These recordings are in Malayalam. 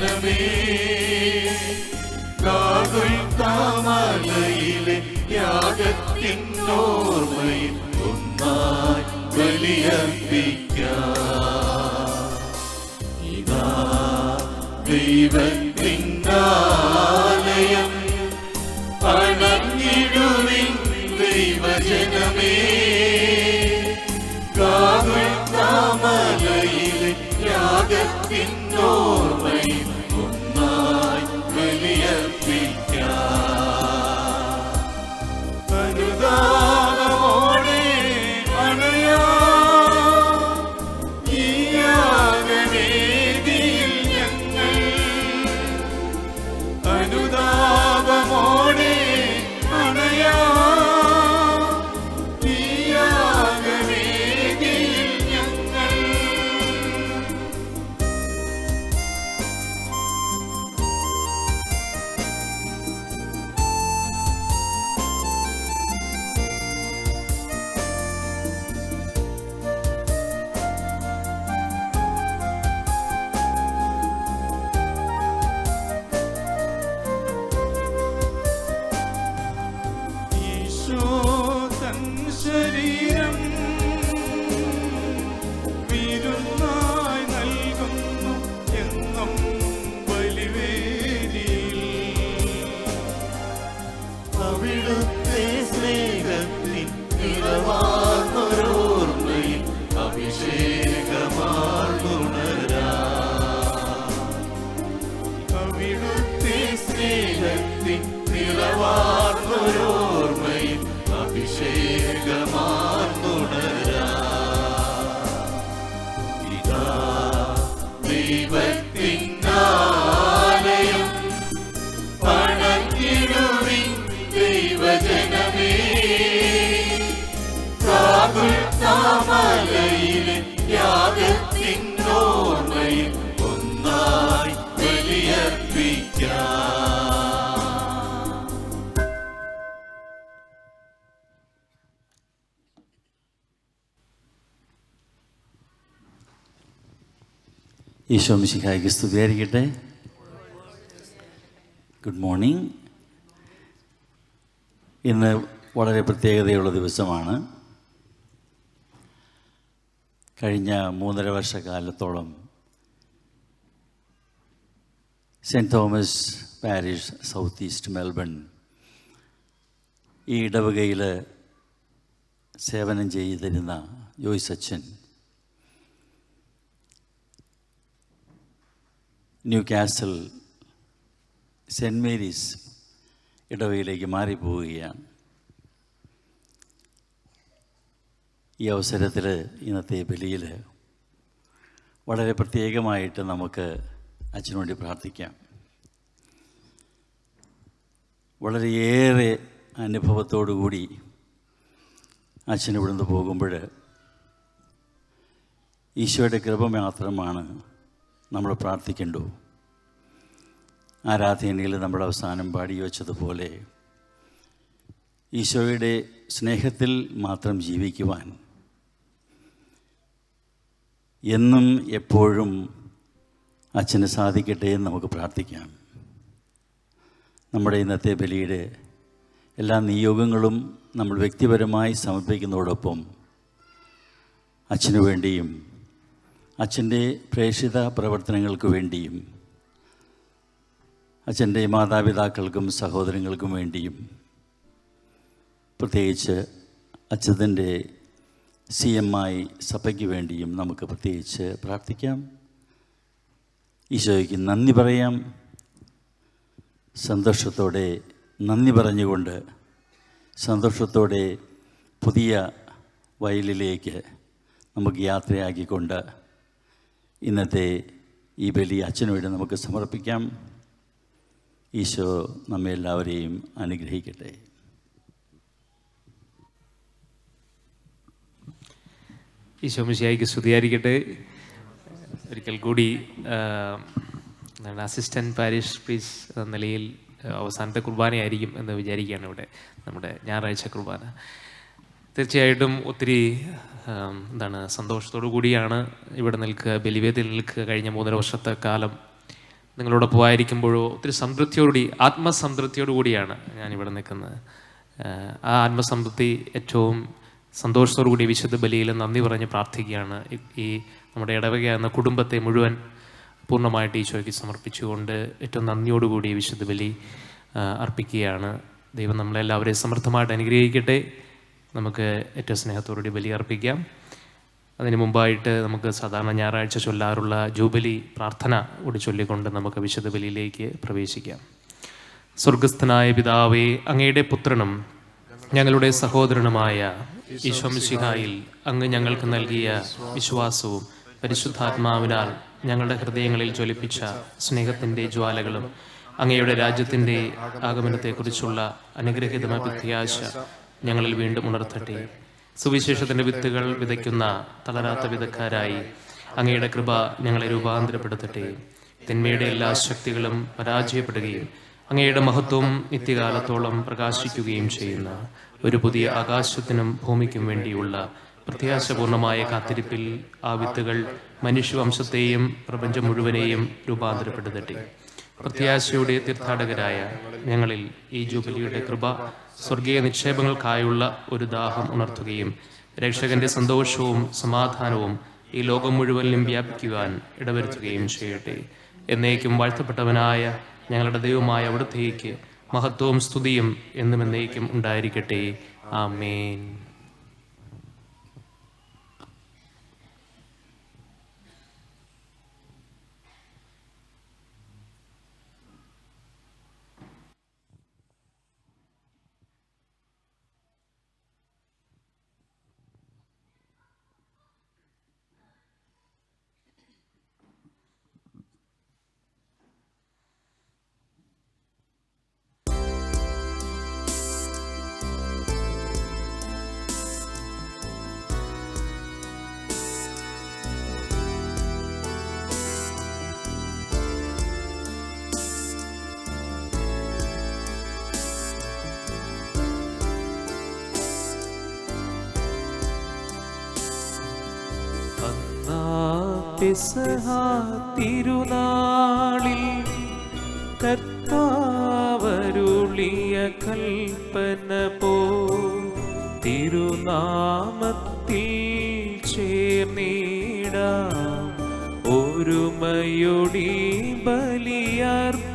ദൈവജനമേ, ഗാഗുൽത്താമലയിലെ യാഗത്തിനോർമ്മയിൽ ഒന്നായി ബലിയർപ്പിക്കാം. ഇതാ ദൈവത്തിനാലയം, അണഞ്ഞിടുവിൻ ദൈവജനമേ, ഗാഗുൽത്താമലയിലെ യാഗത്തിനോർമ്മയിൽ ഒന്നായി ബലിയർപ്പിക്കാം. അനുദാനമോടെ അണയാം ഈ യാഗവേദിയിൽ ഞങ്ങൾ, അനുതാപമോടെ അണയാം ഈ യാഗവേദിയിൽ ഞങ്ങൾ. ഈശോ തൻ ശരീരം വിരുന്നായി നൽകുന്നു എന്നും ബലിവേദിയിൽ. അവിടുത്തെ സ്നേഹത്തിൻ നിറവാർന്നൊരോർമ്മയിൽ അഭിഷേകമാർന്നുണരാം. അവിടുത്തെ സ്നേഹത്തിൻ നിറവാർന്നൊരോർമ്മയിൽ അഭിഷേകമാർന്നുണരാം. ഇതാ ദൈവത്തിനാലയം, അണഞ്ഞിടുവിൻ ദൈവജനമേ, ഗാഗുൽത്താമലയിലെ യാഗത്തിനോർമ്മയിൽ ഒന്നായി ബലിയർപ്പിക്കാം. ഈശോ മിശിഹായ്ക്ക് സ്തുതിയായിരിക്കട്ടെ. Good morning. ഇന്ന് വളരെ പ്രത്യേകതയുള്ള ദിവസമാണ്. കഴിഞ്ഞ 3.5 വർഷക്കാലത്തോളം saint Thomas parish south east Melbourne ഈ ഇടവകയിൽ സേവനം ചെയ്തിരുന്ന ജോയ്സ് അച്ഛൻ ന്യൂ കാസൽ സെൻറ്റ് മേരീസ് ഇടവകയിലേക്ക് മാറിപ്പോവുകയാണ്. ഈ അവസരത്തിൽ ഇന്നത്തെ ബലിയിൽ വളരെ പ്രത്യേകമായിട്ട് നമുക്ക് അച്ഛനു വേണ്ടി പ്രാർത്ഥിക്കാം. വളരെയേറെ അനുഭവത്തോടു കൂടി അച്ഛൻ ഇവിടുന്ന് പോകുമ്പോൾ ഈശോയുടെ കൃപ മാത്രമാണ് നമ്മൾ പ്രാർത്ഥിക്കേണ്ടു. ആരാധനയിൽ നമ്മൾ അവസാനം പാടി വച്ചതുപോലെ ഈശോയുടെ സ്നേഹത്തിൽ മാത്രം ജീവിക്കുവാൻ എന്നും എപ്പോഴും അച്ഛന് സാധിക്കട്ടെ എന്ന് നമുക്ക് പ്രാർത്ഥിക്കാം. നമ്മുടെ ഇന്നത്തെ ബലിയുടെ എല്ലാ നിയോഗങ്ങളും നമ്മൾ വ്യക്തിപരമായി സമർപ്പിക്കുന്നതോടൊപ്പം അച്ഛനു വേണ്ടിയും അച്ഛൻ്റെ പ്രേക്ഷിത പ്രവർത്തനങ്ങൾക്ക് വേണ്ടിയും അച്ഛൻ്റെ മാതാപിതാക്കൾക്കും സഹോദരങ്ങൾക്കും വേണ്ടിയും പ്രത്യേകിച്ച് അച്ഛൻ്റെ CMI സഭയ്ക്ക് വേണ്ടിയും നമുക്ക് പ്രത്യേകിച്ച് പ്രാർത്ഥിക്കാം. ഈശോയ്ക്ക് നന്ദി പറയാം. സന്തോഷത്തോടെ നന്ദി പറഞ്ഞുകൊണ്ട് സന്തോഷത്തോടെ പുതിയ വയലിലേക്ക് നമുക്ക് യാത്രയാക്കിക്കൊണ്ട് ഇന്നത്തെ ഈ ബലി അച്ഛനു വേണ്ടി നമുക്ക് സമർപ്പിക്കാം. ഈശോ നമ്മെ എല്ലാവരെയും അനുഗ്രഹിക്കട്ടെ. ഈശോ മിശിഹായ്ക്ക് സ്തുതിയായിരിക്കട്ടെ. ഒരിക്കൽ കൂടി അസിസ്റ്റൻറ്റ് പാരിഷ് പ്രീസ് എന്ന നിലയിൽ അവസാനത്തെ കുർബാനയായിരിക്കും എന്ന് വിചാരിക്കുകയാണ് ഇവിടെ നമ്മുടെ ഞായറാഴ്ച കുർബാന. തീർച്ചയായിട്ടും ഒത്തിരി സന്തോഷത്തോടു കൂടിയാണ് ഇവിടെ നിൽക്കുക, ബലിവേദിയിൽ നിൽക്കുക. കഴിഞ്ഞ 3.5 വർഷത്തെ കാലം നിങ്ങളോടൊപ്പം ആയിരിക്കുമ്പോഴോ ഒത്തിരി സംതൃപ്തിയോടുകൂടി, ആത്മസംതൃപ്തിയോടുകൂടിയാണ് ഞാനിവിടെ നിൽക്കുന്നത്. ആ ആത്മസംതൃപ്തി ഏറ്റവും സന്തോഷത്തോടുകൂടി വിശുദ്ധ ബലിയിൽ നന്ദി പറഞ്ഞ് പ്രാർത്ഥിക്കുകയാണ്. ഈ നമ്മുടെ ഇടവക എന്ന കുടുംബത്തെ മുഴുവൻ പൂർണ്ണമായിട്ട് ഈശോയ്ക്ക് സമർപ്പിച്ചുകൊണ്ട് ഏറ്റവും നന്ദിയോടുകൂടി വിശുദ്ധ ബലി അർപ്പിക്കുകയാണ്. ദൈവം നമ്മളെല്ലാവരെയും സമൃദ്ധമായിട്ട് അനുഗ്രഹിക്കട്ടെ. നമുക്ക് ഏറ്റവും സ്നേഹത്തോടുകൂടി ബലി അർപ്പിക്കാം. അതിന് മുമ്പായിട്ട് നമുക്ക് സാധാരണ ഞായറാഴ്ച ചൊല്ലാറുള്ള ജൂബിലി പ്രാർത്ഥന കൂടി ചൊല്ലിക്കൊണ്ട് നമുക്ക് വിശുദ്ധ ബലിയിലേക്ക് പ്രവേശിക്കാം. സ്വർഗസ്ഥനായ പിതാവേ, അങ്ങയുടെ പുത്രനും ഞങ്ങളുടെ സഹോദരനുമായ ഈശോ മിശിഹായിൽ അങ്ങ് ഞങ്ങൾക്ക് നൽകിയ വിശ്വാസവും പരിശുദ്ധാത്മാവിനാൽ ഞങ്ങളുടെ ഹൃദയങ്ങളിൽ ജ്വലിപ്പിച്ച സ്നേഹത്തിൻ്റെ ജ്വാലകളും അങ്ങയുടെ രാജ്യത്തിൻ്റെ ആഗമനത്തെക്കുറിച്ചുള്ള അനുഗ്രഹീതമായ പ്രത്യാശ ഞങ്ങളിൽ വീണ്ടും ഉണർത്തട്ടെ. സുവിശേഷത്തിൻ്റെ വിത്തുകൾ വിതയ്ക്കുന്ന തളരാത്ത വിതക്കാരായി അങ്ങയുടെ കൃപ ഞങ്ങളെ രൂപാന്തരപ്പെടുത്തട്ടെ. തിന്മയുടെ എല്ലാ ശക്തികളും പരാജയപ്പെടുകയും അങ്ങയുടെ മഹത്വം നിത്യകാലത്തോളം പ്രകാശിക്കുകയും ചെയ്യുന്ന ഒരു പുതിയ ആകാശത്തിനും ഭൂമിക്കും വേണ്ടിയുള്ള പ്രത്യാശപൂർണമായ കാത്തിരിപ്പിൽ ആ വിത്തുകൾ മനുഷ്യവംശത്തെയും പ്രപഞ്ചം മുഴുവനെയും രൂപാന്തരപ്പെടുത്തട്ടെ. പ്രത്യാശയുടെ തീർത്ഥാടകരായ ഞങ്ങളിൽ ഈ ജൂബിലിയുടെ കൃപ സ്വർഗീയ നിക്ഷേപങ്ങൾക്കായുള്ള ഒരു ദാഹം ഉണർത്തുകയും രക്ഷകന്റെ സന്തോഷവും സമാധാനവും ഈ ലോകം മുഴുവനിലും വ്യാപിക്കുവാൻ ഇടവരുത്തുകയും ചെയ്യട്ടെ. എന്നേക്കും വാഴ്ത്തപ്പെട്ടവനായ ഞങ്ങളുടെ ദൈവമായ അവിടുത്തേക്ക് മഹത്വവും സ്തുതിയും എന്നും എന്നേക്കും ഉണ്ടായിരിക്കട്ടെ. ആമേൻ. പെസഹ തിരുനാളിൽ കർത്താവരുളിയ കൽപ്പന പോ തിരുനാമത്തിൽ ചേർന്നിടാം, ഒരുമയൊടി ബലിയർപ്പിക്കാം.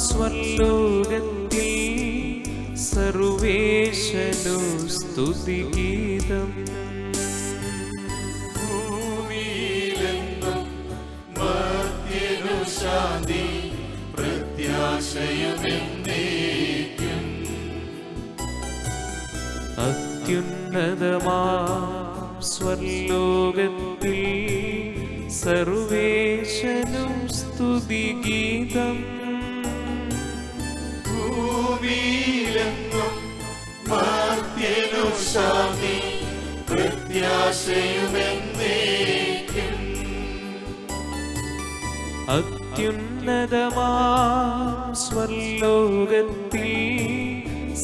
സ്വലോകത്തിൽ സർവേശനു സ്തുതിഗീതം. ഭൂമിയിലെന്നും മർത്യനു ശാന്തി പ്രത്യാശയുമെന്നേക്കും. അത്യുന്നതമാം സ്വലോകത്തിൽ സർവേശനും സ്തുതിഗീതം. ഭൂമിയിലെന്നും മർത്യനു ശാന്തി പ്രത്യാശയുമെന്നേക്കും. അത്യുന്നതമാം സ്വലോകത്തിൽ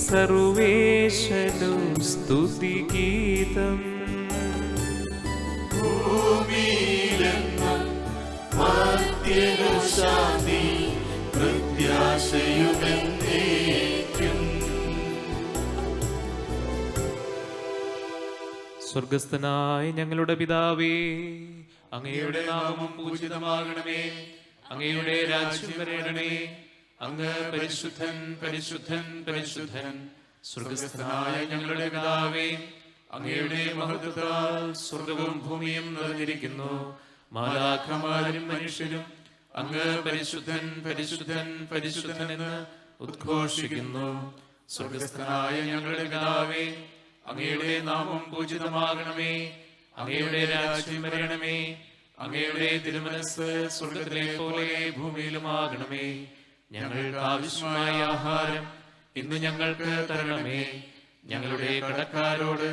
സർവേശനും സ്തുതിഗീതം. ഭൂമിയിലെന്നും മർത്യനു ശാന്തി പ്രത്യാശയുമെന്നേക്കും. സ്വർഗസ്ഥനായ ഞങ്ങളുടെ പിതാവേ, അങ്ങയുടെ നാമം പൂജിതമാകണമേ. അങ്ങയുടെ രാജ്യം വരേണമേ. അങ്ങ് പരിശുദ്ധൻ പരിശുദ്ധൻ പരിശുദ്ധൻ. സ്വർഗസ്ഥനായ ഞങ്ങളുടെ പിതാവേ, അങ്ങയുടെ മഹത്വത്താൽ സ്വർഗവും ഭൂമിയും നിറഞ്ഞിരിക്കുന്നു. മാലാഖമാരും മനുഷ്യരും അങ്ങ് പരിശുദ്ധൻ പരിശുദ്ധൻ പരിശുദ്ധൻ എന്ന് ഉദ്ഘോഷിക്കുന്നു. സ്വർഗസ്ഥനായ ഞങ്ങളുടെ പിതാവേ, അങ്ങയുടെ നാമം പൂജിതമാകണമേ. അങ്ങയുടെ രാജ്യം വരണമേ. അങ്ങയുടെ തിരുമനസ് സ്വർഗത്തിലെ പോലെ ഭൂമിയിലുമാകണമേ. ഞങ്ങൾക്ക് ആവശ്യമായ ആഹാരം ഇന്ന് ഞങ്ങൾക്ക് തരണമേ. ഞങ്ങളുടെ കടക്കാരോട്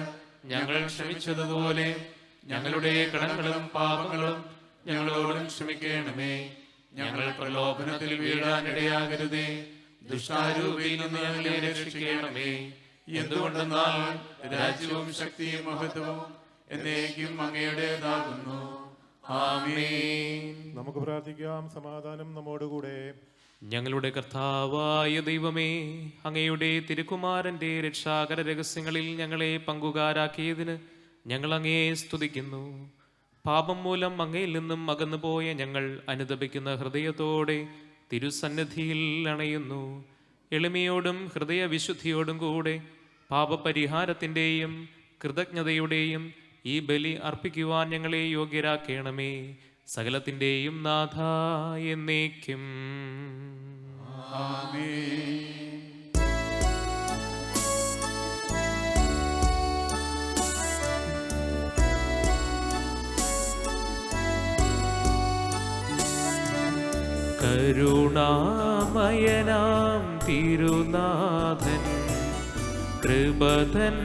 ഞങ്ങൾ ക്ഷമിച്ചതുപോലെ ഞങ്ങളുടെ കടങ്ങളും പാപങ്ങളും ഞങ്ങളോടും ക്ഷമിക്കണമേ. ഞങ്ങൾ പ്രലോഭനത്തിൽ വീഴാനിടയാകരുതേ. ദുഷ്ടാരൂപിയിൽ നിന്ന് ഞങ്ങളെ രക്ഷിക്കണമേ. എന്തുകൊണ്ടെന്നാൽ രാജ്യവും ശക്തിയും മഹത്വവും എന്നേക്കും അങ്ങയുടേതാകുന്നു. ആമേൻ. നമുക്ക് പ്രാർത്ഥിക്കാം. സമാധാനം നമ്മോടുകൂടെ. ഞങ്ങളുടെ കർത്താവായ ദൈവമേ, അങ്ങയുടെ തിരുക്കുമാരന്റെ രക്ഷാകര രഹസ്യങ്ങളിൽ ഞങ്ങളെ പങ്കുകാരാക്കിയതിന് ഞങ്ങൾ അങ്ങയെ സ്തുതിക്കുന്നു. പാപം മൂലം അങ്ങയിൽ നിന്നും അകന്നുപോയ ഞങ്ങൾ അനുതപിക്കുന്ന ഹൃദയത്തോടെ തിരുസന്നിധിയിൽ അണയുന്നു. എളിമയോടും ഹൃദയവിശുദ്ധിയോടും കൂടെ പാപപരിഹാരത്തിൻ്റെയും കൃതജ്ഞതയുടെയും ഈ ബലി അർപ്പിക്കുവാൻ ഞങ്ങളെ യോഗ്യരാക്കണമേ. സകലത്തിൻ്റെയും നാഥ എന്നേക്കും. കരുണാമയനാം തിരുനാഥൻ കൃപതൻ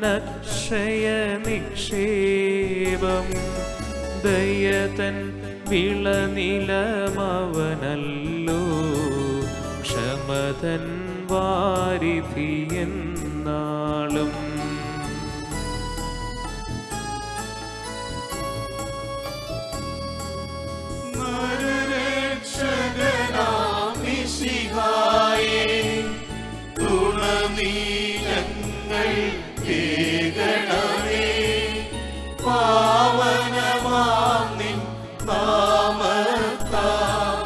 അക്ഷയ നിക്ഷേപം ദയതൻ വിളനിലമവനല്ലോ ക്ഷമതൻ വാരിധിയെന്നാളും. തുണനീലങ്ങൾ കേകണമേ. പാവനമാം നിൻ നാമത്താൽ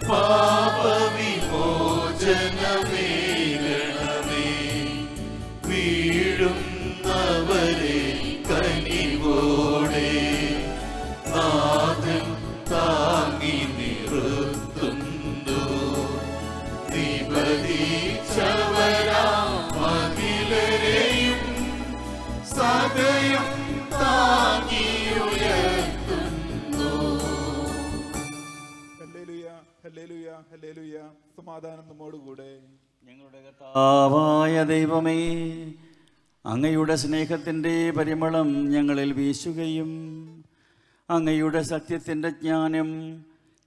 പാപവിമോചനമേകണമേ. വീഴുന്നവരെ കനിവോടെ നാഥൻ താങ്ങി നിർത്തുന്നു. നിപതിച്ചവരാമഖിലരെയും സദയം താങ്ങിയുയർത്തുന്നു. Hallelujah, hallelujah, hallelujah. സമാധാനം നമ്മോടുകൂടെ. ഞങ്ങളുടെ കർത്താവായ ദൈവമേ, അങ്ങയുടെ സ്നേഹത്തിൻ്റെ പരിമളം ഞങ്ങളിൽ വീശുകയും അങ്ങയുടെ സത്യത്തിൻ്റെ ജ്ഞാനം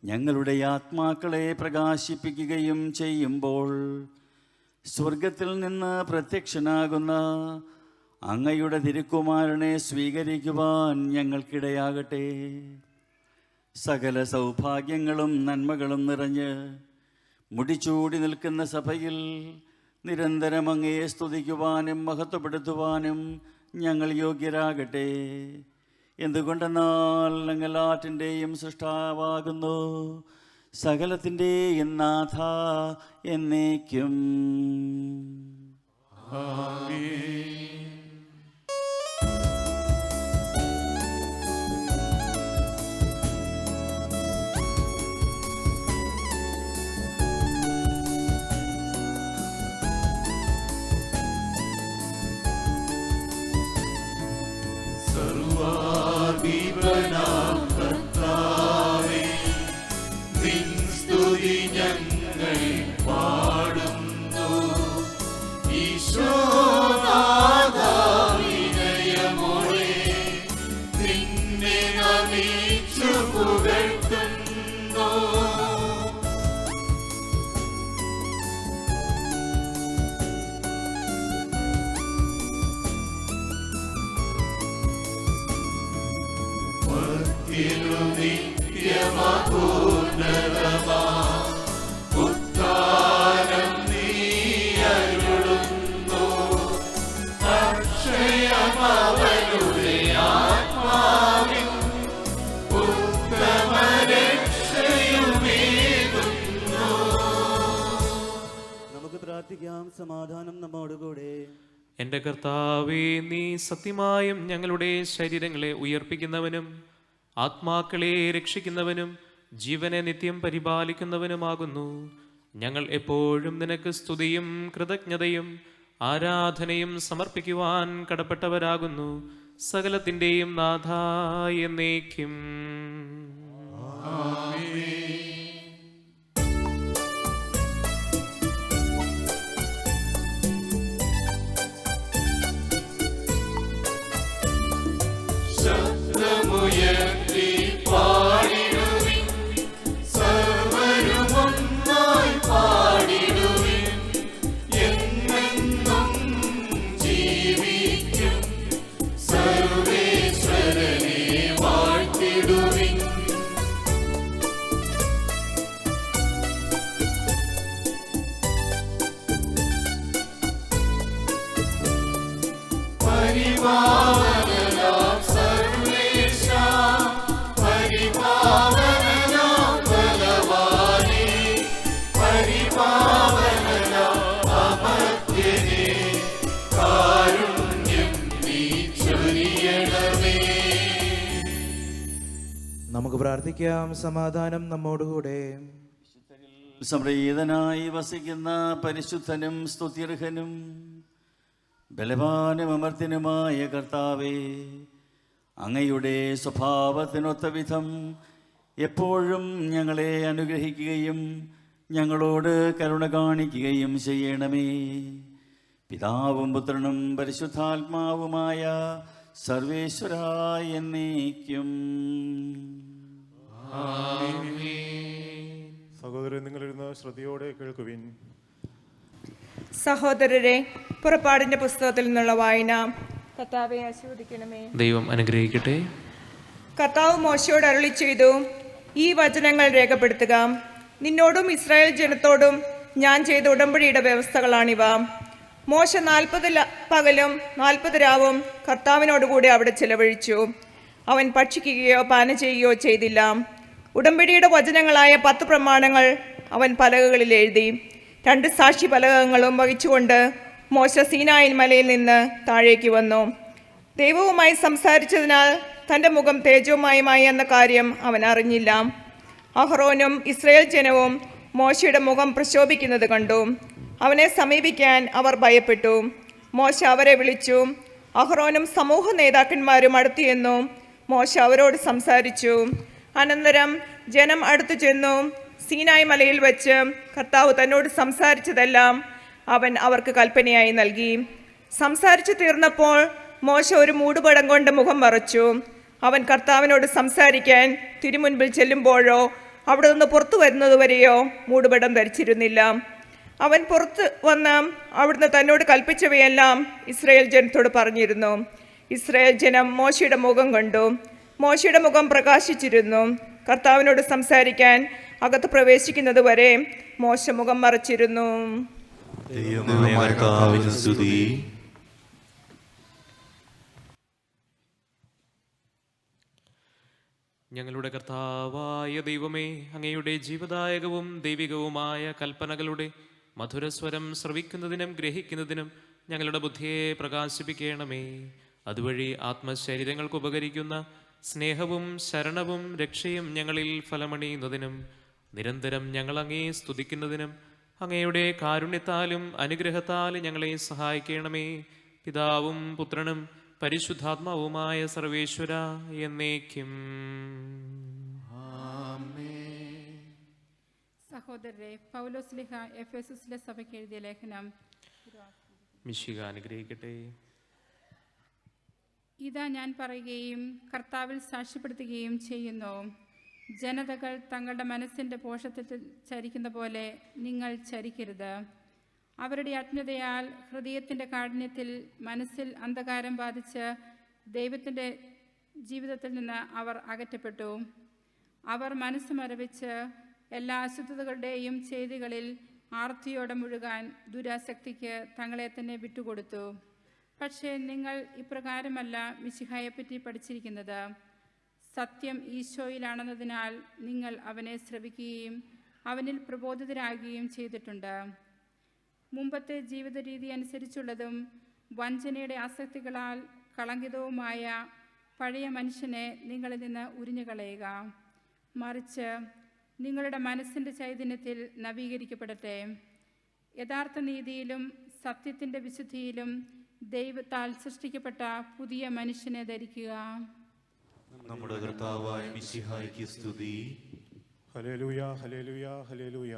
ഞങ്ങളുടെ ആത്മാക്കളെ പ്രകാശിപ്പിക്കുകയും ചെയ്യുമ്പോൾ സ്വർഗത്തിൽ നിന്ന് പ്രത്യക്ഷനാകുന്ന അങ്ങയുടെ തിരുക്കുമാരനെ സ്വീകരിക്കുവാൻ ഞങ്ങൾക്കിടയാകട്ടെ. സകല സൗഭാഗ്യങ്ങളും നന്മകളും നിറഞ്ഞ് മുടിച്ചൂടി നിൽക്കുന്ന സഭയിൽ നിരന്തരം അങ്ങയെ സ്തുതിക്കുവാനും മഹത്വപ്പെടുത്തുവാനും ഞങ്ങൾ യോഗ്യരാകട്ടെ. എന്തുകൊണ്ടെന്നാൽ അങ്ങെല്ലാറ്റിൻ്റെയും സൃഷ്ടാവാകുന്നു, സകലത്തിൻ്റെയും നാഥ എന്നേക്കും. സർവാധിപനാം കർത്താവേ, നിൻ സ്തുതി ഞങ്ങൾ പാടുന്നു. ഈശോനാഥാ വിനയമോടെ നിന്നെ നമിച്ചു പുകഴ്ത്തുന്നു. നിത്യമപൂർണതമാ ഉദ്ധാരം നീ അരുളുന്നു. അക്ഷയമവനുടെ പ്രാർത്ഥിക്കാം. സമാധാനം നമ്മോടുകൂടെ. എൻ്റെ കർത്താവേ, നീ സത്യമായും ഞങ്ങളുടെ ശരീരങ്ങളെ ഉയർപ്പിക്കുന്നവനും ആത്മാക്കളെ രക്ഷിക്കുന്നവനും ജീവനെ നിത്യം പരിപാലിക്കുന്നവനുമാകുന്നു. ഞങ്ങൾ എപ്പോഴും നിനക്ക് സ്തുതിയും കൃതജ്ഞതയും ആരാധനയും സമർപ്പിക്കുവാൻ കടപ്പെട്ടവരാകുന്നു. സകലത്തിൻ്റെയും നാഥ എന്നേക്കും. ശബ്ദമുയർത്തി പാടിടുവിൻ, സർവരുമൊന്നായി പാടിടുവിൻ. എന്നെന്നും ജീവിക്കും സർവേശ്വരനെ വാഴ്ത്തിടുവിൻ. പരിപാവനനാം സർവേശ, പരിപാവനനാം ബലവാനേ, പരിപാവനനാം അമർത്യനേ, കാരുണ്യം നീ ചൊരിയണമേ. നമുക്ക് പ്രാർത്ഥിക്കാം. സമാധാനം നമ്മോടുകൂടെ. സംപ്രീതനായി വസിക്കുന്ന പരിശുദ്ധനും സ്തുത്യർഹനും ബലവാനും അമർത്യനുമായ കർത്താവേ, അങ്ങയുടെ സ്വഭാവത്തിനൊത്ത വിധം എപ്പോഴും ഞങ്ങളെ അനുഗ്രഹിക്കുകയും ഞങ്ങളോട് കരുണ കാണിക്കുകയും ചെയ്യണമേ. പിതാവും പുത്രനും പരിശുദ്ധാത്മാവുമായ സർവേശ്വരായ എന്നേക്കും. സഹോദരൻ, നിങ്ങളിരുന്ന് ശ്രദ്ധയോടെ കേൾക്കുവിൻ. സഹോദരരെ, പുറപ്പാടിന്റെ പുസ്തകത്തിൽ നിന്നുള്ള വായന. കർത്താവെ ആശീർവദിക്കണമേ. ദൈവം അനുഗ്രഹിക്കട്ടെ. കർത്താവ് മോശയോട് അരുളി ചെയ്തു, ഈ വചനങ്ങൾ രേഖപ്പെടുത്തുക. നിന്നോടും ഇസ്രായേൽ ജനത്തോടും ഞാൻ ചെയ്ത ഉടമ്പടിയുടെ വ്യവസ്ഥകളാണിവ. മോശ 40 പകലും 40 രാവും കർത്താവിനോടുകൂടി അവിടെ ചിലവഴിച്ചു. അവൻ ഭക്ഷിക്കുകയോ പാനം ചെയ്യുകയോ ചെയ്തില്ല. ഉടമ്പടിയുടെ വചനങ്ങളായ 10 പ്രമാണങ്ങൾ അവൻ പലകകളിൽ എഴുതി. 2 സാക്ഷി പലകങ്ങളും വഹിച്ചുകൊണ്ട് മോശ സീനായിൽ മലയിൽ നിന്ന് താഴേക്ക് വന്നു. ദൈവവുമായി സംസാരിച്ചതിനാൽ തൻ്റെ മുഖം തേജോമയമായി എന്ന കാര്യം അവൻ അറിഞ്ഞില്ല. അഹ്റോനും ഇസ്രായേൽ ജനവും മോശയുടെ മുഖം പ്രശോഭിക്കുന്നത് കണ്ടു. അവനെ സമീപിക്കാൻ അവർ ഭയപ്പെട്ടു. മോശ അവരെ വിളിച്ചു. അഹ്റോനും സമൂഹ നേതാക്കന്മാരും അടുത്തുചെന്നു. മോശ അവരോട് സംസാരിച്ചു. അനന്തരം ജനം അടുത്തു ചെന്നു. സീനായ് മലയിൽ വെച്ച് കർത്താവ് തന്നോട് സംസാരിച്ചതെല്ലാം അവൻ അവർക്ക് കൽപ്പനയായി നൽകി. സംസാരിച്ചു തീർന്നപ്പോൾ മോശ ഒരു മൂടുപടം കൊണ്ട് മുഖം മറച്ചു. അവൻ കർത്താവിനോട് സംസാരിക്കാൻ തിരുമുൻപിൽ ചെല്ലുമ്പോഴോ അവിടെ നിന്ന് പുറത്തു വരുന്നതുവരെയോ മൂടുപടം ധരിച്ചിരുന്നില്ല. അവൻ പുറത്ത് വന്ന് അവിടുന്ന് തന്നോട് കൽപ്പിച്ചവയെല്ലാം ഇസ്രായേൽ ജനത്തോട് പറഞ്ഞിരുന്നു. ഇസ്രായേൽ ജനം മോശയുടെ മുഖം കണ്ടു. മോശയുടെ മുഖം പ്രകാശിച്ചിരുന്നു. കർത്താവിനോട് സംസാരിക്കാൻ അകത്ത് പ്രവേശിക്കുന്നത് വരെ മോശ മുഖം മറച്ചിരുന്നു. ഞങ്ങളുടെ കർത്താവായ ദൈവമേ, അങ്ങയുടെ ജീവദായകവും ദൈവികവുമായ കൽപ്പനകളുടെ മധുരസ്വരം ശ്രവിക്കുന്നതിനും ഗ്രഹിക്കുന്നതിനും ഞങ്ങളുടെ ബുദ്ധിയെ പ്രകാശിപ്പിക്കണമേ. അതുവഴി ആത്മശരീരങ്ങൾക്ക് ഉപകരിക്കുന്ന സ്നേഹവും ശരണവും രക്ഷയും ഞങ്ങളിൽ ഫലമണിയുന്നതിനും നിരന്തരം ഞങ്ങൾ അങ്ങയെ സ്തുതിക്കുന്നതിനും അങ്ങയുടെ കാരുണ്യത്താലും അനുഗ്രഹത്താലും ഞങ്ങളെ സഹായിക്കണമേ. പിതാവും പുത്രനും പരിശുദ്ധാത്മാവുമായ സർവേശ്വര എന്നേക്കും. സഹോദരരെ, പൗലോസ്ലിഹ എഫെസുസിലെ സഭയ്ക്ക് എഴുതിയ ലേഖനം. മിശിഹ അനുഗ്രഹിക്കട്ടെ. ഇതാ ഞാൻ പറയുകയും കർത്താവിൽ സാക്ഷ്യപ്പെടുത്തുകയും ചെയ്യുന്നു, ജനതകൾ തങ്ങളുടെ മനസ്സിൻ്റെ പോഷത്വത്തിൽ ചരിക്കുന്ന പോലെ നിങ്ങൾ ചരിക്കരുത്. അവരുടെ അജ്ഞതയാൽ ഹൃദയത്തിൻ്റെ കാഠിന്യത്തിൽ മനസ്സിൽ അന്ധകാരം ബാധിച്ച് ദൈവത്തിൻ്റെ ജീവിതത്തിൽ നിന്ന് അവർ അകറ്റപ്പെട്ടു. അവർ മനസ്സ് മരവിച്ച് എല്ലാ അശുദ്ധതകളുടെയും ചെയ്തികളിൽ ആർത്തിയോടെ മുഴുകാൻ ദുരാസക്തിക്ക് തങ്ങളെ തന്നെ വിട്ടുകൊടുത്തു. പക്ഷേ നിങ്ങൾ ഇപ്രകാരമല്ല മിശിഹായെപ്പറ്റി പഠിച്ചിരിക്കുന്നത്. സത്യം ഈശോയിലാണെന്നതിനാൽ നിങ്ങൾ അവനെ ശ്രവിക്കുകയും അവനിൽ പ്രബോധിതരാകുകയും ചെയ്തിട്ടുണ്ട്. മുമ്പത്തെ ജീവിത രീതി അനുസരിച്ചുള്ളതും വഞ്ചനയുടെ ആസക്തികളാൽ കളങ്കിതവുമായ പഴയ മനുഷ്യനെ നിങ്ങളിൽ നിന്ന് ഉരിഞ്ഞുകളയുക. മറിച്ച് നിങ്ങളുടെ മനസ്സിൻ്റെ ചൈതന്യത്തിൽ നവീകരിക്കപ്പെടട്ടെ. യഥാർത്ഥ നീതിയിലും സത്യത്തിൻ്റെ വിശുദ്ധിയിലും ദൈവത്താൽ സൃഷ്ടിക്കപ്പെട്ട പുതിയ മനുഷ്യനെ ധരിക്കുക. നമ്മുടെ കർത്താവായ മിശിഹായ്ക്ക് സ്തുതി. Hallelujah, hallelujah, hallelujah.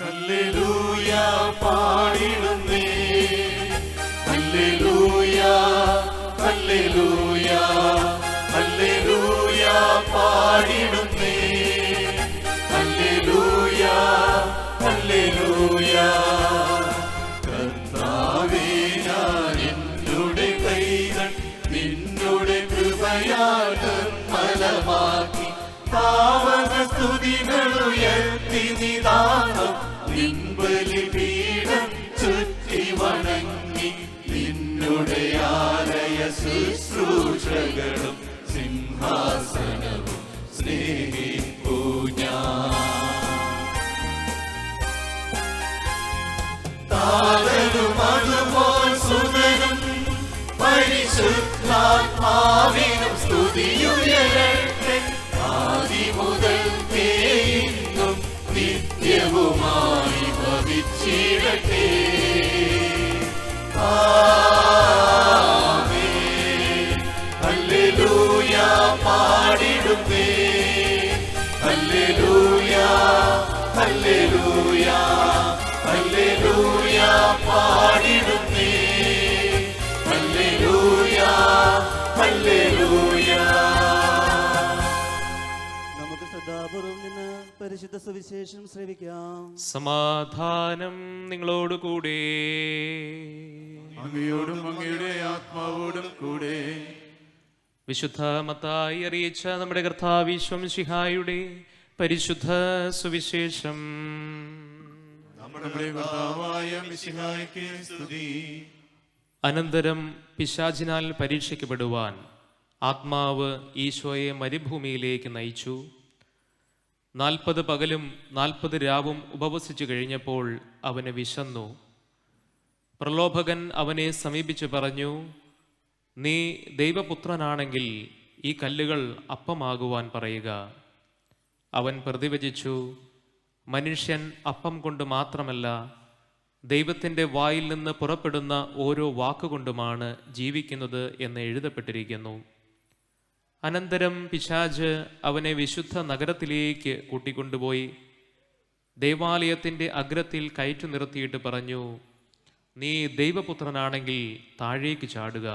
ഹല്ലേലൂയ പാടിടുന്നേ, ഹല്ലേലൂയ, ഹല്ലേലൂയ, ഹല്ലേലൂയ പാടിടുന്നേ, ഹല്ലേലൂയ, ഹല്ലേലൂയ. കർത്താവേ, ഞാൻ എന്നുടെ കൈകൾ നിന്നുടെ കൃപയാൽ നിർമ്മലമാക്കി പാവന സ്തുതികളുയർത്തി നിദാനം നിൻബലിപീഠം ചുറ്റി വണങ്ങി നിന്നുടെ ആലയ ശുശ്രൂഷകളും സിംഹാസനവും സ്നേഹിപ്പൂ ഞാൻ. താതനും അതുപോൽ സുതനും പരിശുദ്ധാത്മാവിനും സ്തുതിയുയരട്ടെ, ആദി മുതൽക്കേ ഇന്നും നിത്യവുമായി ഭവിച്ചിടട്ടെ. ആമേൻ. ഹല്ലേലൂയ പാടിടുന്നേ, ഹല്ലേലൂയ, ഹല്ലേലൂയ, ഹല്ലേലൂയ പാടിടുന്നേ, ഹല്ലേലൂയ, ഹല്ലേലൂയ. നമുക്ക് ശ്രദ്ധാപൂർവം നിന്ന് പരിശുദ്ധ സുവിശേഷം ശ്രവിക്കാം. സമാധാനം നിങ്ങളോടുകൂടെ. അങ്ങയോടും അങ്ങയുടെ ആത്മാവോടും കൂടെ. വിശുദ്ധ മത്തായി അറിയിച്ച നമ്മുടെ കർത്താവ് മിശിഹായുടെ പരിശുദ്ധ സുവിശേഷം. നമ്മുടെ കർത്താവായ മിശിഹായ്ക്ക് സ്തുതി. അനന്തരം പിശാചിനാൽ പരീക്ഷിക്കപ്പെടുവാൻ ആത്മാവ് ഈശോയെ മരുഭൂമിയിലേക്ക് നയിച്ചു. 40 പകലും 40 രാവും ഉപവസിച്ചു കഴിഞ്ഞപ്പോൾ അവന് വിശന്നു. പ്രലോഭകൻ അവനെ സമീപിച്ചു പറഞ്ഞു, നീ ദൈവപുത്രനാണെങ്കിൽ ഈ കല്ലുകൾ അപ്പമാകുവാൻ പറയുക. അവൻ പ്രതിവചിച്ചു, മനുഷ്യൻ അപ്പം കൊണ്ട് മാത്രമല്ല ദൈവത്തിൻ്റെ വായിൽ നിന്ന് പുറപ്പെടുന്ന ഓരോ വാക്കുകൊണ്ടുമാണ് ജീവിക്കുന്നത് എന്ന് എഴുതപ്പെട്ടിരിക്കുന്നു. അനന്തരം പിശാച് അവനെ വിശുദ്ധ നഗരത്തിലേക്ക് കൂട്ടിക്കൊണ്ടുപോയി ദേവാലയത്തിൻ്റെ അഗ്രത്തിൽ കയറ്റു നിർത്തിയിട്ട് പറഞ്ഞു, നീ ദൈവപുത്രനാണെങ്കിൽ താഴേക്ക് ചാടുക.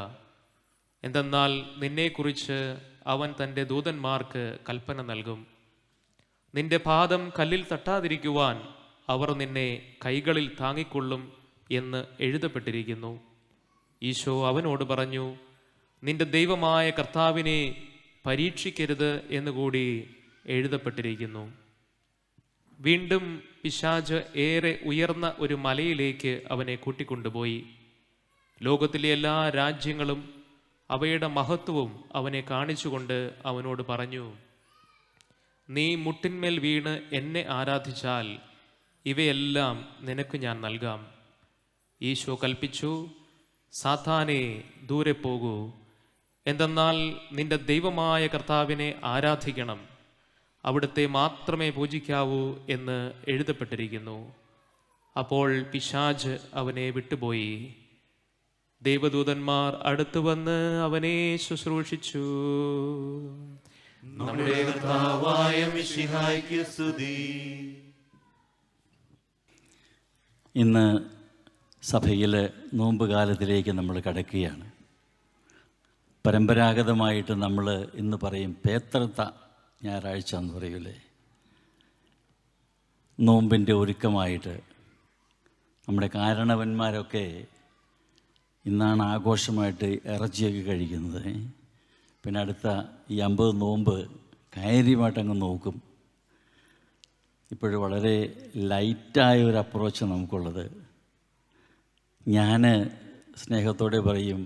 എന്തെന്നാൽ നിന്നെക്കുറിച്ച് അവൻ തൻ്റെ ദൂതന്മാർക്ക് കൽപ്പന നൽകും. നിന്റെ പാദം കല്ലിൽ തട്ടാതിരിക്കുവാൻ അവർ നിന്നെ കൈകളിൽ താങ്ങിക്കൊള്ളും എന്ന് എഴുതപ്പെട്ടിരിക്കുന്നു. ഈശോ അവനോട് പറഞ്ഞു, നിന്റെ ദൈവമായ കർത്താവിനെ പരീക്ഷിക്കരുത് എന്നുകൂടി എഴുതപ്പെട്ടിരിക്കുന്നു. വീണ്ടും പിശാച് ഏറെ ഉയർന്ന ഒരു മലയിലേക്ക് അവനെ കൂട്ടിക്കൊണ്ടുപോയി. ലോകത്തിലെ എല്ലാ രാജ്യങ്ങളും അവയുടെ മഹത്വവും അവനെ കാണിച്ചുകൊണ്ട് അവനോട് പറഞ്ഞു, നീ മുട്ടിന്മേൽ വീണ് എന്നെ ആരാധിച്ചാൽ ഇവയെല്ലാം നിനക്ക് ഞാൻ നൽകാം. ഈശോ കൽപ്പിച്ചു, സാത്താനേ, ദൂരെ പോകൂ. എന്തെന്നാൽ നിന്റെ ദൈവമായ കർത്താവിനെ ആരാധിക്കണം, അവിടുത്തെ മാത്രമേ പൂജിക്കാവൂ എന്ന് എഴുതപ്പെട്ടിരിക്കുന്നു. അപ്പോൾ പിശാച് അവനെ വിട്ടുപോയി. ദൈവദൂതന്മാർ അടുത്തു വന്ന് അവനെ ശുശ്രൂഷിച്ചു. നമ്മുടെ കർത്താവായ മിശിഹായ്ക്ക് സ്തുതി. ഇന്ന് സഭയിൽ നോമ്പുകാലത്തിലേക്ക് നമ്മൾ കടക്കുകയാണ്. പരമ്പരാഗതമായിട്ട് നമ്മൾ ഇന്ന് പറയും പേത്രത്ത ഞായറാഴ്ച എന്ന് പറയൂലേ. നോമ്പിൻ്റെ ഒരുക്കമായിട്ട് നമ്മുടെ കാരണവന്മാരൊക്കെ ഇന്നാണ് ആഘോഷമായിട്ട് ഇറച്ചിയൊക്കെ കഴിക്കുന്നത്. പിന്നെ അടുത്ത ഈ 50 നോമ്പ് കാര്യമായിട്ടങ്ങ് നോക്കും. ഇപ്പോഴും വളരെ ലൈറ്റായ ഒരു അപ്രോച്ച് നമുക്കുള്ളത്. ഞാൻ സ്നേഹത്തോടെ പറയും,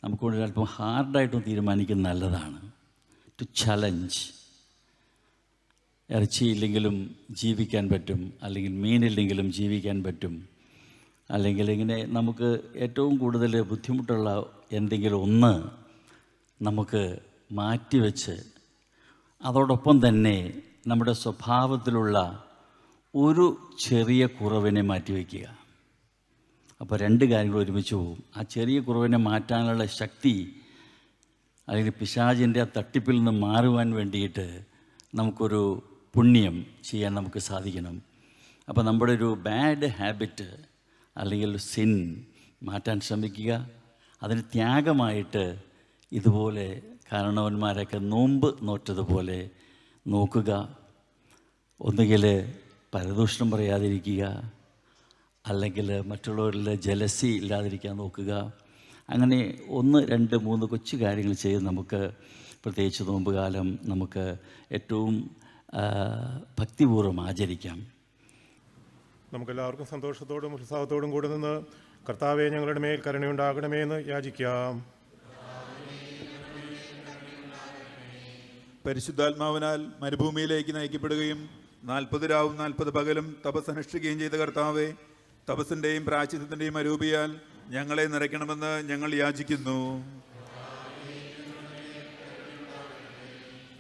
നമുക്കൊണ്ട് അല്പം ഹാർഡായിട്ടും തീരുമാനിക്കുന്നത് നല്ലതാണ്. To challenge. ഇറച്ചിയില്ലെങ്കിലും ജീവിക്കാൻ പറ്റും, അല്ലെങ്കിൽ മീനില്ലെങ്കിലും ജീവിക്കാൻ പറ്റും, അല്ലെങ്കിൽ ഇങ്ങനെ നമുക്ക് ഏറ്റവും കൂടുതൽ ബുദ്ധിമുട്ടുള്ള എന്തെങ്കിലും ഒന്ന് നമുക്ക് മാറ്റിവെച്ച് അതോടൊപ്പം തന്നെ നമ്മുടെ സ്വഭാവത്തിലുള്ള ഒരു ചെറിയ കുറവിനെ മാറ്റിവെക്കുക. അപ്പോൾ രണ്ട് കാര്യങ്ങൾ ഒരുമിച്ച് പോകും. ആ ചെറിയ കുറവിനെ മാറ്റാനുള്ള ശക്തി, അല്ലെങ്കിൽ പിശാചിൻ്റെ ആ തട്ടിപ്പിൽ നിന്ന് മാറുവാൻ വേണ്ടിയിട്ട് നമുക്കൊരു പുണ്യം ചെയ്യാൻ നമുക്ക് സാധിക്കണം. അപ്പോൾ നമ്മുടെ ഒരു ബാഡ് ഹാബിറ്റ് അല്ലെങ്കിൽ സിൻ മാറ്റാൻ ശ്രമിക്കുക. അതിന് ത്യാഗമായിട്ട് ഇതുപോലെ കാരണവന്മാരൊക്കെ നോമ്പ് നോറ്റതുപോലെ നോക്കുക. ഒന്നുകിൽ പരദൂഷണം പറയാതിരിക്കുക, അല്ലെങ്കിൽ മറ്റുള്ളവരിൽ ജലസി ഇല്ലാതിരിക്കാൻ നോക്കുക. അങ്ങനെ 1, 2, 3 കൊച്ചു കാര്യങ്ങൾ ചെയ്ത് നമുക്ക്, പ്രത്യേകിച്ച് നോമ്പ് കാലം നമുക്ക് ഏറ്റവും ഭക്തിപൂർവ്വം ആചരിക്കാം. നമുക്കെല്ലാവർക്കും സന്തോഷത്തോടും ഉത്സാഹത്തോടും കൂടെ നിന്ന് കർത്താവെ ഞങ്ങളുടെ മേൽ കരുണയുണ്ടാകണമേ എന്ന് യാചിക്കാം. പരിശുദ്ധാത്മാവിനാൽ മരുഭൂമിയിലേക്ക് നയിക്കപ്പെടുകയും 40 രാവും 40 പകലും തപസ് അനുഷ്ഠിക്കുകയും ചെയ്ത കർത്താവെ, തപസ്സിൻ്റെയും പ്രായശ്ചിത്തത്തിൻ്റെയും അരൂപിയാൽ ഞങ്ങളെ നിറയ്ക്കണമെന്ന് ഞങ്ങൾ യാചിക്കുന്നു.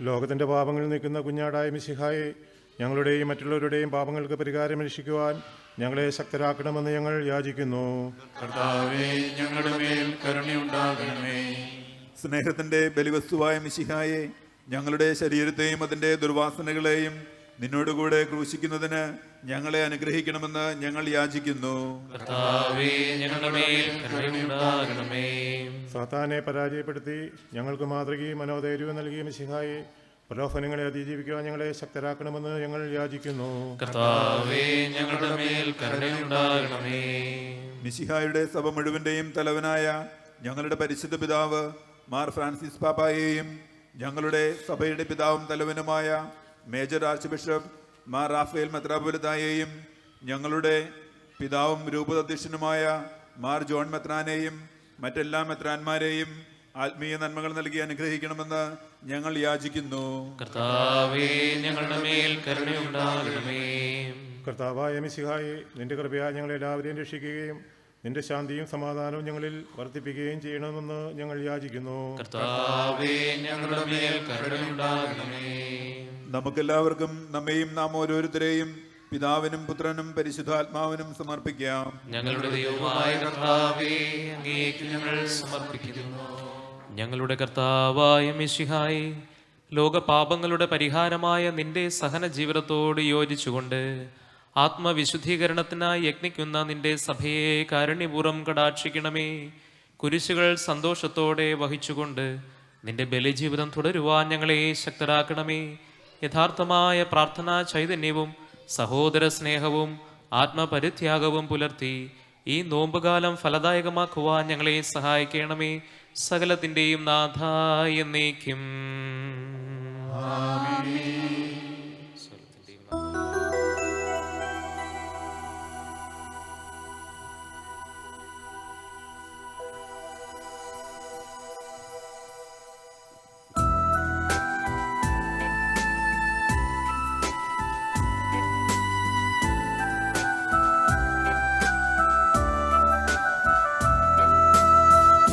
ലോകത്തിൻ്റെ പാപങ്ങളിൽ നിൽക്കുന്ന കുഞ്ഞാടായ മിശിഹായെ, ഞങ്ങളുടെയും മറ്റുള്ളവരുടെയും പാപങ്ങൾക്ക് പരിഹാരം രക്ഷിക്കുവാൻ ഞങ്ങളെ ശക്തരാക്കണമെന്ന് ഞങ്ങൾ യാചിക്കുന്നു. കർത്താവേ, ഞങ്ങളുടെ മേൽ കരുണയുണ്ടാകണമേ. സ്നേഹത്തിൻ്റെ ബലിവസ്തുവായ മിശിഹായെ, ഞങ്ങളുടെ ശരീരത്തെയും അതിൻ്റെ ദുർവാസനകളെയും നിന്നോടുകൂടെ ക്രൂശിക്കുന്നതിന് ഞങ്ങളെ അനുഗ്രഹിക്കണമെന്ന് ഞങ്ങൾ യാചിക്കുന്നു. കർത്താവേ, ഞങ്ങളുടെ മേൽ കരുണയുണ്ടാകണമേ. സാത്താനെ പരാജയപ്പെടുത്തി ഞങ്ങൾക്ക് മാതൃകയും മനോധൈര്യവും നൽകിയ മിശിഹായെ, പ്രലോഭനങ്ങളെ അതിജീവിക്കുവാൻ ഞങ്ങളെ ശക്തരാക്കണമെന്ന് ഞങ്ങൾ യാചിക്കുന്നു. കർത്താവേ, ഞങ്ങളുടെ മേൽ കരുണയുണ്ടാകണമേ. മിശിഹായുടെ സഭ മുഴുവൻ്റെയും തലവനായ ഞങ്ങളുടെ പരിശുദ്ധ പിതാവ് മാർ ഫ്രാൻസിസ് പാപ്പായെയും, ഞങ്ങളുടെ സഭയുടെ പിതാവും തലവനുമായ major archbishop Mar Raphael മെത്രാപ്പൊലിത്തായെയും, ഞങ്ങളുടെ പിതാവും രൂപതാധ്യക്ഷനുമായ മാർ ജോൺ മെത്രാനെയും മറ്റെല്ലാ മെത്രാന്മാരെയും ആത്മീയ നന്മകൾ നൽകി അനുഗ്രഹിക്കണമെന്ന് ഞങ്ങൾ യാചിക്കുന്നു. കർത്താവേ, ഞങ്ങളുടെ മേൽ കരുണയുണ്ടാകണമേ. കർത്താവായ മിശിഹായെ, നിന്റെ കൃപയാൽ ഞങ്ങളെല്ലാവരെയും രക്ഷിക്കുകയും നിന്റെ ശാന്തിയും സമാധാനവും ഞങ്ങളിൽ വർദ്ധിപ്പിക്കുകയും ചെയ്യണമെന്ന് ഞങ്ങൾ യാചിക്കുന്നു. കർത്താവേ, ഞങ്ങളുടെ മേൽ കരുണയുണ്ടാകണമേ. നമുക്കെല്ലാവർക്കും നമ്മെയും നാം ഓരോരുത്തരെയും പിതാവിനും പുത്രനും പരിശുദ്ധാത്മാവിനും സമർപ്പിക്കാം. ഞങ്ങളുടെ ദൈവമായ കർത്താവേ, അങ്ങേക്ക് ഞങ്ങൾ സമർപ്പിക്കുന്നു. ഞങ്ങളുടെ കർത്താവായ മിശിഹായേ, ലോകപാപങ്ങളുടെ പരിഹാരമായ നിന്റെ സഹന ജീവിതത്തോട് യോജിച്ചുകൊണ്ട് ആത്മവിശുദ്ധീകരണത്തിനായി യജ്ഞിക്കുന്ന നിന്റെ സഭയെ കാരുണ്യപൂർവ്വം കടാക്ഷിക്കണമേ. കുരിശുകൾ സന്തോഷത്തോടെ വഹിച്ചുകൊണ്ട് നിന്റെ ബലിജീവിതം തുടരുവാൻ ഞങ്ങളെ ശക്തരാക്കണമേ. യഥാർത്ഥമായ പ്രാർത്ഥനാ ചൈതന്യവും സഹോദര സ്നേഹവും ആത്മപരിത്യാഗവും പുലർത്തി ഈ നോമ്പുകാലം ഫലദായകമാക്കുവാൻ ഞങ്ങളെ സഹായിക്കണമേ. സകലത്തിൻ്റെയും നാഥ എന്നേക്കും.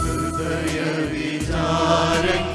ഹൃദയ വിചാരങ്ങൾ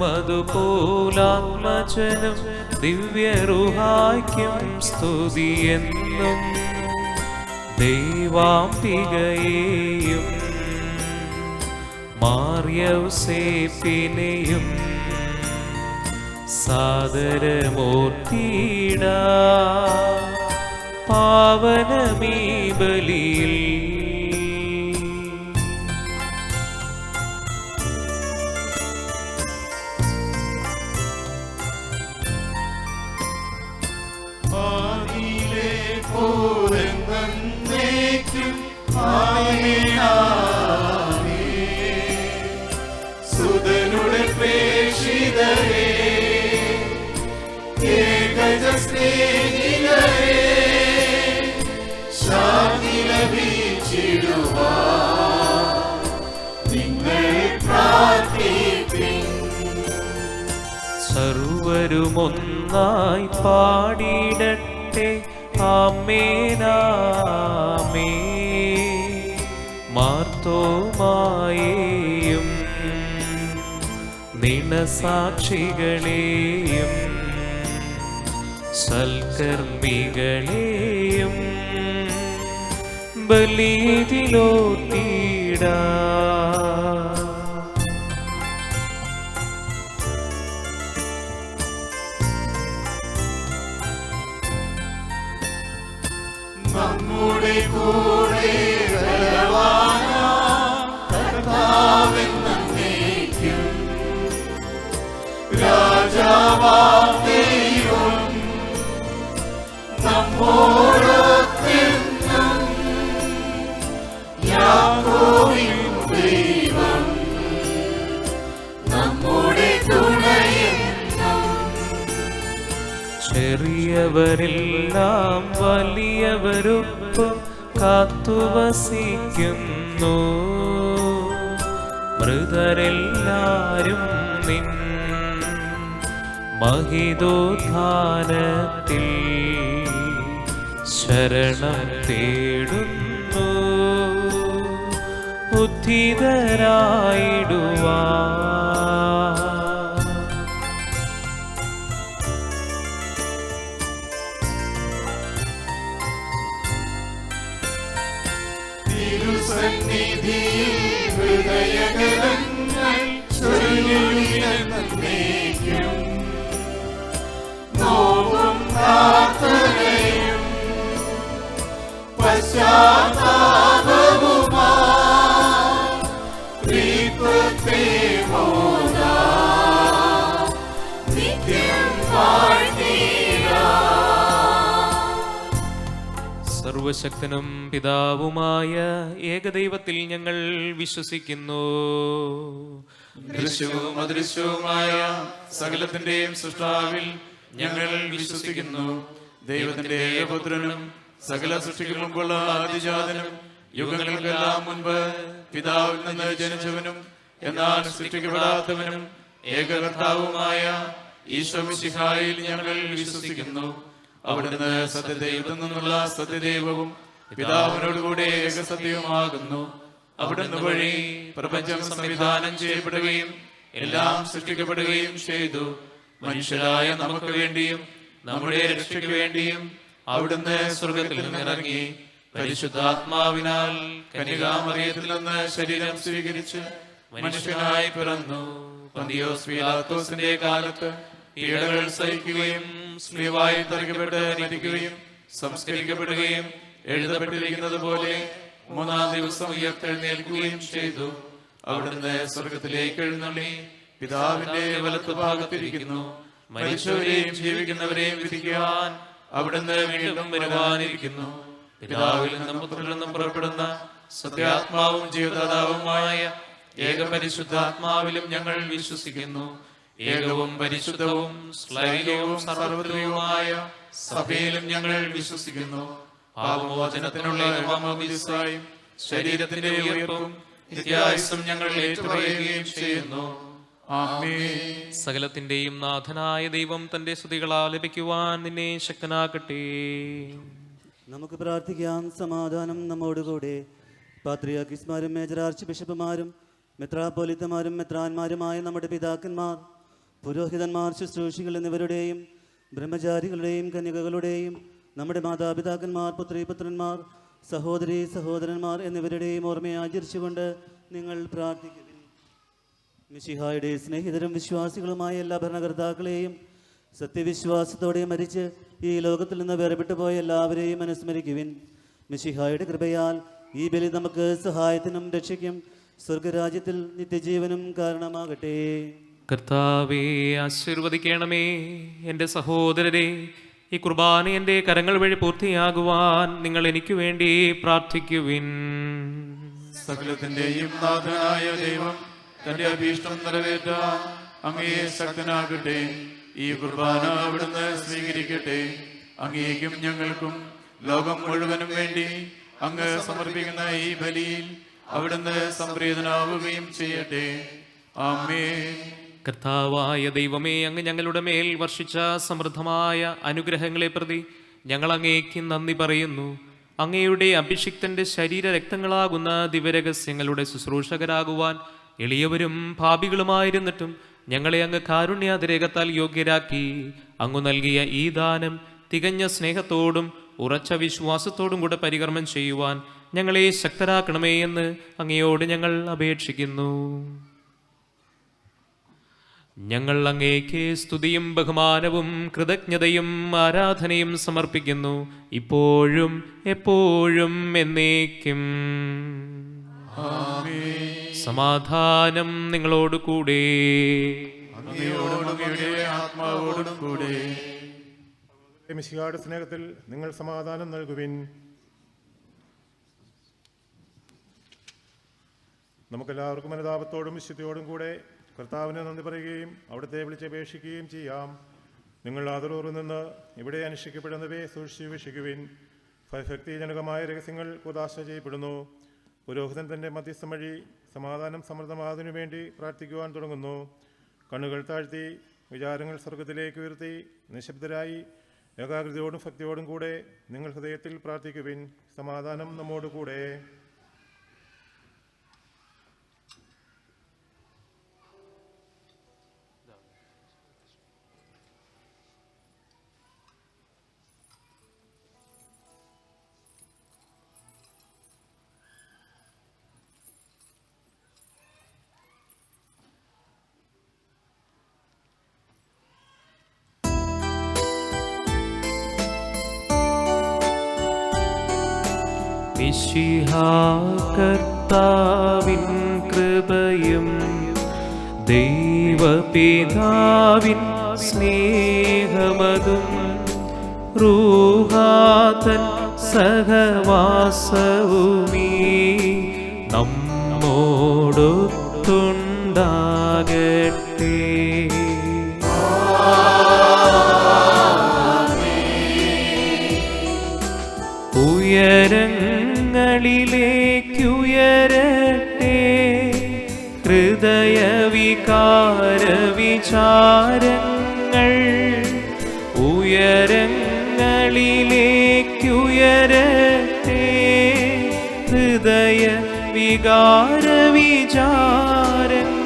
അതുപോലാത്മജനും ദിവ്യറുഹായ്ക്കും സ്തുതിയെന്നും ദൈവാംബികയെയും മാർയൗസേപ്പിനെയും സാദരമൂർത്തിയിട പാവനമീ ബലിയിൽ. സുതനുടെ പ്രേക്ഷിതരേ, ഏകജ സ്നേഹിതരേ, ശാന്തി ലഭിച്ചിടുവാൻ നിങ്ങൾ പ്രാർത്ഥിപ്പിൻ. സർവരുമൊന്നായി പാടിടട്ടെ ആമേനാമേ. മാർത്തോമായെയും നിണസാക്ഷികളെയും സൽക്കർമ്മികളെയും ബലിയിലോട്ടിടാ. നമ്മുടെ കൂടെ കർത്താവെന്നേക്കും രാജാവാം ദൈവം നമ്മോടൊത്തെന്നും. യാക്കോബിൻ ദൈവം നമ്മുടെ തുണയെന്നും. ചെറിയവരെല്ലാം വലിയവരൊപ്പം കാത്തുവസിക്കുന്നു. മൃതരെല്ലാരും നിൻ മഹിതോത്ഥാനത്തിൽ ശരണം തേടുന്നു. ഉദ്ധിതരായിടുവാ. തിരുസന്നിധിയിൽ ഹൃദയകലങ്ങൾ ചൊല്ലുന്നേക്കും. നോവും പ്രാർത്ഥനയും പശ്ചാത്താപവുമായി ദീപത്തെ മോദാം നിത്യം വാഴ്ത്തിടാം. സർവശക്തനും പിതാവുമായ ഏകദൈവത്തിൽ ഞങ്ങൾ വിശ്വസിക്കുന്നു. ദൃശ്യവും അദൃശ്യവുമായ സകലത്തിന്റെയും സൃഷ്ടാവിൽ ഞങ്ങൾ വിശ്വസിക്കുന്നു. ദൈവത്തിന്റെ ഏകപുത്രനും സകല സൃഷ്ടികളും കൊള്ള ആദിജാതനും യുഗങ്ങൾക്കെല്ലാം മുൻപ് പിതാവിൽ നിന്ന് ജനിച്ചവനും എന്നാൽ സൃഷ്ടിക്കപ്പെടാത്തവനും ഏകകർത്താവുമായ ഈശോ മിശിഹായിൽ ഞങ്ങൾ വിശ്വസിക്കുന്നു. അവിടുന്ന് സത്യദൈവത്തിൽ നിന്നുള്ള സത്യദൈവവും പിതാവിനോടുകൂടെ ഏകസത്യവുമാകുന്നു. അവിടുന്ന് വഴി പ്രപഞ്ചം സംവിധാനം ചെയ്യപ്പെടുകയും എല്ലാം സൃഷ്ടിക്കപ്പെടുകയും ചെയ്തു. മനുഷ്യരായ നമുക്ക് വേണ്ടിയും നമ്മുടെ രക്ഷയ്ക്ക് വേണ്ടിയും അവിടുന്ന് സ്വർഗത്തിൽ നിന്നിറങ്ങി പരിശുദ്ധാത്മാവിനാൽ കന്യകാമറിയത്തിൽ നിന്ന് ശരീരം സ്വീകരിച്ച് മനുഷ്യനായി പിറന്നു. പന്തിയോസ് പീലാത്തോസിന്റെ കാലത്ത് പീഡകൾ സഹിക്കുകയും സ്ലീവായി തറയ്ക്കപ്പെട്ട് മരിക്കുകയും സംസ്കരിക്കപ്പെടുകയും എഴുതപ്പെട്ടിരിക്കുന്നത് പോലെ മൂന്നാം ദിവസം ഉയർത്തെഴുന്നേൽക്കുകയും ചെയ്തു. അവിടുന്ന് സ്വർഗത്തിലേക്ക് എഴുന്നള്ളി പിതാവിന്റെ വലത്ത് ഭാഗത്തിരിക്കുന്നു. മരിച്ചവരെയും ജീവിക്കുന്നവരെയും വിധിക്കുവാൻ അവിടുന്ന് വീണ്ടും വരുവാനിരിക്കുന്നു. പിതാവിൽ നിന്നും പുത്രനിൽ നിന്നും പുറപ്പെടുന്ന സത്യാത്മാവും ജീവദാതാവുമായ ഏകപരിശുദ്ധാത്മാവിലും ഞങ്ങൾ വിശ്വസിക്കുന്നു. ഏകവും പരിശുദ്ധവും ശ്ലൈകവും സാർവത്രികവുമായ സഭയിലും ഞങ്ങൾ വിശ്വസിക്കുന്നു. പാപമോചനത്തിനുള്ള മാമോദീസായും ശരീരത്തിന്റെ ഉയർപ്പും നിത്യായുസ്സും ഞങ്ങൾ ഏറ്റുപറയുകയും ചെയ്യുന്നു. ആമേൻ. സകലത്തിന്റെയും നാഥനായ ദൈവം തന്റെ സ്തുതികളാൽ ലഭിക്കുവാൻ നിന്നെ ശക്തനാക്കട്ടെ. നമുക്ക് പ്രാർത്ഥിക്കാം. സമാധാനം നമ്മോടുകൂടെ. പാത്രിയാർക്കീസ്മാരും മേജർ ആർച്ച് ബിഷപ്പുമാരും മെത്രാപ്പോലിത്തമാരും മെത്രാന്മാരുമായ നമ്മുടെ പിതാക്കന്മാർ, പുരോഹിതന്മാർ, ശുശ്രൂഷികൾ എന്നിവരുടെയും ബ്രഹ്മചാരികളുടെയും കന്യകകളുടെയും നമ്മുടെ മാതാപിതാക്കന്മാർ, പുത്രീപുത്രന്മാർ, സഹോദരീ സഹോദരന്മാർ എന്നിവരുടെയും ഓർമ്മയെ ആചരിച്ചുകൊണ്ട് നിങ്ങൾ പ്രാർത്ഥിക്കുവിൻ. മിശിഹായുടെ സ്നേഹിതരും വിശ്വാസികളുമായ എല്ലാ ഭരണകർത്താക്കളെയും സത്യവിശ്വാസത്തോടെ മരിച്ച് ഈ ലോകത്തിൽ നിന്ന് വേർപെട്ടു പോയ എല്ലാവരെയും അനുസ്മരിക്കുവിൻ. മിശിഹായുടെ കൃപയാൽ ഈ ബലി നമുക്ക് സഹായത്തിനും രക്ഷയ്ക്കും സ്വർഗരാജ്യത്തിൽ നിത്യജീവനും കാരണമാകട്ടെ. കർത്താവേ, ആശീർവദിക്കണമേ. എൻ്റെ സഹോദരരെ, ഈ കുർബാന എൻ്റെ കരങ്ങൾ വഴി പൂർത്തിയാകുവാൻ നിങ്ങൾ എനിക്ക് വേണ്ടി പ്രാർത്ഥിക്കുവിൻ. സകലത്തിന്റെയും നാഥനായ ദൈവം തന്റെ അഭീഷ്ടം നിറവേറ്റാൻ അങ്ങയെ ശക്തനാകട്ടെ. ഈ കുർബാന അവിടുന്ന് സ്വീകരിക്കട്ടെ. അങ്ങേക്കും ഞങ്ങൾക്കും ലോകം മുഴുവനും വേണ്ടി അങ്ങ് സമർപ്പിക്കുന്ന ഈ ബലിയിൽ അവിടുന്ന് സംപ്രീതനാവുകയും ചെയ്യട്ടെ. ആമേൻ. കർത്താവായ ദൈവമേ, അങ്ങ് ഞങ്ങളുടെ മേൽ വർഷിച്ച സമൃദ്ധമായ അനുഗ്രഹങ്ങളെ പ്രതി ഞങ്ങൾ അങ്ങേക്ക് നന്ദി പറയുന്നു. അങ്ങയുടെ അഭിഷിക്തന്റെ ശരീര രക്തങ്ങളാകുന്ന ദിവ്യരഹസ്യങ്ങളുടെ ശുശ്രൂഷകരാകുവാൻ എളിയവരും പാപികളുമായിരുന്നിട്ടും ഞങ്ങളെ അങ്ങ് കാരുണ്യാതിരേകത്താൽ യോഗ്യരാക്കി. അങ്ങ് നൽകിയ ഈ ദാനം തികഞ്ഞ സ്നേഹത്തോടും ഉറച്ച വിശ്വാസത്തോടും കൂടെ പരികർമ്മം ചെയ്യുവാൻ ഞങ്ങളെ ശക്തരാക്കണമേ എന്ന് അങ്ങയോട് ഞങ്ങൾ അപേക്ഷിക്കുന്നു. ഞങ്ങൾ അങ്ങേക്ക് സ്തുതിയും ബഹുമാനവും കൃതജ്ഞതയും ആരാധനയും സമർപ്പിക്കുന്നു, ഇപ്പോഴും എപ്പോഴും എന്നേക്കും. സമാധാനം നിങ്ങളോട് കൂടെ. ആത്മാവോടും കൂടെ. മിശിഹായുടെ സ്നേഹത്തിൽ നിങ്ങൾ സമാധാനം നൽകുവിൻ. നമുക്കെല്ലാവർക്കും അനുതാപത്തോടും വിശുദ്ധിയോടും കൂടെ കർത്താവിനെ നന്ദി പറയുകയും അവിടുത്തെ വിളിച്ചപേക്ഷിക്കുകയും ചെയ്യാം. നിങ്ങൾ ആദരവോടെ നിന്ന് ഇവിടെ അനുഷ്ഠിക്കപ്പെടുന്നവയെ സൂക്ഷിച്ച് വീക്ഷിക്കുവിൻ. ഭക്തിജനകമായ രഹസ്യങ്ങൾ കുദാശ ചെയ്യപ്പെടുന്നു. പുരോഹിതൻ തൻ്റെ മധ്യസ്ഥം വഴി സമാധാനം സമൃദ്ധമാകുന്നതിനു വേണ്ടി പ്രാർത്ഥിക്കുവാൻ തുടങ്ങുന്നു. കണ്ണുകൾ താഴ്ത്തി വിചാരങ്ങൾ സ്വർഗത്തിലേക്ക് ഉയർത്തി നിശബ്ദരായി ഏകാഗ്രതയോടും ഭക്തിയോടും കൂടെ നിങ്ങൾ ഹൃദയത്തിൽ പ്രാർത്ഥിക്കുവിൻ. സമാധാനം നമ്മോട് കൂടെ. മിശിഹാ കർത്താവിൻ കൃപയും ദൈവപിതാവിൻ സ്നേഹമതും റൂഹാതൻ സഹവാസവുമീ നമ്മോടൊത്തുണ്ടാകട്ടെ. ഉയരങ്ങളിലേക്കുയരട്ടെ ഹൃദയവികാര വിചാരങ്ങൾ, ഉയരങ്ങളിലേക്കുയരട്ടെ ഹൃദയ വികാര വിചാരങ്ങൾ.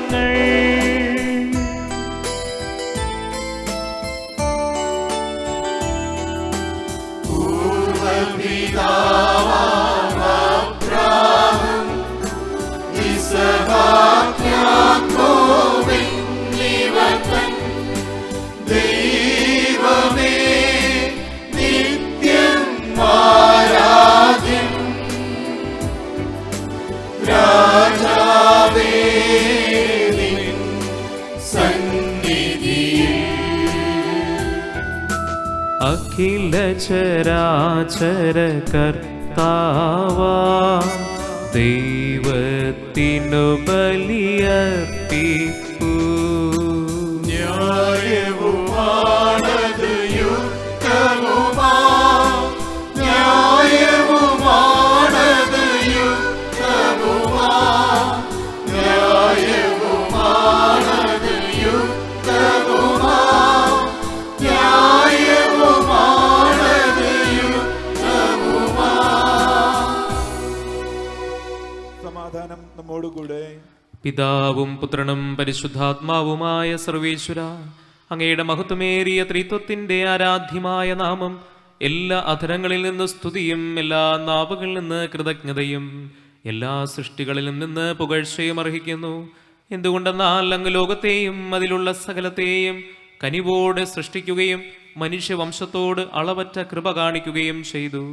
അഖില ചരാചര കർത്താവാ ദൈവത്തിനു ബലിയർപ്പിപ്പൂ. ന്യായവുമാണത് യുക്തവുമാ, ന്യായവുമാണത് യുക്തവുമാ, ന്യായവുമാണത് യുക്തവുമാ, ന്യായവുമാണത് യുക്തവുമാ. സമാധാനം നമ്മോടുകൂടെ. പിതാവും പുത്രനും പരിശുദ്ധാത്മാവുമായ സർവേശ്വര, അങ്ങയുടെ മഹത്വമേറിയ ത്രിത്വത്തിൻ്റെ ആരാധ്യമായ നാമം എല്ലാ അധരങ്ങളിൽ നിന്ന് സ്തുതിയും എല്ലാ നാവുകളിൽ നിന്ന് കൃതജ്ഞതയും എല്ലാ സൃഷ്ടികളിലും നിന്ന് പുകഴ്ചയും അർഹിക്കുന്നു. എന്തുകൊണ്ടെന്നാൽ അങ്ങ് ലോകത്തെയും അതിലുള്ള സകലത്തെയും കനിവോടെ സൃഷ്ടിക്കുകയും മനുഷ്യവംശത്തോട് അളവറ്റ കൃപ കാണിക്കുകയും ചെയ്തു.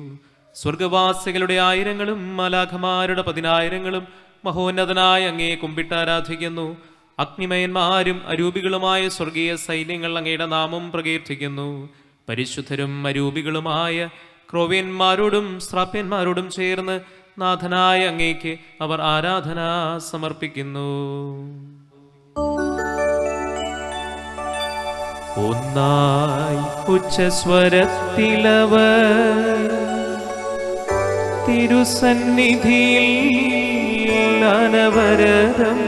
സ്വർഗവാസികളുടെ ആയിരങ്ങളും മാലാഖമാരുടെ 10,000ങ്ങളും മഹോന്നതനായ അങ്ങയെ കുമ്പിട്ടാരാധിക്കുന്നു. അഗ്നിമയന്മാരും അരൂപികളുമായ സ്വർഗീയ സൈന്യങ്ങൾ അങ്ങയുടെ നാമം പ്രകീർത്തിക്കുന്നു. പരിശുദ്ധരും അരൂപികളുമായ ക്രോവ്യന്മാരോടും ശ്രാപ്യന്മാരോടും ചേർന്ന് നാഥനായ അങ്ങേക്ക് അവർ ആരാധന സമർപ്പിക്കുന്നു. ഒന്നായി ഉച്ചസ്വരത്തിലവർ തിരുസന്നിധിയിൽ അനവരതം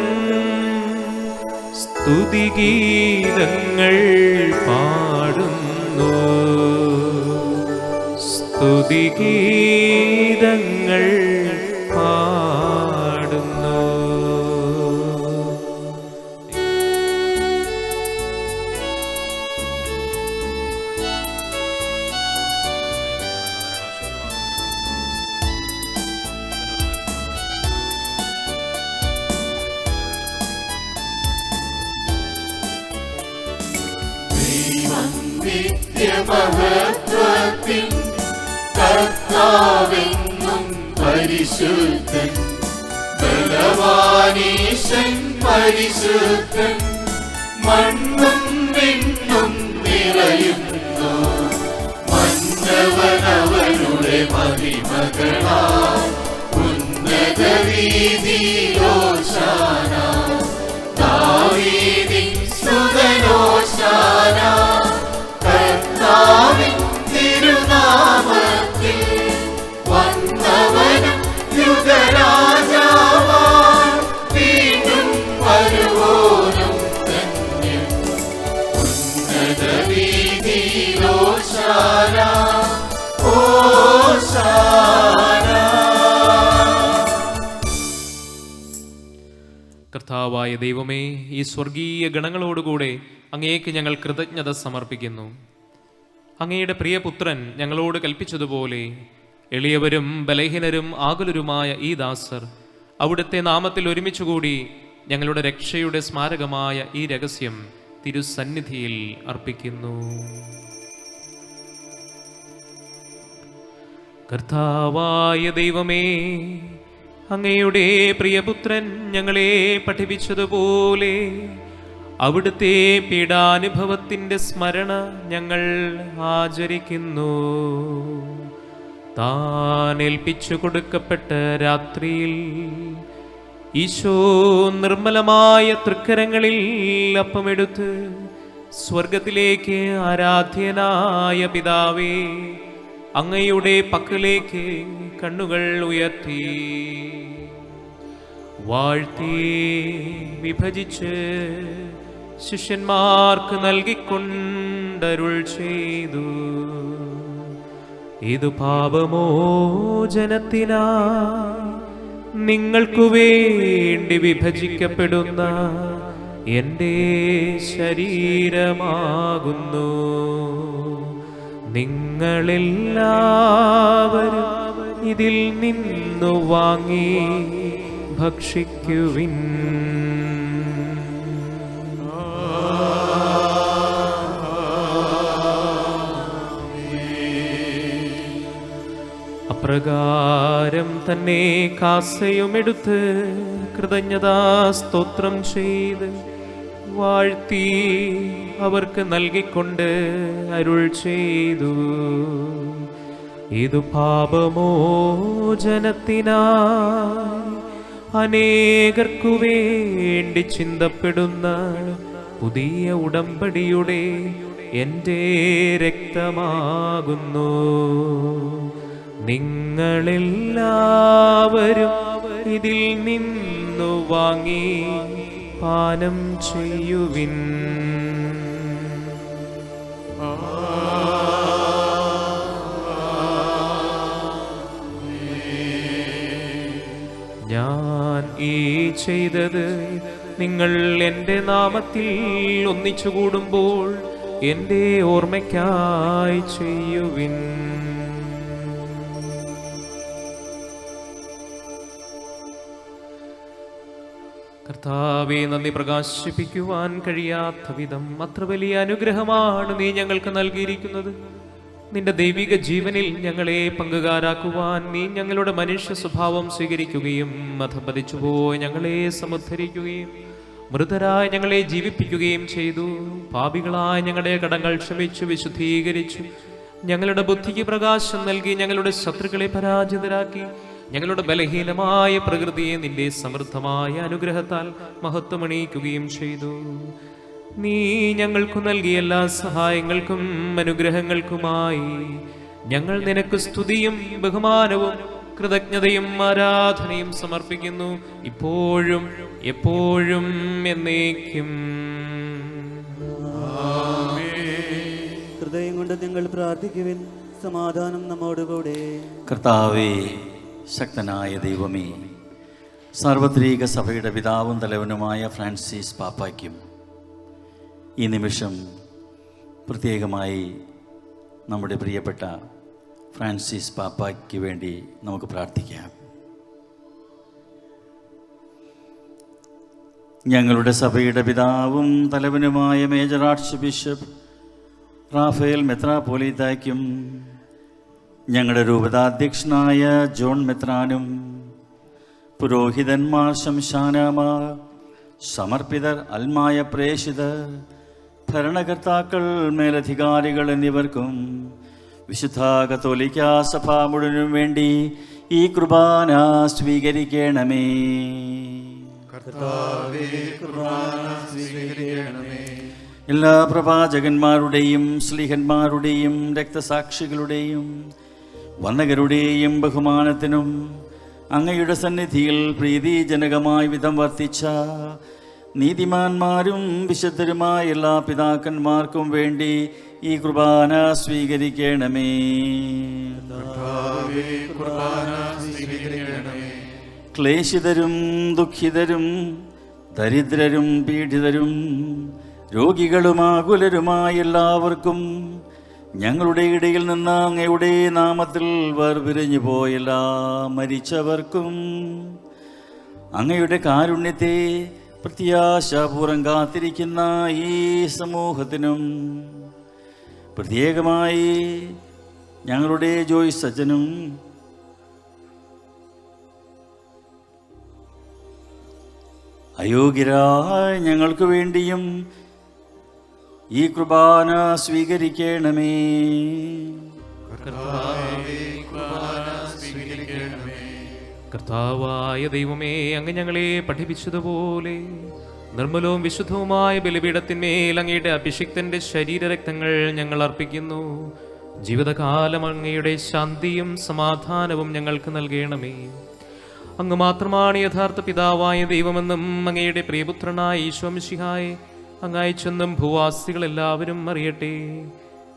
സ്തുതിഗീതങ്ങൾ പാടുന്നു. സ്തുതിഗീതങ്ങൾ പാടുന്നു. നിത്യമഹത്വത്തിൻ കർത്താവെന്നും പരിശുദ്ധൻ, ബലവാനീശൻ പരിശുദ്ധൻ, മണ്ണും വിണ്ണും നിറയുന്നു. മന്നവനവനുടെ മഹിമകളാൽ ഉന്നത വീതിയിലോശാന, ദാവീദിൻ സുതനോശാന. കർത്താവിൻ തിരുനാമത്തിൽ വന്നവനും യുഗരാജാവാൻ വീണ്ടും വരുവോനും തന്നെ. ഉന്നത വീതിയിലോശാന, ഓശാന. കർത്താവായ ദൈവമേ, ഈ സ്വർഗീയ ഗണങ്ങളോടുകൂടെ അങ്ങേക്ക് ഞങ്ങൾ കൃതജ്ഞത സമർപ്പിക്കുന്നു. അങ്ങയുടെ പ്രിയപുത്രൻ ഞങ്ങളോട് കൽപ്പിച്ചതുപോലെ എളിയവരും ബലഹീനരും ആകുലരുമായ ഈ ദാസർ അവിടുത്തെ നാമത്തിൽ ഒരുമിച്ചുകൂടി ഞങ്ങളുടെ രക്ഷയുടെ സ്മാരകമായ ഈ രഹസ്യം തിരുസന്നിധിയിൽ അർപ്പിക്കുന്നു. കർത്താവായ ദൈവമേ, അങ്ങയുടെ പ്രിയപുത്രൻ ഞങ്ങളെ പഠിപ്പിച്ചതുപോലെ അവിടുത്തെ പീഡാനുഭവത്തിൻ്റെ സ്മരണ ഞങ്ങൾ ആചരിക്കുന്നു. താൻ ഏൽപ്പിച്ചു കൊടുക്കപ്പെട്ട രാത്രിയിൽ ഈശോ നിർമ്മലമായ തൃക്കരങ്ങളിൽ അപ്പമെടുത്ത് സ്വർഗത്തിലേക്ക് ആരാധ്യനായ പിതാവേ, അങ്ങയുടെ പക്കലേക്ക് കണ്ണുകൾ ഉയർത്തി വാഴ്ത്തി വിഭജിച്ച് ശിഷ്യന്മാർക്ക് നൽകിക്കൊണ്ടരുൾ ചെയ്തു. ഇത് പാപമോചനത്തിനാ നിങ്ങൾക്കു വേണ്ടി വിഭജിക്കപ്പെടുന്ന എൻ്റെ ശരീരമാകുന്നു. നിങ്ങളെല്ലാവരും ഇതിൽ നിന്നു വാങ്ങി ഭക്ഷിക്കുവിൻ. അപ്രകാരം തന്നെ കാസയുമെടുത്ത് കൃതജ്ഞതാ സ്തോത്രം ചെയ്ത് വാഴ്ത്തി അവർക്ക് നൽകിക്കൊണ്ട് അരുൾ ചെയ്തു. ഇത് പാപമോചനത്തിനായി അനേകർക്കു വേണ്ടി ചിന്തപ്പെടുന്ന പുതിയ ഉടമ്പടിയുടെ എൻ്റെ രക്തമാകുന്നു. നിങ്ങളെല്ലാവരും ഇതിൽ നിന്നു വാങ്ങി പാനം ചെയ്യുവിൻ. ഞാൻ ഈ ചെയ്തത്. നിങ്ങൾ എൻ്റെ നാമത്തിൽ ഒന്നിച്ചുകൂടുമ്പോൾ എൻ്റെ ഓർമ്മയ്ക്കായി ചെയ്യുവിൻ. കർത്താവേ, നന്ദി പ്രകാശിപ്പിക്കുവാൻ കഴിയാത്ത വിധം അത്ര വലിയ അനുഗ്രഹമാണ് നീ ഞങ്ങൾക്ക് നൽകിയിരിക്കുന്നത്. നിന്റെ ദൈവിക ജീവനിൽ ഞങ്ങളെ പങ്കുകാരാക്കുവാൻ നീ ഞങ്ങളുടെ മനുഷ്യ സ്വഭാവം സ്വീകരിക്കുകയും അധപതിച്ചുപോയി ഞങ്ങളെ സമുദ്ധരിക്കുകയും മൃതരായ ഞങ്ങളെ ജീവിപ്പിക്കുകയും ചെയ്തു. പാപികളായ ഞങ്ങളുടെ കടങ്ങൾ ക്ഷമിച്ചു വിശുദ്ധീകരിച്ചു. ഞങ്ങളുടെ ബുദ്ധിക്ക് പ്രകാശം നൽകി ഞങ്ങളുടെ ശത്രുക്കളെ പരാജിതരാക്കി. ഞങ്ങളുടെ ബലഹീനമായ പ്രകൃതിയെ നിന്റെ സമൃദ്ധമായ അനുഗ്രഹത്താൽ മഹത്വമണിയിക്കുകയും ചെയ്തു. നീ ഞങ്ങൾക്കു നൽകിയ എല്ലാ സഹായങ്ങൾക്കും അനുഗ്രഹങ്ങൾക്കുമായി ഞങ്ങൾ നിനക്ക് സ്തുതിയും ബഹുമാനവും കൃതജ്ഞതയും ആരാധനയും സമർപ്പിക്കുന്നു, ഇപ്പോഴും എപ്പോഴും എന്നേക്കും. ഹൃദയം കൊണ്ട് നിങ്ങൾ പ്രാർത്ഥിക്കുവിൻ. സമാധാനം നമ്മോടുകൂടെ. കർത്താവേ, ശക്തനായ ദൈവമേ, സാർവത്രിക സഭയുടെ പിതാവും തലവനുമായ ഫ്രാൻസിസ് പാപ്പായ്ക്കും ഈ നിമിഷം പ്രത്യേകമായി നമ്മുടെ പ്രിയപ്പെട്ട ഫ്രാൻസിസ് പാപ്പായ്ക്ക് വേണ്ടി നമുക്ക് പ്രാർത്ഥിക്കാം. ഞങ്ങളുടെ സഭയുടെ പിതാവും തലവനുമായ മേജർ ആർച്ച് ബിഷപ്പ് റാഫേൽ മെത്രാപ്പോലീത്തായ്ക്കും ഞങ്ങളുടെ രൂപതാധ്യക്ഷനായ ജോൺ മെത്രാനും പുരോഹിതന്മാർ, ശംശാനമാർ, സമർപ്പിതർ, അൽമായ പ്രേഷിതർ, ഭരണകർത്താക്കൾ, മേലധികാരികൾ എന്നിവർക്കും വിശുദ്ധ കത്തോലിക്കാ സഭ മുഴുവനും വേണ്ടി ഈ കുർബാന സ്വീകരിക്കണമേ. കർത്താവേ, കുർബാന സ്വീകരിക്കണമേ. എല്ലാ പ്രവാചകന്മാരുടെയും സ്ലീഹന്മാരുടെയും രക്തസാക്ഷികളുടെയും വന്ദകരുടെയും ബഹുമാനത്തിനും അങ്ങയുടെ സന്നിധിയിൽ പ്രീതിജനകമായ വിധം വർത്തിച്ച നീതിമാന്മാരും വിശുദ്ധരുമായ എല്ലാ പിതാക്കന്മാർക്കും വേണ്ടി ഈ കുർബാന സ്വീകരിക്കണമേ. കർത്താവേ, കുർബാന സ്വീകരിക്കണമേ. ക്ലേശിതരും ദുഃഖിതരും ദരിദ്രരും പീഡിതരും രോഗികളും ആകുലരുമായ എല്ലാവർക്കും ഞങ്ങളുടെ ഇടയിൽ നിന്ന് അങ്ങയുടെ നാമത്തിൽ വേർപിരിഞ്ഞു പോയ എല്ലാ മരിച്ചവർക്കും അങ്ങയുടെ കാരുണ്യത്തെ പ്രത്യാശാപൂർവം കാത്തിരിക്കുന്ന ഈ സമൂഹത്തിനും പ്രത്യേകമായി ഞങ്ങളുടെ ജോയ്സ് അച്ഛനും അയോഗ്യരായ ഞങ്ങൾക്ക് വേണ്ടിയും ഈ കുർബാന സ്വീകരിക്കണമേ. കർത്താവായ ദൈവമേ, അങ്ങ് ഞങ്ങളെ പഠിപ്പിച്ചതുപോലെ നിർമ്മലവും വിശുദ്ധവുമായ ബലിപീഠത്തിന്മേൽ അങ്ങയുടെ അഭിഷിക്തന്റെ ശരീരരക്തങ്ങൾ ഞങ്ങൾ അർപ്പിക്കുന്നു. ജീവിതകാലം അങ്ങയുടെ ശാന്തിയും സമാധാനവും ഞങ്ങൾക്ക് നൽകണമേ. അങ്ങ് മാത്രമാണ് യഥാർത്ഥ പിതാവായ ദൈവമെന്നും അങ്ങയുടെ പ്രിയപുത്രനായ ഈശോ മിശിഹായെ അങ്ങ് അയച്ചെന്നും ഭൂവാസികളെല്ലാവരും അറിയട്ടെ.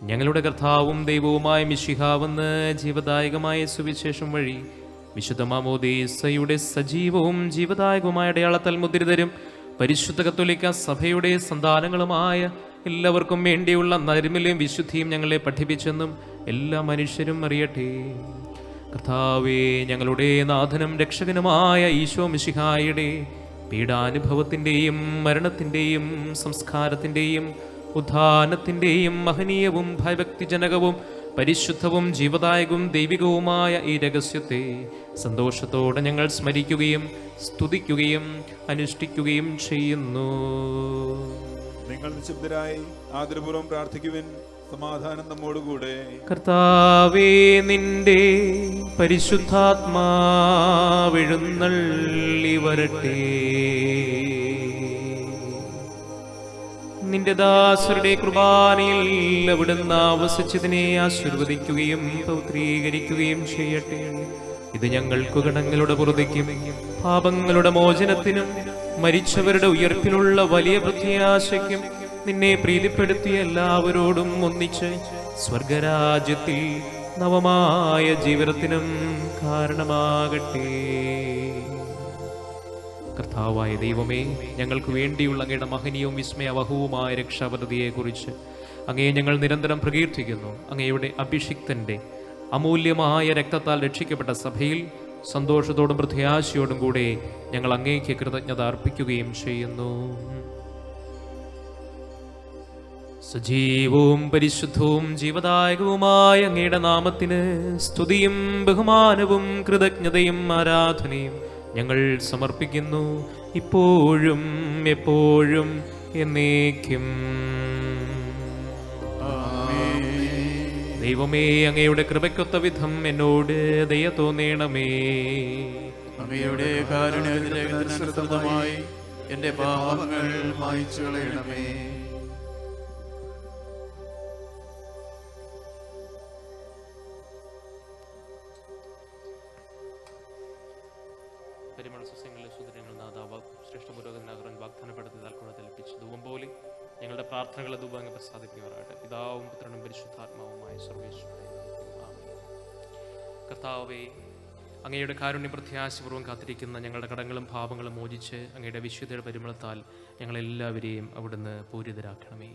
ഞങ്ങളുടെ കർത്താവും ദൈവവുമായ മിശിഹാവെന്ന് ജീവദായകമായ സുവിശേഷം വഴി വിശുദ്ധ മാമോദീസയുടെ സജീവവും ജീവദായകവുമായ അടയാളത്താൽ മുദ്രിതരും പരിശുദ്ധ കത്തോലിക്ക സഭയുടെ സന്താനങ്ങളുമായ എല്ലാവർക്കും വേണ്ടിയുള്ള നൈർമല്യം വിശുദ്ധിയും ഞങ്ങളെ പഠിപ്പിച്ചെന്നും എല്ലാ മനുഷ്യരും അറിയട്ടെ. കർത്താവേ, ഞങ്ങളുടെ നാഥനും രക്ഷകനുമായ ഈശോ മിശിഹായുടെ പീഡാനുഭവത്തിൻ്റെയും മരണത്തിൻ്റെയും സംസ്കാരത്തിൻ്റെയും ഉത്ഥാനത്തിൻ്റെയും മഹനീയവും ഭയഭക്തിജനകവും പരിശുദ്ധവും ജീവദായകവും ദൈവികവുമായ ഈ രഹസ്യത്തെ സന്തോഷത്തോടെ ഞങ്ങൾ സ്മരിക്കുകയും സ്തുതിക്കുകയും അനുഷ്ഠിക്കുകയും ചെയ്യുന്നു. നിങ്ങൾ നിശബ്ദരായി ആദരപൂർവ്വം പ്രാർത്ഥിക്കുവിൻ. സമാധാനം നമ്മോടുകൂടെ. കർത്താവേ, നിന്റെ പരിശുദ്ധാത്മാവെഴുന്നള്ളി വരട്ടെ. നിന്റെ ദാസരുടെ കുർബാനയിൽ അവിടുന്ന് ആവസിച്ചതിനെ ആശീർവദിക്കുകയും പൗത്രീകരിക്കുകയും ചെയ്യട്ടെ. ഇത് ഞങ്ങൾക്ക് കടങ്ങളുടെ പുറത്തേക്കും പാപങ്ങളുടെ മോചനത്തിനും മരിച്ചവരുടെ ഉയർപ്പിനുള്ള വലിയ പ്രത്യാശയ്ക്കും നിന്നെ പ്രീതിപ്പെടുത്തിയ എല്ലാവരോടും ഒന്നിച്ച് സ്വർഗരാജ്യത്തിൽ നവമായ ജീവിതത്തിനും കാരണമാകട്ടെ. കർത്താവായ ദൈവമേ, ഞങ്ങൾക്ക് വേണ്ടിയുള്ള അങ്ങയുടെ മഹനീയവും വിസ്മയവഹവുമായ രക്ഷാപദ്ധതിയെക്കുറിച്ച് അങ്ങയെ ഞങ്ങൾ നിരന്തരം പ്രകീർത്തിക്കുന്നു. അങ്ങയുടെ അഭിഷിക്തൻ്റെ അമൂല്യമായ രക്തത്താൽ രക്ഷിക്കപ്പെട്ട സഭയിൽ സന്തോഷത്തോടും പ്രത്യാശയോടും കൂടെ ഞങ്ങൾ അങ്ങേക്ക് കൃതജ്ഞത അർപ്പിക്കുകയും ചെയ്യുന്നു. സജീവവും പരിശുദ്ധവും ജീവദായകവുമായ അങ്ങയുടെ നാമത്തിന് സ്തുതിയും ബഹുമാനവും കൃതജ്ഞതയും ആരാധനയും ഞങ്ങൾ സമർപ്പിക്കുന്നു, ഇപ്പോഴും എപ്പോഴും എന്നേക്കും. ദൈവമേ, അങ്ങയുടെ കൃപയ്ക്കൊത്ത വിധം എന്നോട് ദയ തോന്നേണമേ. അങ്ങയുടെ കാരുണ്യത്തിനനുസൃതമായി എന്റെ പാപങ്ങൾ മായ്ച്ചു കളയണമേ. പരിമള സസ്യങ്ങളിലെ സുദിനങ്ങൾ നാദാവ് ശ്രേഷ്ഠ പുരോഗമനാകരൻ വാഗ്ദാനപ്പെടുത്തിയതാൽ കുഴത്തിലപ്പിച്ച് ധൂപം പോലെ ഞങ്ങളുടെ പ്രാർത്ഥനകളെ ധൂപങ്ങ് പ്രസാദിപ്പിക്കുവാറാകട്ടെ. പിതാവും പുത്രനും പരിശുദ്ധാത്മാവുമായ സർവേശ്വരനെ. ആമേൻ. കർത്താവേ, അങ്ങയുടെ കാരുണ്യ പ്രത്യാശപൂർവ്വം കാത്തിരിക്കുന്ന ഞങ്ങളുടെ കടങ്ങളും പാപങ്ങളും മോചിച്ച് അങ്ങയുടെ വിശുദ്ധയുടെ പരിമളത്താൽ ഞങ്ങളെല്ലാവരെയും അവിടുന്ന് പൂരിതരാക്കണമേ.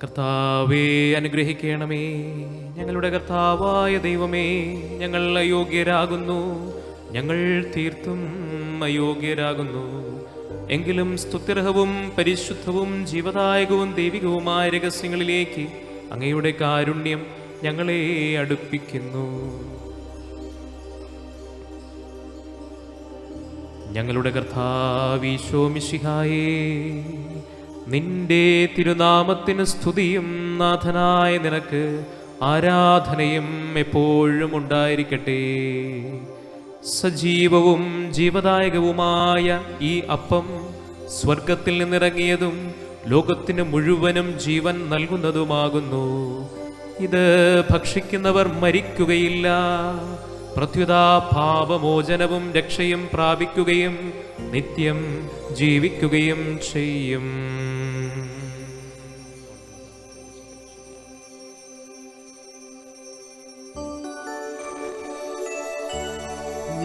കർത്താവേ, അനുഗ്രഹിക്കണമേ. ഞങ്ങളുടെ കർത്താവായ ദൈവമേ, ഞങ്ങൾ അയോഗ്യരാകുന്നു, ഞങ്ങൾ തീർത്തും അയോഗ്യരാകുന്നു. എങ്കിലും സ്തുത്യർഹവും പരിശുദ്ധവും ജീവദായകവും ദൈവികവുമായ രഹസ്യങ്ങളിലേക്ക് അങ്ങയുടെ കാരുണ്യം ഞങ്ങളെ അടുപ്പിക്കുന്നു. ഞങ്ങളുടെ കർത്താവീശോ മിശിഹായേ, നിന്റെ തിരുനാമത്തിന് സ്തുതിയും നാഥനായ നിനക്ക് ആരാധനയും എപ്പോഴും ഉണ്ടായിരിക്കട്ടെ. സജീവവും ജീവദായകവുമായ ഈ അപ്പം സ്വർഗത്തിൽ നിന്നിറങ്ങിയതും ലോകത്തിന് മുഴുവനും ജീവൻ നൽകുന്നതുമാകുന്നു. ഇത് ഭക്ഷിക്കുന്നവർ മരിക്കുകയില്ല, പ്രത്യുത പാപമോചനവും രക്ഷയും പ്രാപിക്കുകയും നിത്യം ജീവിക്കുകയും ചെയ്യും.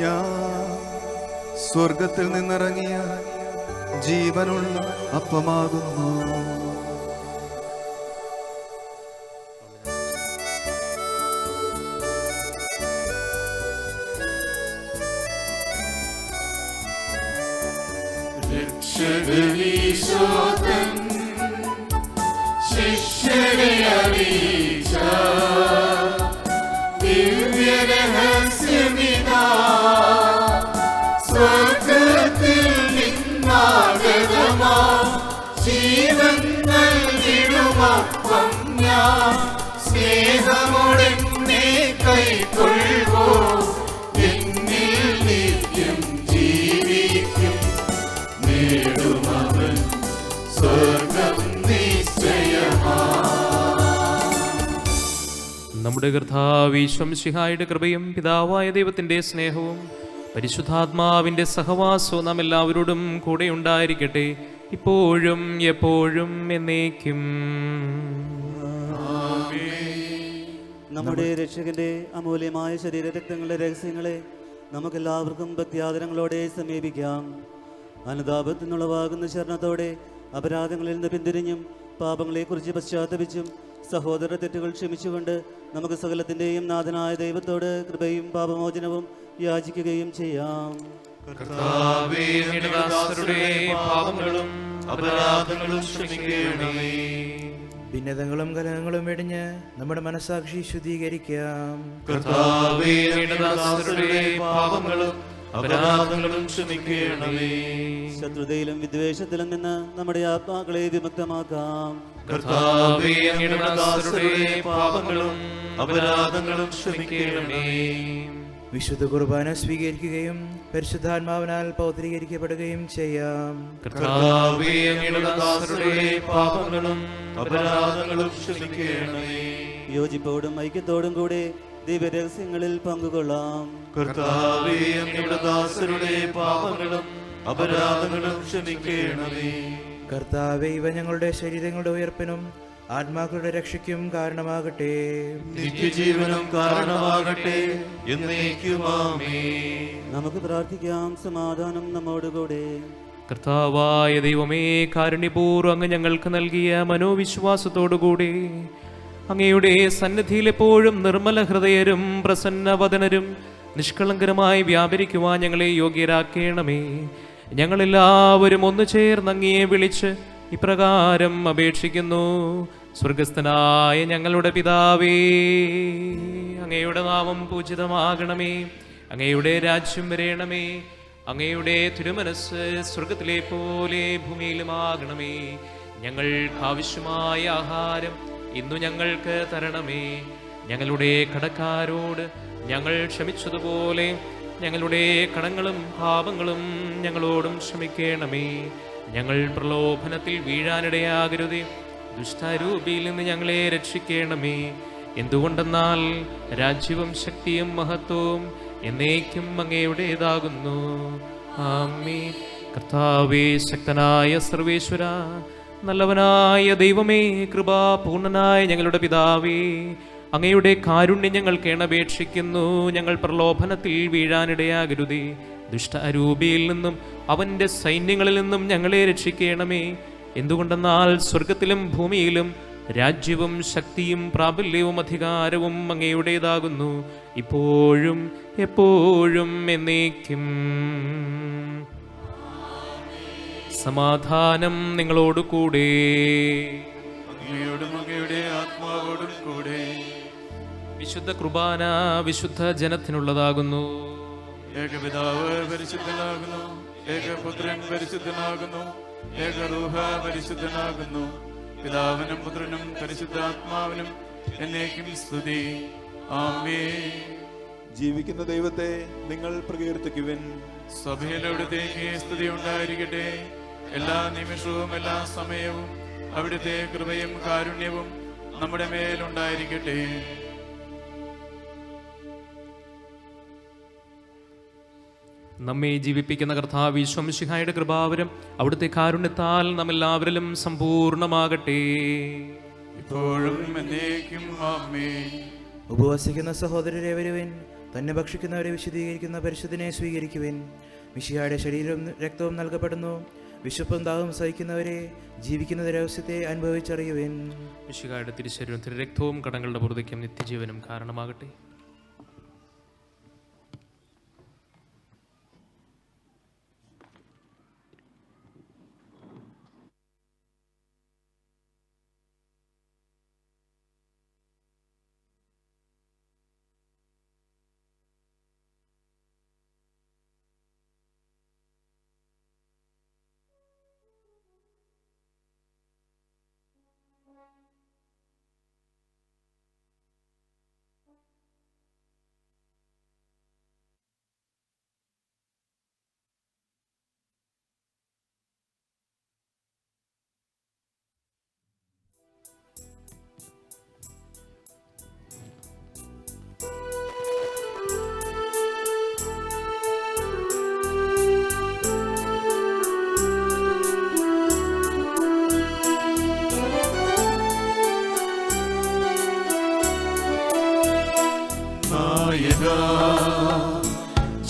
ഞാൻ സ്വർഗത്തിൽ നിന്നിറങ്ങിയ ജീവനുള്ള അപ്പമാകുന്നു. രക്ഷകനീശോതൻ ശിഷ്യരെ അറിയിച്ച ദിവ്യരഹസ്യമിതാ, സ്വർഗത്തിൽ നിന്നാഗതമാ ജീവൻ നൽകിടുമപ്പം ഞാൻ, സ്നേഹമോടെന്നെ കൈക്കൊള്ളുവോ, എന്നിൽ നിത്യം ജീവിക്കും, നേടുമവൻ സ്വർഗം നിശ്ചയമാ. നമ്മുടെ കർത്താവീശോ മിശിഹായുടെ കൃപയും പിതാവായ ദൈവത്തിൻ്റെ സ്നേഹവും പരിശുദ്ധാത്മാവിൻ്റെ സഹവാസവും നാം എല്ലാവരോടും കൂടെ ഉണ്ടായിരിക്കട്ടെ, ഇപ്പോഴും എപ്പോഴും എന്നേക്കും. നമ്മുടെ രക്ഷകന്റെ അമൂല്യമായ ശരീരരക്തങ്ങളുടെ രഹസ്യങ്ങളെ നമുക്കെല്ലാവർക്കും ഭക്ത്യാദരങ്ങളോടെ സമീപിക്കാം. അനുതാപത്തിൽ നിന്നുളവാകുന്ന ശരണത്തോടെ അപരാധങ്ങളിൽ നിന്ന് പിന്തിരിഞ്ഞും പാപങ്ങളെക്കുറിച്ച് പശ്ചാത്തപിച്ചും സഹോദര തെറ്റുകൾ ക്ഷമിച്ചുകൊണ്ട് നമുക്ക് സകലത്തിൻ്റെയും നാഥനായ ദൈവത്തോട് കൃപയും പാപമോചനവും യാചിക്കുകയും ചെയ്യാം. കർത്താവേ, അങ്ങയുടെ ദാസരുടെ പാപങ്ങളും അപരാധങ്ങളും ക്ഷമിക്കണമേ. ഭിന്നതകളും കലഹങ്ങളും വെടിഞ്ഞ് നമ്മുടെ മനസ്സാക്ഷി ശുദ്ധീകരിക്കാം. കർത്താവേ, അങ്ങയുടെ ദാസരുടെ പാപങ്ങളും അപരാധങ്ങളും ക്ഷമിക്കണമേ. ശത്രുതയിലും വിദ്വേഷത്തിലും നിന്ന് നമ്മുടെ ആത്മാക്കളെ വിമുക്തമാക്കാം. കർത്താവേ, അങ്ങയുടെ ദാസരുടെ പാപങ്ങളും അപരാധങ്ങളും ക്ഷമിക്കണമേ. വിശുദ്ധ കുർബാന സ്വീകരിക്കുകയും പരിശുദ്ധാത്മാവിനാൽ പൗത്രീകരിക്കപ്പെടുകയും ചെയ്യാം. കർത്താവേ, അങ്ങയുടെ ദാസരുടെ പാപങ്ങളും അപരാധങ്ങളും ക്ഷമിക്കണമേ. യോജിപ്പോടും ഐക്യത്തോടും കൂടെ ദിവ്യരഹസ്യങ്ങളിൽ പങ്കുകൊള്ളാം. കർത്താവേ, അങ്ങയുടെ ദാസരുടെ പാപങ്ങളും അപരാധങ്ങളും ക്ഷമിക്കണമേ. കർത്താവേ, ഇവ ഞങ്ങളുടെ ശരീരങ്ങളുടെ ഉയർപ്പിനും ആത്മാക്കളുടെ രക്ഷയ്ക്കും കാരണമാകട്ടെ. നിത്യജീവനും കാരണമാകട്ടെ. എന്നേക്കും ആമേൻ. നമുക്ക് പ്രാർത്ഥിക്കാം. സമാധാനം നമ്മോടുകൂടെ. കർത്താവായ ദൈവമേ, കാരുണ്യപൂർവ്വം അങ്ങ് ഞങ്ങൾക്ക് നൽകിയ മനോവിശ്വാസത്തോടുകൂടി അങ്ങയുടെ സന്നിധിയിൽ എപ്പോഴും നിർമ്മല ഹൃദയരും പ്രസന്നവദനരും നിഷ്കളങ്കരമായി വ്യാപരിക്കുവാൻ ഞങ്ങളെ യോഗ്യരാക്കണമേ. ഞങ്ങളെല്ലാവരും ഒന്നു ചേർന്ന് അങ്ങയെ വിളിച്ച് ഇപ്രകാരം അപേക്ഷിക്കുന്നു. സ്വർഗസ്ഥനായ ഞങ്ങളുടെ പിതാവേ, അങ്ങയുടെ നാമം പൂജിതമാകണമേ. അങ്ങയുടെ രാജ്യം വരേണമേ. അങ്ങയുടെ തിരുമനസ് സ്വർഗത്തിലെ പോലെ ഭൂമിയിലുമാകണമേ. ഞങ്ങൾക്ക് ആവശ്യമായ ആഹാരം ഇന്നു ഞങ്ങൾക്ക് തരണമേ. ഞങ്ങളുടെ കടക്കാരോട് ഞങ്ങൾ ക്ഷമിച്ചതുപോലെ ഞങ്ങളുടെ കടങ്ങളും പാപങ്ങളും ഞങ്ങളോടും ക്ഷമിക്കണമേ. ഞങ്ങൾ പ്രലോഭനത്തിൽ വീഴാനിടയാകരുതേ. ദുഷ്ടാരൂപിയിൽ നിന്ന് ഞങ്ങളെ രക്ഷിക്കണമേ. എന്തുകൊണ്ടെന്നാൽ രാജ്യവും ശക്തിയും മഹത്വവും എന്നേക്കും അങ്ങയുടേതാകുന്നു. ആമേൻ. കർത്താവേ, ശക്തനായ സർവേശ്വര, നല്ലവനായ ദൈവമേ, കൃപാപൂർണനായ ഞങ്ങളുടെ പിതാവേ, അങ്ങയുടെ കാരുണ്യം ഞങ്ങൾ കേണപേക്ഷിക്കുന്നു. ഞങ്ങൾ പ്രലോഭനത്തിൽ വീഴാനിടയാകരുതേ. ദുഷ്ടഅരൂപിയിൽ നിന്നും അവൻ്റെ സൈന്യങ്ങളിൽ നിന്നും ഞങ്ങളെ രക്ഷിക്കണമേ. എന്തുകൊണ്ടെന്നാൽ സ്വർഗത്തിലും ഭൂമിയിലും രാജ്യവും ശക്തിയും പ്രാബല്യവും അധികാരവും അങ്ങയുടേതാകുന്നു, ഇപ്പോഴും എപ്പോഴും എന്നേക്കും. സമാധാനം നിങ്ങളോടു കൂടെ. അങ്ങയോടും അങ്ങയുടെ ആത്മാവോടും കൂടെ. വിശുദ്ധ കുർബാന വിശുദ്ധ ജനത്തിനുള്ളതാകുന്നു. ഏകപിതാവ് പരിശുദ്ധനാകുന്നു, ഏകപുത്രൻ പരിശുദ്ധനാകുന്നു, ഏകരൂഹ പരിശുദ്ധനാകുന്നു. പിതാവിനും പുത്രനും പരിശുദ്ധാത്മാവിനും എന്നേക്കും സ്തുതി. ആമേൻ. ജീവിക്കുന്ന ദൈവത്തെ നിങ്ങൾ പ്രകീർത്തിക്കുവിൻ. സഭയിലവിടുത്തേക്ക് സ്തുതി ഉണ്ടായിരിക്കട്ടെ. എല്ലാ നിമിഷവും എല്ലാ സമയവും അവിടുത്തെ കൃപയും കാരുണ്യവും നമ്മുടെ മേലുണ്ടായിരിക്കട്ടെ. നമ്മെ ജീവിപ്പിക്കുന്ന കർത്താവ് ഈശോ മിശിഹായുടെ കൃപാവരം അവിടുത്തെ കാരുണ്യത്താൽ നമ്മെല്ലാവരിലും സമ്പൂർണ്ണമാകട്ടെ. ഇപ്പോഴും എന്നേക്കും ആമേൻ. ഉപവസിക്കുന്ന സഹോദരരെ വരുവിൻ. തന്നെ ഭക്ഷിക്കുന്നവരെ വിശദീകരിക്കുന്ന പരിശുദ്ധനെ സ്വീകരിക്കുവിൻ. മിശിഹായുടെ ശരീരവും രക്തവും നൽകപ്പെടുന്നു. വിശപ്പും ദാഹവും സഹിക്കുന്നവരെ ജീവിക്കുന്ന രഹസ്യത്തെ അനുഭവിച്ചറിയുവിൻ. മിശിഹായുടെ തിരുശരീരവും തിരുരക്തവും കടങ്ങളുടെ പൂർത്തിക്കും നിത്യജീവനും കാരണമാകട്ടെ.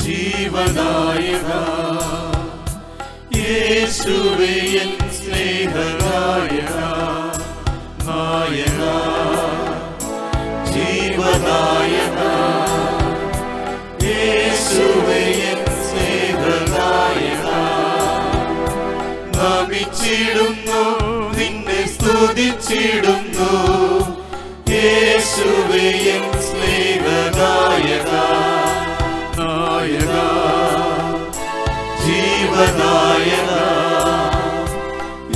ജീവനായക യേശുവേ എൻ സ്നേഹനായക, നായക ജീവനായക യേശുവേ എൻ സ്നേഹനായക, നമിച്ചിടുന്നു നിന്നെ സ്തുതിച്ചിടുന്നു യേശുവേ എൻ സ്നേഹനായക, നായക ജീവനായക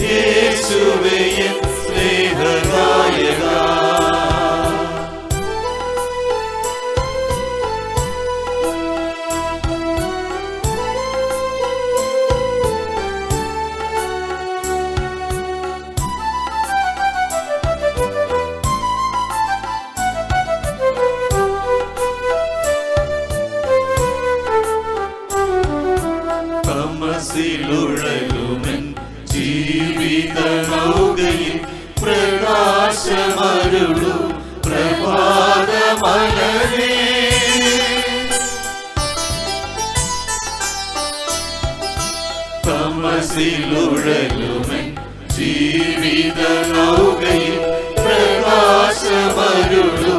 യേശുവേ എൻ സ്നേഹനായക. തമസിലുഴലുമൻ ജീവിത നൗകയിൽ പ്രകാശ തമസിലുഴലുമൻ ജീവിത നൗകയിൽ പ്രകാശമരുളു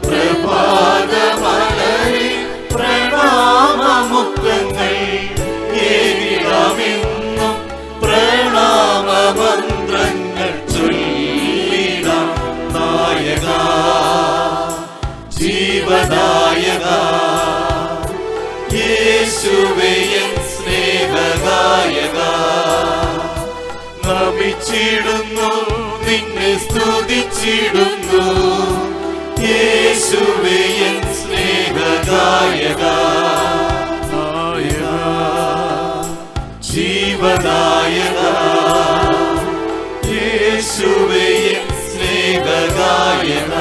പ്രഭാതമലരെ പ്രണാമമുത്തങ്ങൾ ഏകിടാമെന്നും പ്രണാമമന്ത്രങ്ങൾ ചൊല്ലിടാം. നായക ജീവനായക യേശുവേ എൻ സ്നേഹദായക, നമിച്ചിടുന്നു നിന്നെ സ്തുതിച്ചിടുന്നു. യേശുവേ എൻ സ്നേഹദായക, നായക ജീവനായക യേശുവേ എൻ സ്നേഹദായക.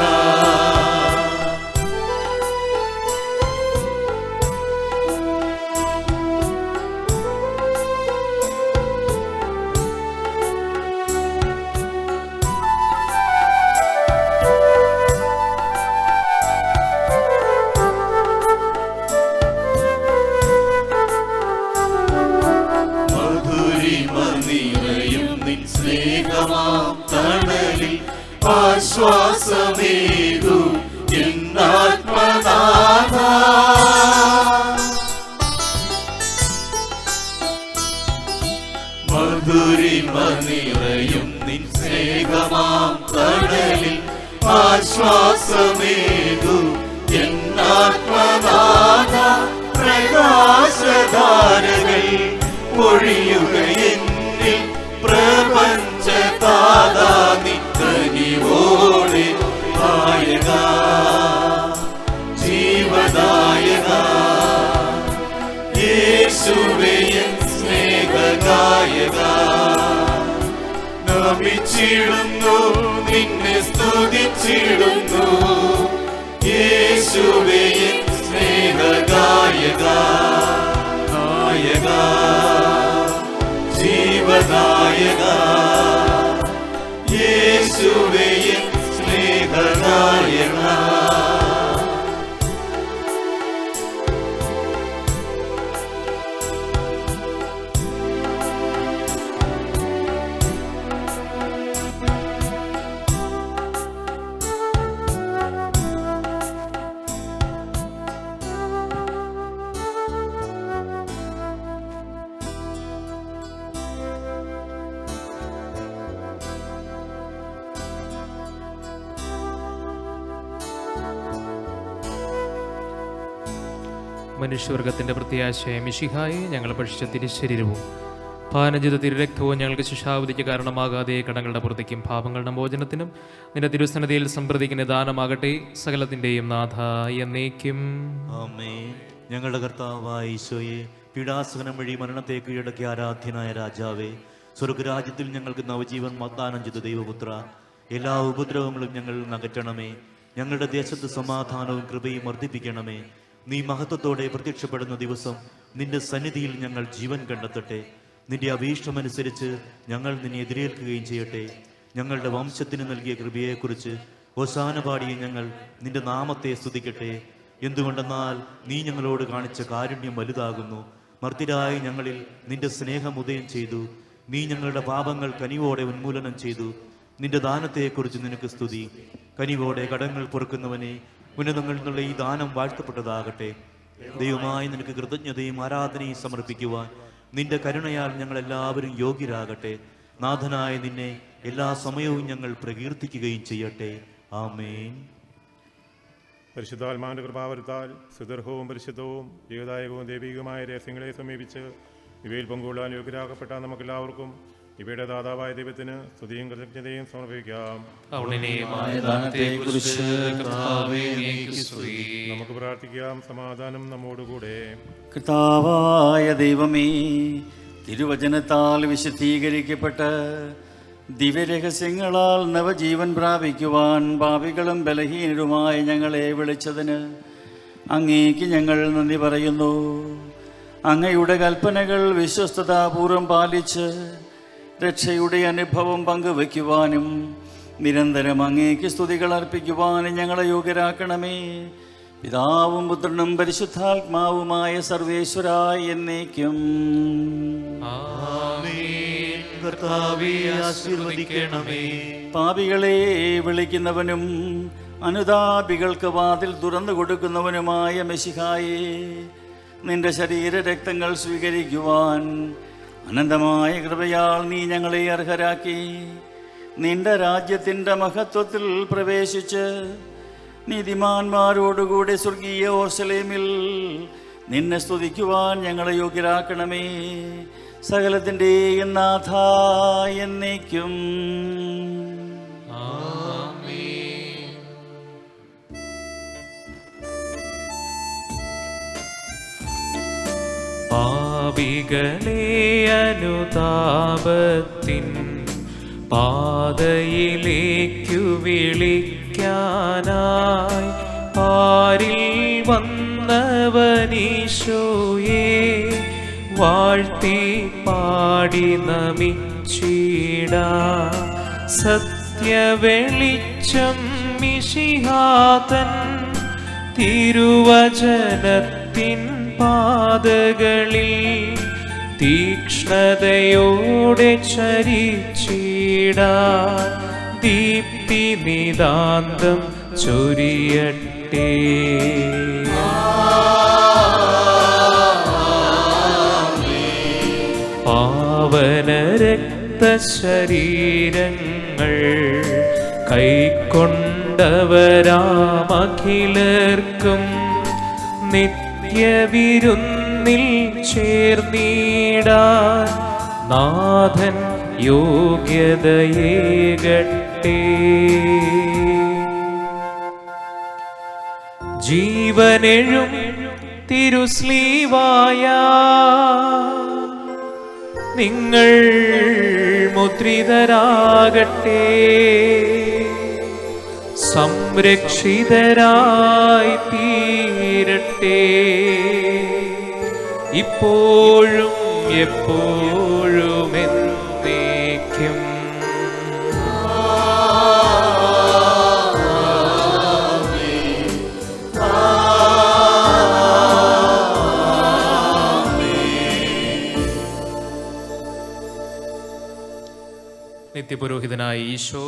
തണലിൽ ആശ്വാസമേകൂ എന്നാത്മനാഥ, മധുരിമ നിറയും നിൻ സ്നേഹമാം തണലിൽ ആശ്വാസമേകൂ എന്നാത്മനാഥ. പ്രകാശധാരകൾ പൊഴിയുക എന്നിൽ പ്രപഞ്ചതാതാ നിക്കനിവോടെ. നായക ജീവനായക യേശുവേ എൻ സ്നേഹദായക, നമിച്ചിടുന്നു നിന്നെ സ്തുതിച്ചിടുന്നു. യേശുവേ എൻ സ്നേഹദായക, നായക ജീവനായക യേശുവേ എൻ സ്നേഹദായക. മനുഷ്യവർഗത്തിൻ്റെ പ്രത്യാശയ മിശിഹായി ഞങ്ങൾ ഭക്ഷിച്ച തിരുശരീരവും പാനം ചെയ്ത തിരുരക്തവും ഞങ്ങൾക്ക് ശിക്ഷാവധിക്ക് കാരണമാകാതെ കടങ്ങളുടെ പുറത്തേക്കും പാപങ്ങളുടെ മോചനത്തിനും നിന്റെ തിരുസന്നിധിയിൽ സംപ്രദിക്കുന്ന ദാനമാകട്ടെ. സകലത്തിൻ്റെയും നാഥ എന്നേക്കും. ആമേൻ. ഞങ്ങളുടെ കർത്താവായ ഈശോയെ, പീഡാസഹനം വഴി മരണത്തെ കീഴടക്കിയ ആരാധ്യനായ രാജാവേ, സ്വർഗരാജ്യത്തിൽ ഞങ്ങൾക്ക് നവജീവൻ വാഗ്ദാനം ചെയ്ത ദൈവപുത്ര, എല്ലാ ഉപദ്രവങ്ങളും ഞങ്ങളിൽ അകറ്റണമേ. ഞങ്ങളുടെ ദേശത്ത് സമാധാനവും കൃപയും വർദ്ധിപ്പിക്കണമേ. നീ മഹത്വത്തോടെ പ്രത്യക്ഷപ്പെടുന്ന ദിവസം നിന്റെ സന്നിധിയിൽ ഞങ്ങൾ ജീവൻ കണ്ടെത്തട്ടെ. നിന്റെ അഭീഷ്ടമനുസരിച്ച് ഞങ്ങൾ നിന്നെ എതിരേൽക്കുകയും ചെയ്യട്ടെ. ഞങ്ങളുടെ വംശത്തിന് നൽകിയ കൃപയെക്കുറിച്ച് ഹോസാന പാടിയ ഞങ്ങൾ നിന്റെ നാമത്തെ സ്തുതിക്കട്ടെ. എന്തുകൊണ്ടെന്നാൽ നീ ഞങ്ങളോട് കാണിച്ച കാരുണ്യം വലുതാകുന്നു. മർത്യരായ ഞങ്ങളിൽ നിന്റെ സ്നേഹം ഉദയം ചെയ്തു. നീ ഞങ്ങളുടെ പാപങ്ങൾ കനിവോടെ ഉന്മൂലനം ചെയ്തു. നിന്റെ ദാനത്തെക്കുറിച്ച് നിനക്ക് സ്തുതി. കനിവോടെ കടങ്ങൾ പൊറുക്കുന്നവനെ, ഉന്നതങ്ങളിൽ നിന്നുള്ള ഈ ദാനം വാഴ്ത്തപ്പെട്ടതാകട്ടെ. ദൈവമായി നിനക്ക് കൃതജ്ഞതയും ആരാധനയും സമർപ്പിക്കുവാൻ നിന്റെ കരുണയാൽ ഞങ്ങളെല്ലാവരും യോഗ്യരാകട്ടെ. നാഥനായ നിന്നെ എല്ലാ സമയവും ഞങ്ങൾ പ്രകീർത്തിക്കുകയും ചെയ്യട്ടെ. ആമേൻ. പരിശുദ്ധാത്മാവിന്റെ കൃപാവരത്താൽ സുദർഹവും പരിശുദ്ധവും ജീവദായകവും ദൈവികവുമായ രഹസ്യങ്ങളെ സമീപിച്ച് ഇവയിൽ പങ്കുകൊള്ളാൻ യോഗ്യരാകപ്പെട്ട നമുക്കെല്ലാവർക്കും ഇവയുടെ ദാതാവായ ദൈവത്തിന് സ്തുതിയും കൃതജ്ഞതയും സമർപ്പിക്കാം. നമുക്ക് പ്രാർത്ഥിക്കാം. സമാധാനം നമ്മോടുകൂടെ. കർത്താവായ ദൈവമേ, തിരുവചനത്താൽ വിശുദ്ധീകരിക്കപ്പെട്ട് ദിവ്യരഹസ്യങ്ങളാൽ നവജീവൻ പ്രാപിക്കുവാൻ പാപികളും ബലഹീനരുമായ ഞങ്ങളെ വിളിച്ചതിന് അങ്ങേക്ക് ഞങ്ങൾ നന്ദി പറയുന്നു. അങ്ങയുടെ കൽപ്പനകൾ വിശ്വസ്തതാപൂർവം പാലിച്ച് രക്ഷയുടെ അനുഭവം പങ്കുവയ്ക്കുവാനും നിരന്തരം അങ്ങേക്ക് സ്തുതികൾ അർപ്പിക്കുവാനും ഞങ്ങളെ യോഗ്യരാക്കണമേ. പിതാവും പുത്രനും പരിശുദ്ധാത്മാവുമായ സർവേശ്വരായ എന്നേക്കും. ആമേൻ. കർത്താവേ, ആശീർവദിക്കണമേ. പാപികളെ വിളിക്കുന്നവനും അനുതാപികൾക്ക് വാതിൽ തുറന്നു കൊടുക്കുന്നവനുമായ മെശിഹായേ, നിന്റെ ശരീര രക്തങ്ങൾ സ്വീകരിക്കുവാൻ അനന്തമായ കൃപയാൽ നീ ഞങ്ങളെ അർഹരാക്കി. നിന്റെ രാജ്യത്തിൻ്റെ മഹത്വത്തിൽ പ്രവേശിച്ച് നീതിമാന്മാരോടുകൂടി സ്വർഗീയ യെരൂശലേമിൽ നിന്നെ സ്തുതിക്കുവാൻ ഞങ്ങളെ യോഗ്യരാക്കണമേ. സകലത്തിൻ്റെയും നാഥ എന്നേക്കും. പാപികളെ അനുതാപത്തിൻ പാതയിലേക്കു വിളിക്കാനായി പാരിൽ വന്നവനീശോയെ വാഴ്ത്തി പാടി നമിച്ചിടാ. സത്യവെളിച്ചം മിശിഹാതൻ തിരുവചനത്തിൻ പാതകളിൽ തീക്ഷ്ണതയോടെ ചരിച്ചിടാൻ ദീപ്തി നിതാന്തം ചൊരിയട്ടെ. പാവന രക്തശരീരങ്ങൾ കൈക്കൊണ്ടവരാമഖിലർക്കും നിത്യവിരുന്നിൽ ചേർന്നിടാൻ നാഥൻ യോഗ്യതയേകട്ടെ. ജീവനെഴും തിരുസ്ലീവായ നിങ്ങൾ മുദ്രിതരാകട്ടെ. സംരക്ഷിതരായി തീരട്ടെ. ഇപ്പോഴും എപ്പോഴും എന്നേക്കും. നിത്യപുരോഹിതനായ ഈശോ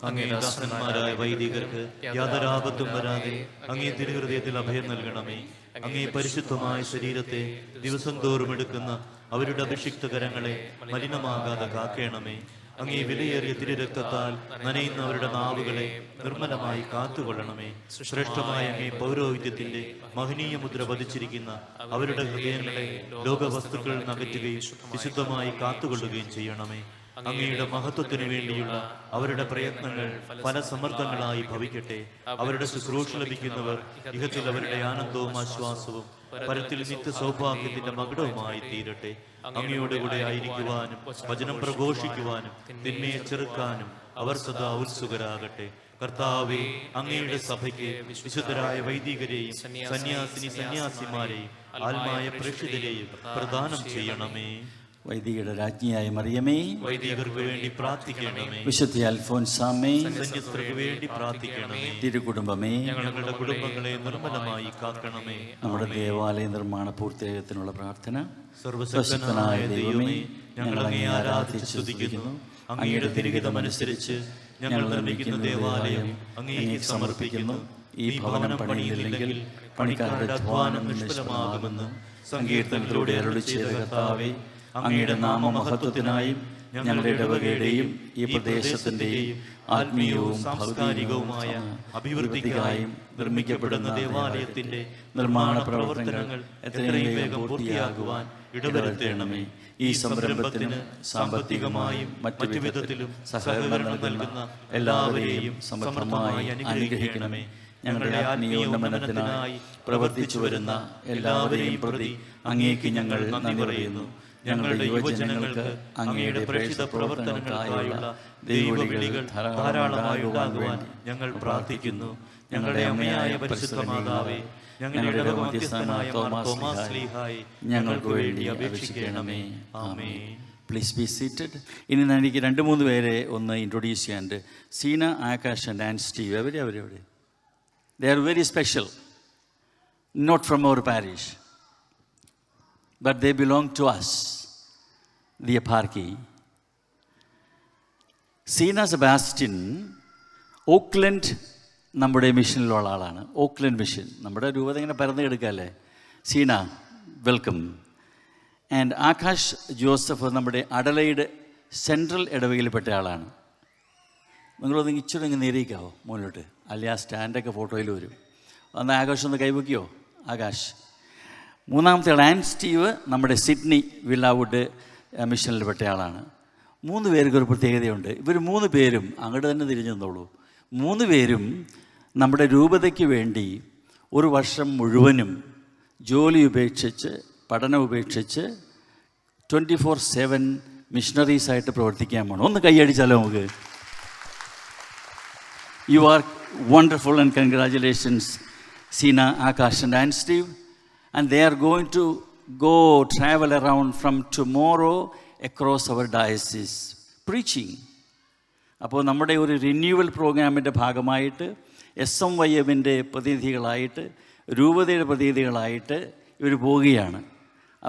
അങ്ങേ ദാസന്മാരായ വൈദികർക്ക് യാതൊരാപത്തും വരാതെ അങ്ങേ തിരുഹൃദയത്തിൽ അഭയം നൽകണമേ. അങ്ങേ പരിശുദ്ധമായ ശരീരത്തെ ദിവസം തോറും എടുക്കുന്ന അവരുടെ അഭിഷിക്ത കരങ്ങളെ മലിനമാകാതെ കാക്കേണമേ. അങ്ങേ വിലയേറിയ തിരുരക്തത്താൽ നനയുന്ന അവരുടെ നാവുകളെ നിർമ്മലമായി കാത്തുകൊള്ളണമേ. ശ്രേഷ്ഠമായ അങ്ങേ പൗരോഹിത്യത്തിന്റെ മഹനീയ മുദ്ര പതിച്ചിരിക്കുന്ന അവരുടെ ഹൃദയങ്ങളെ ലോകവസ്തുക്കൾ നകറ്റുകയും വിശുദ്ധമായി കാത്തുകൊള്ളുകയും ചെയ്യണമേ. അങ്ങയുടെ മഹത്വത്തിനു വേണ്ടിയുള്ള അവരുടെ പ്രയത്നങ്ങൾ പല സമർത്ഥങ്ങളായി ഭവിക്കട്ടെ. അവരുടെ ശുശ്രൂഷ ലഭിക്കുന്നവർ ഇഹത്തിൽ അവരുടെ ആനന്ദവും ആശ്വാസവും പരത്തിൽ നിത്യ സൗഭാഗ്യത്തിന്റെ മകുടവുമായി തീരട്ടെ. അങ്ങയോടുകൂടെ ആയിരിക്കുവാനും വചനം പ്രഘോഷിക്കുവാനും തിന്മയെ ചെറുക്കാനും അവർ സദാ ഉത്സുകരാകട്ടെ. കർത്താവേ, അങ്ങയുടെ സഭയ്ക്ക് വിശുദ്ധരായ വൈദികരെയും സന്യാസിമാരെയും ആത്മായ പ്രേക്ഷിതരെയും പ്രദാനം ചെയ്യണമേ. വൈദികരുടെ രാജ്ഞിയായ മറിയമേ, വൈദികർക്ക് വേണ്ടി പ്രാർത്ഥിക്കണമേ. വിശുദ്ധ അൽഫോൻസാമേ, സന്യസ്തർക്ക് വേണ്ടി പ്രാർത്ഥിക്കണമേ. തിരുകുടുംബമേ, ഞങ്ങളുടെ കുടുംബങ്ങളെ നിർമ്മലമായി കാക്കണമേ. നമ്മുടെ ദേവാലയ നിർമ്മാണ പൂർത്തീകരണത്തിനുള്ള പ്രാർത്ഥന. സർവശക്തനായ ദൈവമേ, ഞങ്ങൾ അങ്ങേ ആരാധിച്ച് സ്തുതിക്കുന്നു. അങ്ങയുടെ തിരുഹിതമനുസരിച്ച് ഞങ്ങൾ നിർമ്മിക്കുന്ന ദേവാലയം അങ്ങേക്ക് സമർപ്പിക്കുന്നു. ഈ ഭവനം പണിയില്ലെങ്കിൽ പണിക്കാരുടെ അധ്വാനം നിഷ്ഫലമാകുമെന്ന് സങ്കീർത്തനത്തിലൂടെ അരുളി ചെയ്ത കർത്താവേ, അങ്ങയുടെ നാമമഹത്വത്തിനായും ഞങ്ങളുടെ ഇടവകയുടെയും ഈ പ്രദേശത്തിന്റെയും ആത്മീയവും സാംസ്കാരികവുമായ അഭിവൃദ്ധിക്കായും നിർമ്മിക്കപ്പെടുന്ന ദേവാലയത്തിന്റെ നിർമ്മാണ പ്രവർത്തനങ്ങൾ എത്രയും വേഗം പൂർത്തിയാകുവാൻ ഇടവരുത്തണമേ. ഈ സംരംഭത്തിന് സാമ്പത്തികമായും മറ്റു വിധത്തിലും സഹകരണം നൽകുന്ന എല്ലാവരെയും സമർത്ഥമായി അനുഗ്രഹിക്കണമേ. ഞങ്ങളുടെ ആത്മീയ ഉന്നമനത്തിനായി പ്രവർത്തിച്ചു വരുന്ന എല്ലാവരെയും പ്രതി അങ്ങേക്ക് ഞങ്ങൾ നന്ദി പറയുന്നു. ഞങ്ങളുടെ യുവജനങ്ങൾക്ക് അങ്ങയുടെ പ്രേക്ഷിത പ്രവർത്തനങ്ങൾക്കായുള്ള ദൈവവിളികൾ ധാരാളമായി ഉണ്ടാകുവാൻ ഞങ്ങൾ പ്രാർത്ഥിക്കുന്നു. ഞങ്ങളുടെ അമ്മയായ പരിശുദ്ധ മാതാവേ, ഞങ്ങളുടെ മധ്യസ്ഥനായ തോമാസ് ശ്ലീഹായെ ഞങ്ങൾക്ക് വേണ്ടി അപേക്ഷിക്കണമേ. ആമേൻ. Please be seated. ഇനി എനിക്ക് 2-3 പേരെ ഒന്ന് ഇൻട്രൊഡ്യൂസ് ചെയ്യാനുണ്ട്. Seena, Akash and Steve. അവരെവിടെ? They are very special. not from our parish, but they belong to us, the eparchy. Seena Sebastian Auckland നമ്മുടെ മിഷനിലുള്ള ആളാണ്. ഓക്ലൻഡ് മിഷൻ നമ്മുടെ രൂപത ഇങ്ങനെ പരന്ന് കിടക്കല്ലേ. Seena, welcome. And Akash Joseph നമ്മുടെ അഡലൈഡ് സെൻട്രൽ ഇടവകയിൽപ്പെട്ട ആളാണ്. നിങ്ങളൊന്ന് ഇച്ചിരി ഇങ്ങനെ നേരിക്കാവോ മുന്നോട്ട്, അല്ലെങ്കിൽ ആ സ്റ്റാൻഡൊക്കെ ഫോട്ടോയിൽ വരും. അന്ന് ആകാശ് ഒന്ന് കൈവയ്ക്കുമോ? ആകാശ്. മൂന്നാമത്തെ ആൾ ആൻ സ്റ്റീവ് നമ്മുടെ സിഡ്നി വില്ലാവുഡ് മിഷനിൽപ്പെട്ട ആളാണ്. 3 പേർക്ക് ഒരു പ്രത്യേകതയുണ്ട്. ഇവർ 3 പേരും അങ്ങോട്ട് തന്നെ തിരിഞ്ഞു നിന്നോളൂ. 3 പേരും നമ്മുടെ രൂപതയ്ക്ക് വേണ്ടി ഒരു വർഷം മുഴുവനും ജോലി ഉപേക്ഷിച്ച്, പഠനം ഉപേക്ഷിച്ച് 24/7 മിഷണറീസായിട്ട് പ്രവർത്തിക്കാൻ വേണം. ഒന്ന് കൈയടിച്ചാലോ നമുക്ക്? You are wonderful and congratulations, Sina, Akash and Ann Steve. And they are going to travel around from tomorrow across our diocese preaching. അപ്പോൾ നമ്മുടെ ഒരു റിന്യൂവൽ പ്രോഗ്രാമിൻ്റെ ഭാഗമായിട്ട് SMYMൻ്റെ പ്രതിനിധികളായിട്ട്, രൂപതയുടെ പ്രതിനിധികളായിട്ട് ഇവർ പോവുകയാണ്.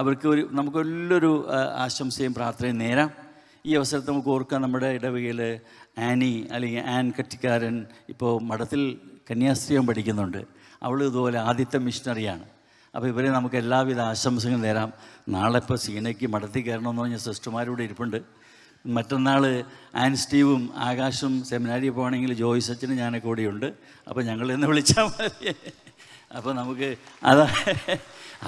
അവർക്ക് നമുക്കെല്ലാവരും ആശംസയും പ്രാർത്ഥനയും നേരാം. ഈ അവസരത്തിൽ നമുക്ക് ഓർക്കാം, നമ്മുടെ ഇടവകയിൽ ആനി അല്ലെങ്കിൽ ആൻ കട്ടിക്കാരൻ ഇപ്പോൾ മഠത്തിൽ കന്യാസ്ത്രീയം പഠിക്കുന്നുണ്ട്. അവൾ ഇതുപോലെ ആദ്യത്തെ മിഷണറിയാണ്. അപ്പോൾ ഇവരെ നമുക്ക് എല്ലാവിധ ആശംസകളും നേരാം. നാളെ ഇപ്പോൾ സീനയ്ക്ക് മഠത്തിൽ കയറണമെന്ന് പറഞ്ഞ സിസ്റ്റർമാരൂടെ ഇരിപ്പുണ്ട്. മറ്റന്നാൾ ആൻ സ്റ്റീവും ആകാശും സെമിനാരിയിൽ പോകണമെങ്കിൽ ജോയ്സ് അച്ഛനും ഞാനൊക്കെ കൂടിയുണ്ട്. അപ്പോൾ ഞങ്ങളെന്ന് വിളിച്ചാൽ മതി. അപ്പോൾ നമുക്ക്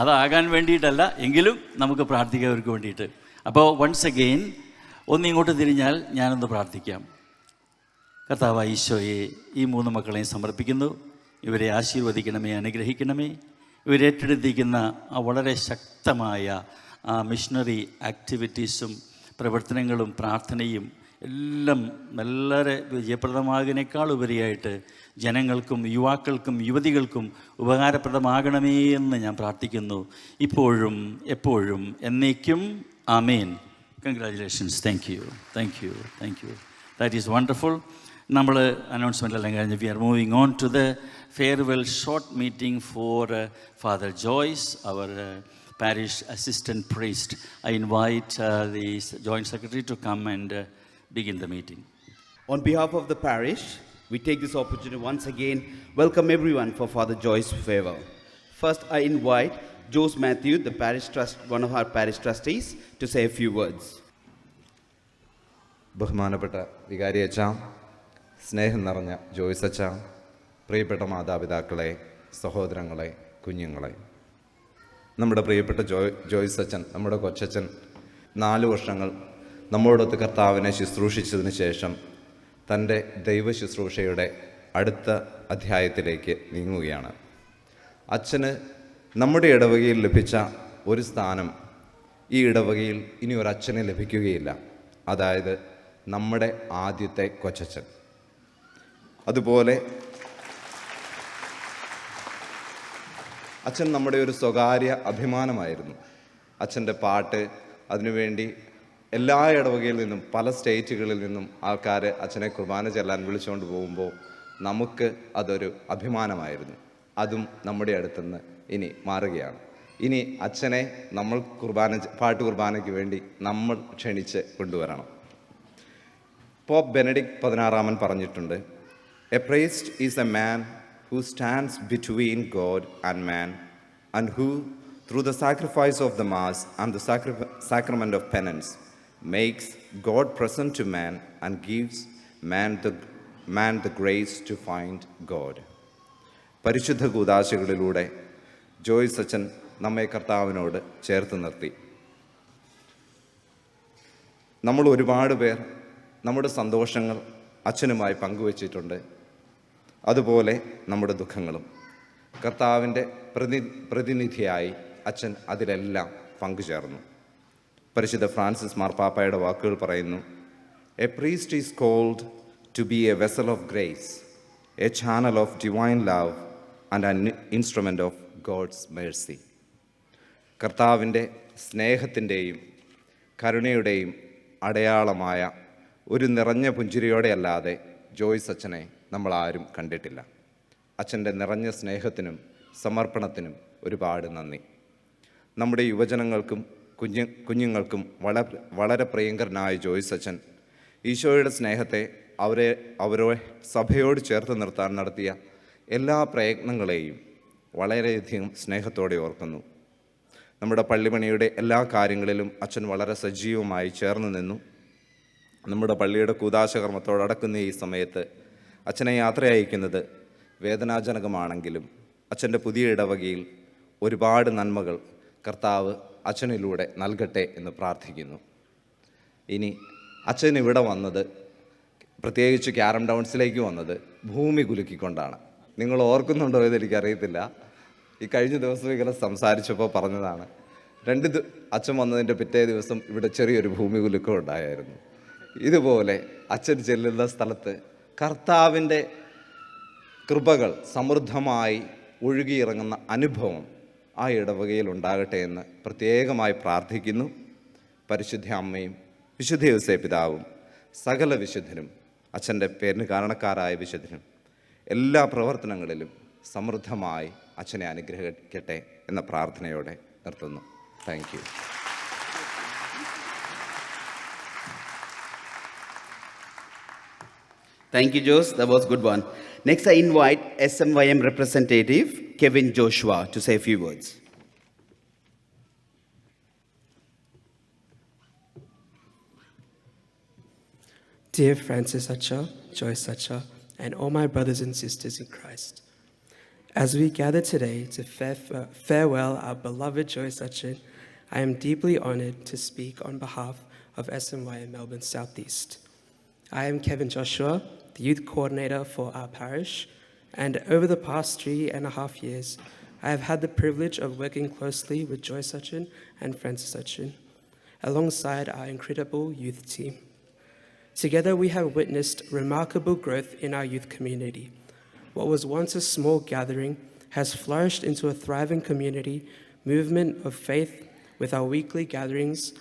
അതാകാൻ വേണ്ടിയിട്ടല്ല, എങ്കിലും നമുക്ക് പ്രാർത്ഥിക്കാം അവർക്ക് വേണ്ടിയിട്ട്. അപ്പോൾ വൺസ് അഗെയിൻ ഒന്നിങ്ങോട്ട് തിരിഞ്ഞാൽ ഞാനൊന്ന് പ്രാർത്ഥിക്കാം. കർത്താവായ ഈശോയെ, ഈ 3 മക്കളെയും സമർപ്പിക്കുന്നു. ഇവരെ ആശീർവദിക്കണമേ, അനുഗ്രഹിക്കണമേ. ഇവരേറ്റെടുത്തിരിക്കുന്ന ആ വളരെ ശക്തമായ ആ മിഷണറി ആക്ടിവിറ്റീസും പ്രവർത്തനങ്ങളും പ്രാർത്ഥനയും എല്ലാം വളരെ വിജയപ്രദമാകുന്നതിനേക്കാൾ ഉപരിയായിട്ട് ജനങ്ങൾക്കും യുവാക്കൾക്കും യുവതികൾക്കും ഉപകാരപ്രദമാകണമേ എന്ന് ഞാൻ പ്രാർത്ഥിക്കുന്നു, ഇപ്പോഴും എപ്പോഴും എന്നേക്കും. ആമേൻ. Congratulations. Thank you. Thank you. Thank you. That is wonderful. നമ്മൾ അനൗൺസ്മെൻറ്റെല്ലാം കഴിഞ്ഞ് we are moving on to the farewell short meeting for father Joyce, അവർ parish assistant priest. I invite the joint secretary to come and begin the meeting. On behalf of the parish, we take this opportunity once again welcome everyone for Father Joyce's farewell. First, I invite Jose Matthew, the parish one of our parish trustees, to say a few words. ബഹുമാനപ്പെട്ട വികാരി അച്ഛ, സ്നേഹം നിറഞ്ഞ ജോയ്സ് അച്ഛ, പ്രിയപ്പെട്ട മാതാപിതാക്കളെ, സഹോദരങ്ങളെ, കുഞ്ഞുങ്ങളെ, നമ്മുടെ പ്രിയപ്പെട്ട ജോയ്സ് അച്ഛൻ, നമ്മുടെ കൊച്ചച്ഛൻ 4 വർഷങ്ങൾ നമ്മോടൊത്ത് കർത്താവിനെ ശുശ്രൂഷിച്ചതിന് ശേഷം തൻ്റെ ദൈവ ശുശ്രൂഷയുടെ അടുത്ത അധ്യായത്തിലേക്ക് നീങ്ങുകയാണ്. അച്ഛന് നമ്മുടെ ഇടവകയിൽ ലഭിച്ച ഒരു സ്ഥാനം ഈ ഇടവകയിൽ ഇനി ഒരു അച്ഛന് ലഭിക്കുകയില്ല. അതായത് നമ്മുടെ ആദ്യത്തെ കൊച്ചച്ഛൻ. അതുപോലെ അച്ഛൻ നമ്മുടെ ഒരു സ്വകാര്യ അഭിമാനമായിരുന്നു. അച്ഛൻ്റെ പാട്ട്, അതിനുവേണ്ടി എല്ലാ ഇടവകയിൽ നിന്നും പല സ്റ്റേറ്റുകളിൽ നിന്നും ആൾക്കാർ അച്ഛനെ കുർബാന ചെല്ലാൻ വിളിച്ചുകൊണ്ട് പോകുമ്പോൾ നമുക്ക് അതൊരു അഭിമാനമായിരുന്നു. അതും നമ്മുടെ അടുത്തുനിന്ന് ഇനി മാറുകയാണ്. ഇനി അച്ഛനെ നമ്മൾ പാട്ട് കുർബാനയ്ക്ക് വേണ്ടി നമ്മൾ ക്ഷണിച്ച് കൊണ്ടുവരണം. പോപ്പ് ബെനഡിക്ട് 16 പറഞ്ഞിട്ടുണ്ട്, a priest is a man who stands between God and man, and who, through the sacrifice of the Mass and the sacrament of penance, makes God present to man and gives man the grace to find God. പരിശുദ്ധ കൂദാശകളിലൂടെ ജോയ്സ് അച്ഛൻ നമ്മെ കർത്താവിനോട് ചേർത്ത് നിർത്തി. നമ്മൾ ഒരുപാട് പേർ നമ്മുടെ സന്തോഷങ്ങൾ അച്ഛനുമായി പങ്കുവച്ചിട്ടുണ്ട്. അതുപോലെ നമ്മുടെ ദുഃഖങ്ങളും കർത്താവിൻ്റെ പ്രതിനിധിയായി അച്ഛൻ അതിലെല്ലാം പങ്കുചേർന്നു. പരിശുദ്ധ ഫ്രാൻസിസ് മാർപ്പാപ്പയുടെ വാക്കുകൾ പറയുന്നു, a priest is called to be a vessel of grace, a channel of divine love and an instrument of God's mercy. കർത്താവിൻ്റെ സ്നേഹത്തിൻ്റെയും കരുണയുടെയും അടയാളമായ ഒരു നിറഞ്ഞ പുഞ്ചിരിയോടെ അല്ലാതെ ജോയ്സ് അച്ഛനെ നമ്മൾ ആരും കണ്ടിട്ടില്ല. അച്ഛൻ്റെ നിറഞ്ഞ സ്നേഹത്തിനും സമർപ്പണത്തിനും ഒരുപാട് നന്ദി. നമ്മുടെ യുവജനങ്ങൾക്കും കുഞ്ഞുങ്ങൾക്കും വളരെ പ്രിയങ്കരനായ ജോയ്സ് അച്ഛൻ ഈശോയുടെ സ്നേഹത്തെ അവരെ സഭയോട് ചേർത്ത് നിർത്താൻ നടത്തിയ എല്ലാ പ്രയത്നങ്ങളെയും വളരെയധികം സ്നേഹത്തോടെ ഓർക്കുന്നു. നമ്മുടെ പള്ളിമണിയുടെ എല്ലാ കാര്യങ്ങളിലും അച്ഛൻ വളരെ സജീവമായി ചേർന്ന് നിന്നു. നമ്മുടെ പള്ളിയുടെ കൂദാശകർമ്മത്തോടടക്കുന്ന ഈ സമയത്ത് അച്ഛനെ യാത്ര അയക്കുന്നത് വേദനാജനകമാണെങ്കിലും അച്ഛൻ്റെ പുതിയ ഇടവകയിൽ ഒരുപാട് നന്മകൾ കർത്താവ് അച്ഛനിലൂടെ നൽകട്ടെ എന്ന് പ്രാർത്ഥിക്കുന്നു. ഇനി അച്ഛൻ ഇവിടെ വന്നത്, പ്രത്യേകിച്ച് ക്യാരം ഡൗൺസിലേക്ക് വന്നത് ഭൂമി കുലുക്കിക്കൊണ്ടാണ്. നിങ്ങൾ ഓർക്കുന്നുണ്ടോ എന്ന് എനിക്കറിയത്തില്ല. ഈ കഴിഞ്ഞ ദിവസം ഇങ്ങനെ സംസാരിച്ചപ്പോൾ പറഞ്ഞതാണ്, അച്ഛൻ വന്നതിൻ്റെ പിറ്റേ ദിവസം ഇവിടെ ചെറിയൊരു ഭൂമി കുലുക്കം ഉണ്ടായിരുന്നു. ഇതുപോലെ അച്ഛൻ ചെല്ലുന്ന സ്ഥലത്ത് കർത്താവിൻ്റെ കൃപകൾ സമൃദ്ധമായി ഒഴുകിയിറങ്ങുന്ന അനുഭവം ആ ഇടവകയിൽ ഉണ്ടാകട്ടെ എന്ന് പ്രത്യേകമായി പ്രാർത്ഥിക്കുന്നു. പരിശുദ്ധ അമ്മയും വിശുദ്ധ യോസേപ്പ് പിതാവും സകല വിശുദ്ധരും അച്ഛൻ്റെ പേരിന് കാരണക്കാരായ വിശുദ്ധരും എല്ലാ പ്രവർത്തനങ്ങളിലും സമൃദ്ധമായി അച്ഛനെ അനുഗ്രഹിക്കട്ടെ എന്ന പ്രാർത്ഥനയോടെ നിർത്തുന്നു. Thank you. Thank you, Jose. That was a good one. Next, I invite SMYM representative Kevin Joshua to say a few words. Dear Francis Acha, Joyce Acha, and all my brothers and sisters in Christ, as we gather today to farewell our beloved Joyce Acha, I am deeply honored to speak on behalf of SMYM Melbourne Southeast. I am Kevin Joshua, the youth coordinator for our parish, and over the past 3.5 years, I have had the privilege of working closely with Joyce Achin and Francis Achin, alongside our incredible youth team. Together, we have witnessed remarkable growth in our youth community. What was once a small gathering has flourished into a thriving community movement of faith with our weekly gatherings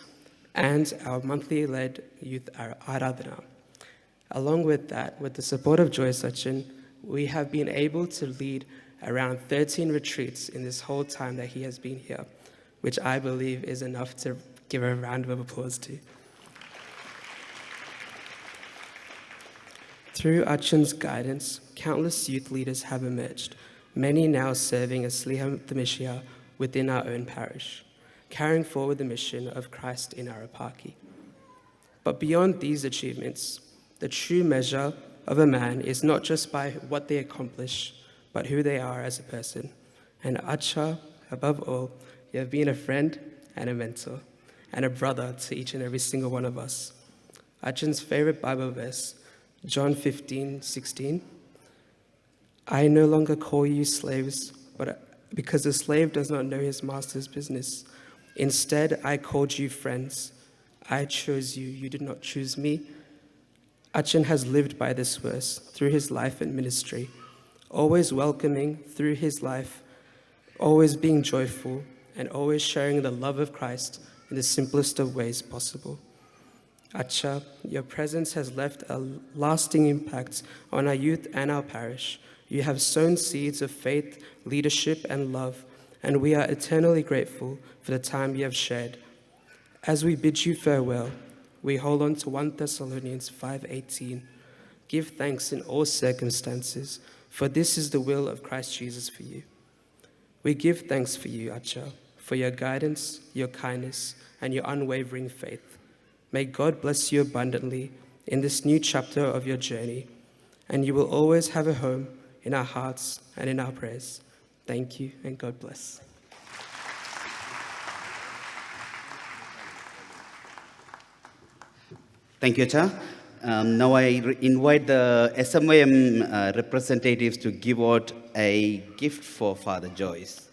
and our monthly led youth Aradhana. Along with that, with the support of Joyce Achin, we have been able to lead around 13 retreats in this whole time that he has been here, which I believe is enough to give a round of applause to. Through Achin's guidance, countless youth leaders have emerged, many now serving as Sliha Themishia within our own parish, carrying forward the mission of Christ in Arapaki. But beyond these achievements, the true measure of a man is not just by what they accomplish, but who they are as a person. And Acha, above all, you have been a friend and a mentor and a brother to each and every single one of us. Achin's favorite Bible verse, John 15:16, I no longer call you slaves, but because the slave does not know his master's business. Instead, I called you friends. I chose you, you did not choose me. Achin has lived by this verse through his life and ministry, always welcoming through his life, always being joyful, and always sharing the love of Christ in the simplest of ways possible. Acha, your presence has left a lasting impact on our youth and our parish. You have sown seeds of faith, leadership, and love, and we are eternally grateful for the time you have shared. As we bid you farewell, we hold on to 1 Thessalonians 5:18. Give thanks in all circumstances, for this is the will of Christ Jesus for you. We give thanks for you, Acha, for your guidance, your kindness, and your unwavering faith. May God bless you abundantly in this new chapter of your journey, and you will always have a home in our hearts and in our prayers. Thank you, and God bless. Thank you, Acha. Now I invite the SMYM representatives to give out a gift for Father Joyce.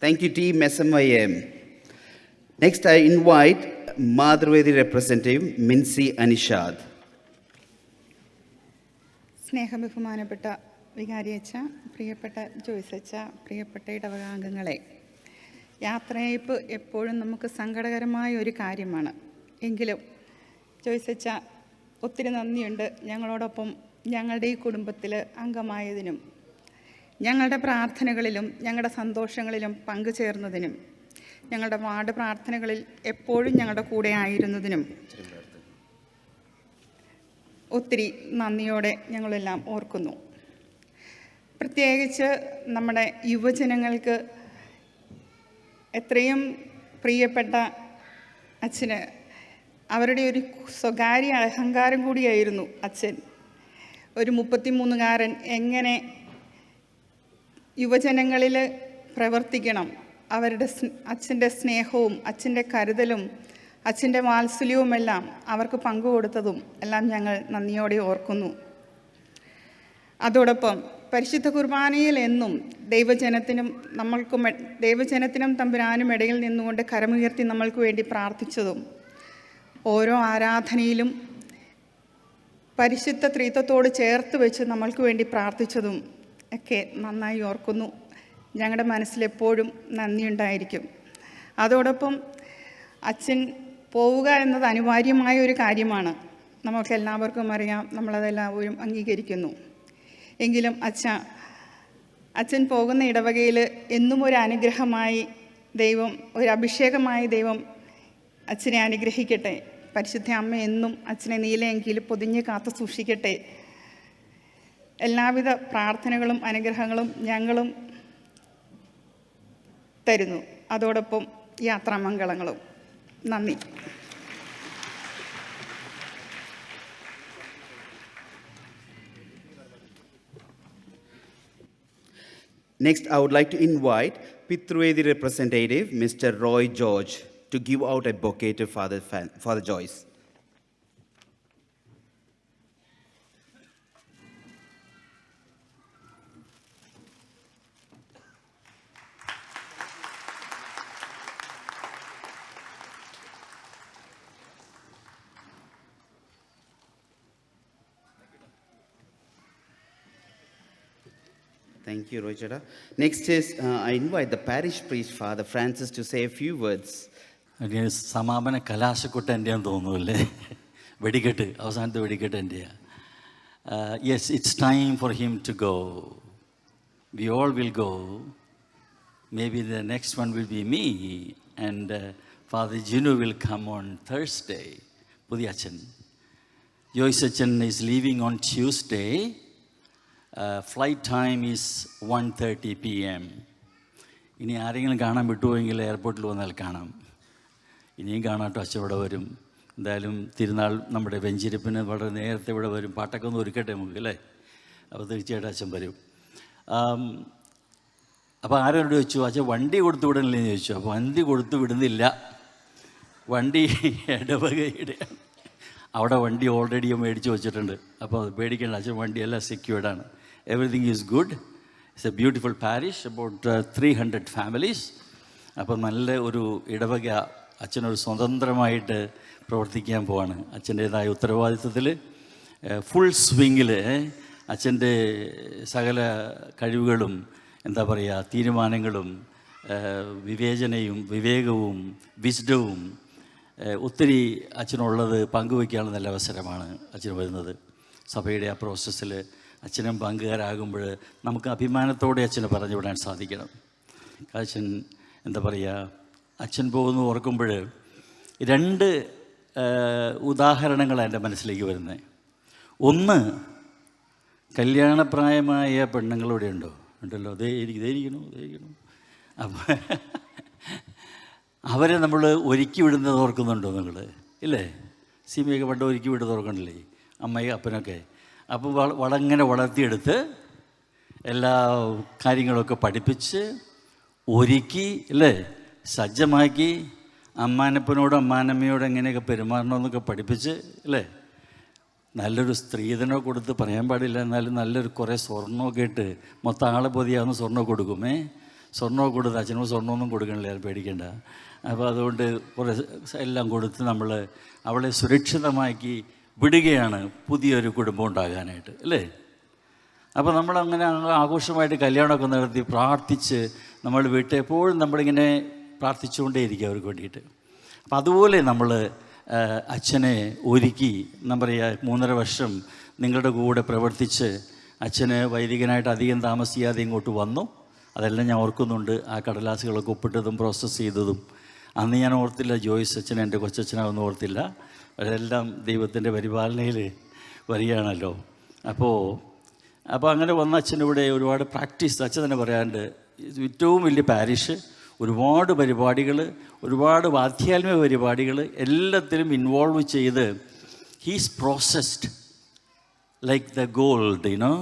Thank you, Team SMIM. Next, I invite Madhurvedi representative Minsi Anishad. സ്നേഹബഹുമാനപ്പെട്ട വികാരിയച്ച, പ്രിയപ്പെട്ട ജോയ്സച്ച, പ്രിയപ്പെട്ട ഇടവകാംഗങ്ങളെ, യാത്രയയപ്പ് എപ്പോഴും നമുക്ക് സങ്കടകരമായ ഒരു കാര്യമാണ്. എങ്കിലും ജോയ്സച്ച ഒത്തിരി നന്ദിയുണ്ട് ഞങ്ങളോടൊപ്പം ഞങ്ങളുടെ ഈ കുടുംബത്തിൽ അംഗമായതിനും ഞങ്ങളുടെ പ്രാർത്ഥനകളിലും ഞങ്ങളുടെ സന്തോഷങ്ങളിലും പങ്കുചേർന്നതിനും ഞങ്ങളുടെ വാർഡ് പ്രാർത്ഥനകളിൽ എപ്പോഴും ഞങ്ങളുടെ കൂടെ ആയിരുന്നതിനും ഒത്തിരി നന്ദിയോടെ ഞങ്ങളെല്ലാം ഓർക്കുന്നു. പ്രത്യേകിച്ച് നമ്മുടെ യുവജനങ്ങൾക്ക് എത്രയും പ്രിയപ്പെട്ട അച്ഛന് അവരുടെ ഒരു സ്വകാര്യ അഹങ്കാരം കൂടിയായിരുന്നു അച്ഛൻ. ഒരു 33കാരൻ എങ്ങനെ യുവജനങ്ങളിൽ പ്രവർത്തിക്കണം, അവരുടെ അച്ഛൻ്റെ സ്നേഹവും അച്ഛൻ്റെ കരുതലും അച്ഛൻ്റെ വാത്സല്യവുമെല്ലാം അവർക്ക് പങ്കുകൊടുത്തതും എല്ലാം ഞങ്ങൾ നന്ദിയോടെ ഓർക്കുന്നു. അതോടൊപ്പം പരിശുദ്ധ കുർബാനയിൽ എന്നും ദൈവജനത്തിനും തമ്പുരാനും ഇടയിൽ നിന്നുകൊണ്ട് കരമുയർത്തി നമ്മൾക്ക് വേണ്ടി പ്രാർത്ഥിച്ചതും ഓരോ ആരാധനയിലും പരിശുദ്ധ ത്രിത്വത്തോട് ചേർത്ത് വെച്ച് നമ്മൾക്ക് വേണ്ടി പ്രാർത്ഥിച്ചതും ഒക്കെ നന്നായി ഓർക്കുന്നു. ഞങ്ങളുടെ മനസ്സിലെപ്പോഴും നന്ദിയുണ്ടായിരിക്കും. അതോടൊപ്പം അച്ഛൻ പോവുക എന്നത് അനിവാര്യമായ ഒരു കാര്യമാണ്. നമുക്കെല്ലാവർക്കും അറിയാം, നമ്മളതെല്ലാവരും അംഗീകരിക്കുന്നു. എങ്കിലും അച്ഛൻ പോകുന്ന ഇടവകയിൽ എന്നും ഒരു അനുഗ്രഹമായി ദൈവം, ഒരു അഭിഷേകമായി ദൈവം അച്ഛനെ അനുഗ്രഹിക്കട്ടെ. പരിശുദ്ധ അമ്മ എന്നും അച്ഛനെ നീലയെങ്കിൽ പൊതിഞ്ഞ് കാത്തു സൂക്ഷിക്കട്ടെ. എല്ലാവിധ പ്രാർത്ഥനകളും അനുഗ്രഹങ്ങളും ഞങ്ങളും തരുന്നു. അതോടൊപ്പം യാത്രാമംഗളങ്ങളും. നന്ദി. Next, I would like to invite Pitruvedi representative Mr. Roy George to give out a bouquet to Father Joyce. Thank you, Rochetta. Next is, I invite the parish priest, Father Francis, to say a few words. സമാപന കലാശക്കൊട്ട് എൻ്റെയാന്ന് തോന്നുന്നല്ലേ, വെടിക്കെട്ട്, അവസാനത്തെ വെടിക്കെട്ട് എൻ്റെയാ. Yes, it's time for him to go. We all will go. Maybe the next one will be me, and Father Ginu will come on Thursday. പുതിയ അച്ഛൻ ജോയ്സ് അച്ഛൻ is leaving on Tuesday. Flight time is 1:30 p.m. ഇനി ആരെങ്കിലും കാണാൻ വിട്ടുപോയെങ്കിൽ എയർപോർട്ടിൽ വന്നാൽ കാണാം. ഇനിയും കാണാട്ടോ, അച്ഛൻ ഇവിടെ വരും. എന്തായാലും തിരുനാൾ നമ്മുടെ വെഞ്ചിരിപ്പിന് വളരെ നേരത്തെ ഇവിടെ വരും. പാട്ടൊക്കെ ഒന്ന് ഒരുക്കട്ടെ നമുക്ക്, അല്ലേ? അപ്പോൾ തീർച്ചയായിട്ടും അച്ഛൻ വരും. അപ്പോൾ ആരോട് ചോദിച്ചു, അച്ഛൻ വണ്ടി കൊടുത്തു വിടണില്ലെന്ന് ചോദിച്ചു. അപ്പോൾ വണ്ടി കൊടുത്തു വിടുന്നില്ല, വണ്ടി ഇടവകയുടെ അവിടെ വണ്ടി ഓൾറെഡി മേടിച്ച് വെച്ചിട്ടുണ്ട്. അപ്പോൾ അത് പേടിക്കേണ്ട, അച്ഛൻ വണ്ടിയെല്ലാം സെക്യൂർഡാണ്. Everything is good. It's a beautiful parish, about 300 families. അപ്പം നല്ല ഒരു ഇടവക അച്ഛനൊരു സ്വതന്ത്രമായിട്ട് പ്രവർത്തിക്കാൻ പോവാണ്. അച്ഛൻ്റേതായ ഉത്തരവാദിത്വത്തിൽ ഫുൾ സ്വിങ്ങിൽ അച്ഛൻ്റെ സകല കഴിവുകളും, എന്താ പറയുക, തീരുമാനങ്ങളും വിവേകവും വിസ്ഡവും ഒത്തിരി അച്ഛനുള്ളത് പങ്കുവയ്ക്കാനുള്ള നല്ല അവസരമാണ് അച്ഛന് വരുന്നത്. സഭയുടെ ആ പ്രോസസ്സിൽ അച്ഛനും പങ്കുകാരാകുമ്പോൾ നമുക്ക് അഭിമാനത്തോടെ അച്ഛനെ പറഞ്ഞു വിടാൻ സാധിക്കണം. അച്ഛൻ എന്താ പറയുക, അച്ഛൻ പോകുന്നു ഓർക്കുമ്പോൾ 2 ഉദാഹരണങ്ങളാണ് എൻ്റെ മനസ്സിലേക്ക് വരുന്നത്. ഒന്ന്, കല്യാണപ്രായമായ പെണ്ണുങ്ങളിവിടെ ഉണ്ടല്ലോ, ഇതേരിക്കണു. അപ്പം അവരെ നമ്മൾ ഒരുക്കി വിടുന്നത് ഓർക്കുന്നുണ്ടോ നിങ്ങൾ? ഇല്ലേ? സിമിയൊക്കെ പണ്ട് ഒരുക്കി വിടുന്നത് ഓർക്കണില്ലേ, അമ്മയും അപ്പനൊക്കെ. അപ്പോൾ വളങ്ങനെ വളർത്തിയെടുത്ത് എല്ലാ കാര്യങ്ങളൊക്കെ പഠിപ്പിച്ച് ഒരുക്കി, അല്ലേ, സജ്ജമാക്കി, അമ്മാനപ്പനോടും അമ്മാനമ്മയോടും എങ്ങനെയൊക്കെ പെരുമാറണമെന്നൊക്കെ പഠിപ്പിച്ച്, അല്ലേ, നല്ലൊരു സ്ത്രീധനോ കൊടുത്ത് പറയാൻ പാടില്ല, എന്നാലും നല്ലൊരു കുറേ സ്വർണ്ണമൊക്കെ ഇട്ട് മൊത്തം ആളെ പൊതിയാവുന്ന സ്വർണ്ണം കൊടുക്കുമേ. സ്വർണ്ണമൊക്കെ കൊടുത്ത്, അച്ഛനോട് സ്വർണ്ണമൊന്നും കൊടുക്കണില്ല, പേടിക്കേണ്ട. അപ്പോൾ അതുകൊണ്ട് കുറേ എല്ലാം കൊടുത്ത് നമ്മൾ അവളെ സുരക്ഷിതമാക്കി വിടുകയാണ് പുതിയൊരു കുടുംബം ഉണ്ടാകാനായിട്ട്, അല്ലേ? അപ്പോൾ നമ്മളങ്ങനെ ആഘോഷമായിട്ട് കല്യാണമൊക്കെ നടത്തി പ്രാർത്ഥിച്ച് നമ്മൾ വീട്ടിൽ എപ്പോഴും നമ്മളിങ്ങനെ പ്രാർത്ഥിച്ചുകൊണ്ടേയിരിക്കും അവർക്ക് വേണ്ടിയിട്ട്. അപ്പം അതുപോലെ നമ്മൾ അച്ഛനെ ഒരുക്കി, എന്താ പറയുക, 3.5 വർഷം നിങ്ങളുടെ കൂടെ പ്രവർത്തിച്ച് അച്ഛന് വൈദികനായിട്ട് അധികം താമസിയാതെ ഇങ്ങോട്ട് വന്നു. അതെല്ലാം ഞാൻ ഓർക്കുന്നുണ്ട്, ആ കടലാസുകളൊക്കെ ഒപ്പിട്ടതും പ്രോസസ്സ് ചെയ്തതും. അന്ന് ഞാൻ ഓർത്തില്ല ജോയ്സ് അച്ഛൻ എൻ്റെ കൊച്ചച്ഛനാവെന്ന് ഓർത്തില്ല. അതെല്ലാം ദൈവത്തിൻ്റെ പരിപാലനയിൽ വരികയാണല്ലോ. അപ്പോൾ അങ്ങനെ വന്ന അച്ഛനിവിടെ ഒരുപാട് പ്രാക്ടീസ്, അച്ഛൻ തന്നെ പറയാണ്ട്, ഏറ്റവും വലിയ പാരിഷ്, ഒരുപാട് പരിപാടികൾ, ഒരുപാട് ആധ്യാത്മിക പരിപാടികൾ എല്ലാത്തിലും ഇൻവോൾവ് ചെയ്ത് he's processed like the gold, you know.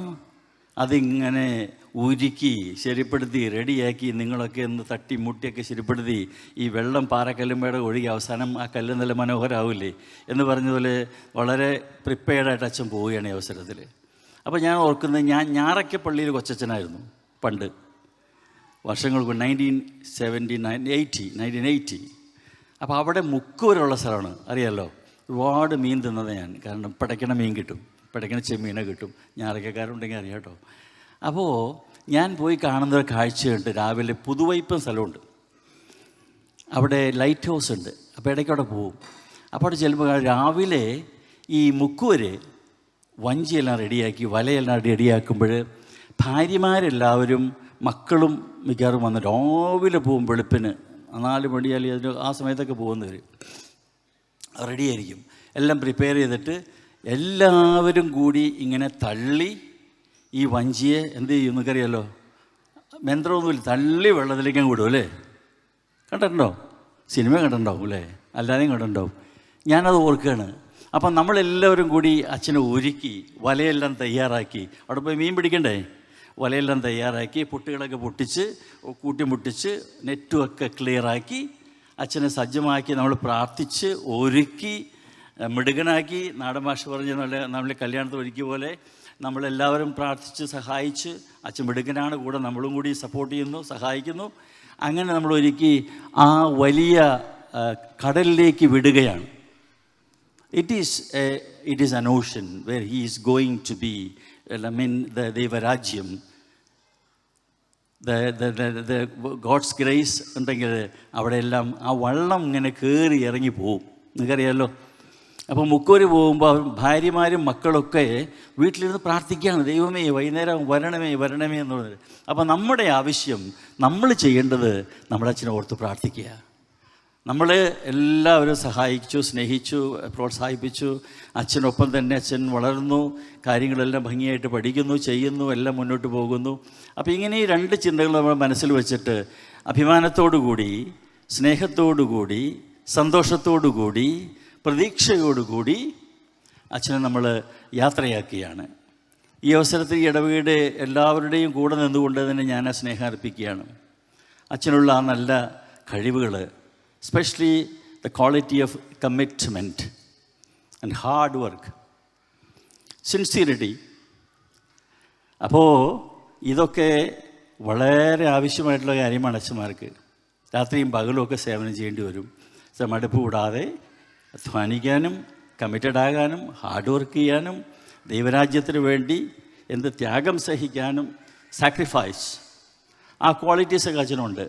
അതിങ്ങനെ ഉരുക്കി ശരിപ്പെടുത്തി റെഡിയാക്കി നിങ്ങളൊക്കെ ഒന്ന് തട്ടി മുട്ടിയൊക്കെ ശരിപ്പെടുത്തി ഈ വെള്ളം പാറക്കല്ലുമ്പയുടെ ഒഴുകി അവസാനം ആ കല്ല് നല്ല മനോഹരമാവില്ലേ എന്ന് പറഞ്ഞതുപോലെ വളരെ പ്രിപ്പയർഡായിട്ട് അച്ഛൻ പോവുകയാണ് ഈ അവസരത്തിൽ. അപ്പോൾ ഞാൻ ഓർക്കുന്നത്, ഞാൻ ഞാറയ്ക്കപ്പള്ളിയിൽ കൊച്ചച്ഛനായിരുന്നു പണ്ട്, വർഷങ്ങൾക്ക് 1980. അപ്പോൾ അവിടെ മുക്കൂരുള്ള സ്ഥലമാണ്, അറിയാമല്ലോ. ഒരുപാട് മീൻ തിന്നത് ഞാൻ, കാരണം പിടയ്ക്കണ മീൻ കിട്ടും, പിടയ്ക്കണ ചെമ്മീനെ കിട്ടും, ഞാറയ്ക്കക്കാരുണ്ടെങ്കിൽ അറിയാം കേട്ടോ. അപ്പോൾ ഞാൻ പോയി കാണുന്നൊരു കാഴ്ചയുണ്ട്. രാവിലെ പുതുവൈപ്പൻ സ്ഥലമുണ്ട്, അവിടെ ലൈറ്റ് ഹൗസ് ഉണ്ട്. അപ്പോൾ ഇടയ്ക്ക് അവിടെ പോവും. അപ്പോൾ അവിടെ ചെല്ലുമ്പോൾ രാവിലെ ഈ മുക്കൂര് വഞ്ചിയെല്ലാം റെഡിയാക്കി, വലയെല്ലാം റെഡിയാക്കുമ്പോൾ ഭാര്യമാരെല്ലാവരും മക്കളും മിക്കവാറും വന്ന് രാവിലെ പോവും. വെളുപ്പിന് 4 മണി അല്ലെങ്കിൽ ആ സമയത്തൊക്കെ പോകുന്നവർ റെഡിയായിരിക്കും. എല്ലാം പ്രിപ്പയർ ചെയ്തിട്ട് എല്ലാവരും കൂടി ഇങ്ങനെ തള്ളി ഈ വഞ്ചിയെ എന്ത് ചെയ്യും എന്നൊക്കെറിയാമല്ലോ. യന്ത്രമൊന്നുമില്ല, തള്ളി വെള്ളത്തിലേക്ക് വിടും, അല്ലേ? കണ്ടിട്ടുണ്ടോ? സിനിമ കണ്ടിട്ടുണ്ടാവും അല്ലേ? അല്ലാതെയും കണ്ടിട്ടുണ്ടാവും. ഞാനത് ഓർക്കുകയാണ്. അപ്പം നമ്മളെല്ലാവരും കൂടി അച്ഛനെ ഒരുക്കി വലയെല്ലാം തയ്യാറാക്കി, അവിടെ പോയി മീൻ പിടിക്കണ്ടേ, വലയെല്ലാം തയ്യാറാക്കി പൊട്ടുകളൊക്കെ പൊട്ടിച്ച് കൂട്ടിമുട്ടിച്ച് നെറ്റുമൊക്കെ ക്ലിയറാക്കി അച്ഛനെ സജ്ജമാക്കി നമ്മൾ പ്രാർത്ഥിച്ച് ഒരുക്കി മിടുകനാക്കി. നാടൻ ഭാഷ പറഞ്ഞ് നമ്മളെ കല്യാണത്തിൽ ഒരുക്കിയ പോലെ നമ്മളെല്ലാവരും പ്രാർത്ഥിച്ച് സഹായിച്ച്, അച്ഛൻ മിടുകനാണ്, കൂടെ നമ്മളും കൂടി സപ്പോർട്ട് ചെയ്യുന്നു, സഹായിക്കുന്നു. അങ്ങനെ നമ്മൾ ഒരുക്കി ആ വലിയ കടലിലേക്ക് വിടുകയാണ്. It is an ocean where he is going to be, I mean, the Devarajyam, the God's grace ഉണ്ടെങ്കിൽ അവിടെ എല്ലാം ആ വള്ളം ഇങ്ങനെ കയറി ഇറങ്ങി പോവും, നിങ്ങൾക്കറിയാമല്ലോ. അപ്പോൾ മുക്കൂര് പോകുമ്പോൾ ഭാര്യമാരും മക്കളൊക്കെ വീട്ടിലിരുന്ന് പ്രാർത്ഥിക്കുകയാണ്, ദൈവമേ വൈകുന്നേരം വരണമേ വരണമേ എന്നുള്ളത്. അപ്പോൾ നമ്മുടെ ആവശ്യം, നമ്മൾ ചെയ്യേണ്ടത് നമ്മുടെ അച്ഛനെ ഓർത്ത് പ്രാർത്ഥിക്കുക. നമ്മൾ എല്ലാവരും സഹായിച്ചു, സ്നേഹിച്ചു, പ്രോത്സാഹിപ്പിച്ചു. അച്ഛനൊപ്പം തന്നെ അച്ഛൻ വളർന്നു, കാര്യങ്ങളെല്ലാം ഭംഗിയായിട്ട് പഠിക്കുന്നു, ചെയ്യുന്നു, എല്ലാം മുന്നോട്ട് പോകുന്നു. അപ്പോൾ ഇങ്ങനെ ഈ 2 ചിന്തകൾ നമ്മൾ മനസ്സിൽ വെച്ചിട്ട് അഭിമാനത്തോടുകൂടി, സ്നേഹത്തോടുകൂടി, സന്തോഷത്തോടുകൂടി, പ്രതീക്ഷയോടുകൂടി അച്ഛനെ നമ്മൾ യാത്രയാക്കുകയാണ്. ഈ അവസരത്തിൽ ഇടവകയുടെ എല്ലാവരുടെയും കൂടെ നിന്നുകൊണ്ട് തന്നെ ഞാൻ ആ സ്നേഹം അർപ്പിക്കുകയാണ്. അച്ഛനുള്ള ആ നല്ല കഴിവുകൾ, especially the quality of commitment and hard work, sincerity. അപ്പോൾ ഇതൊക്കെ വളരെ ആവശ്യമായിട്ടുള്ള കാര്യമാണ് അച്ഛന്മാർക്ക്. രാത്രിയും പകലും ഒക്കെ സേവനം ചെയ്യേണ്ടി വരും. മടുപ്പ് കൂടാതെ അധ്വാനിക്കാനും കമ്മിറ്റഡ് ആകാനും ഹാർഡ് വർക്ക് ചെയ്യാനും ദൈവരാജ്യത്തിന് വേണ്ടി എന്ത് ത്യാഗം സഹിക്കാനും, സാക്രിഫൈസ്, ആ ക്വാളിറ്റീസൊക്കെ അച്ഛനുണ്ട്.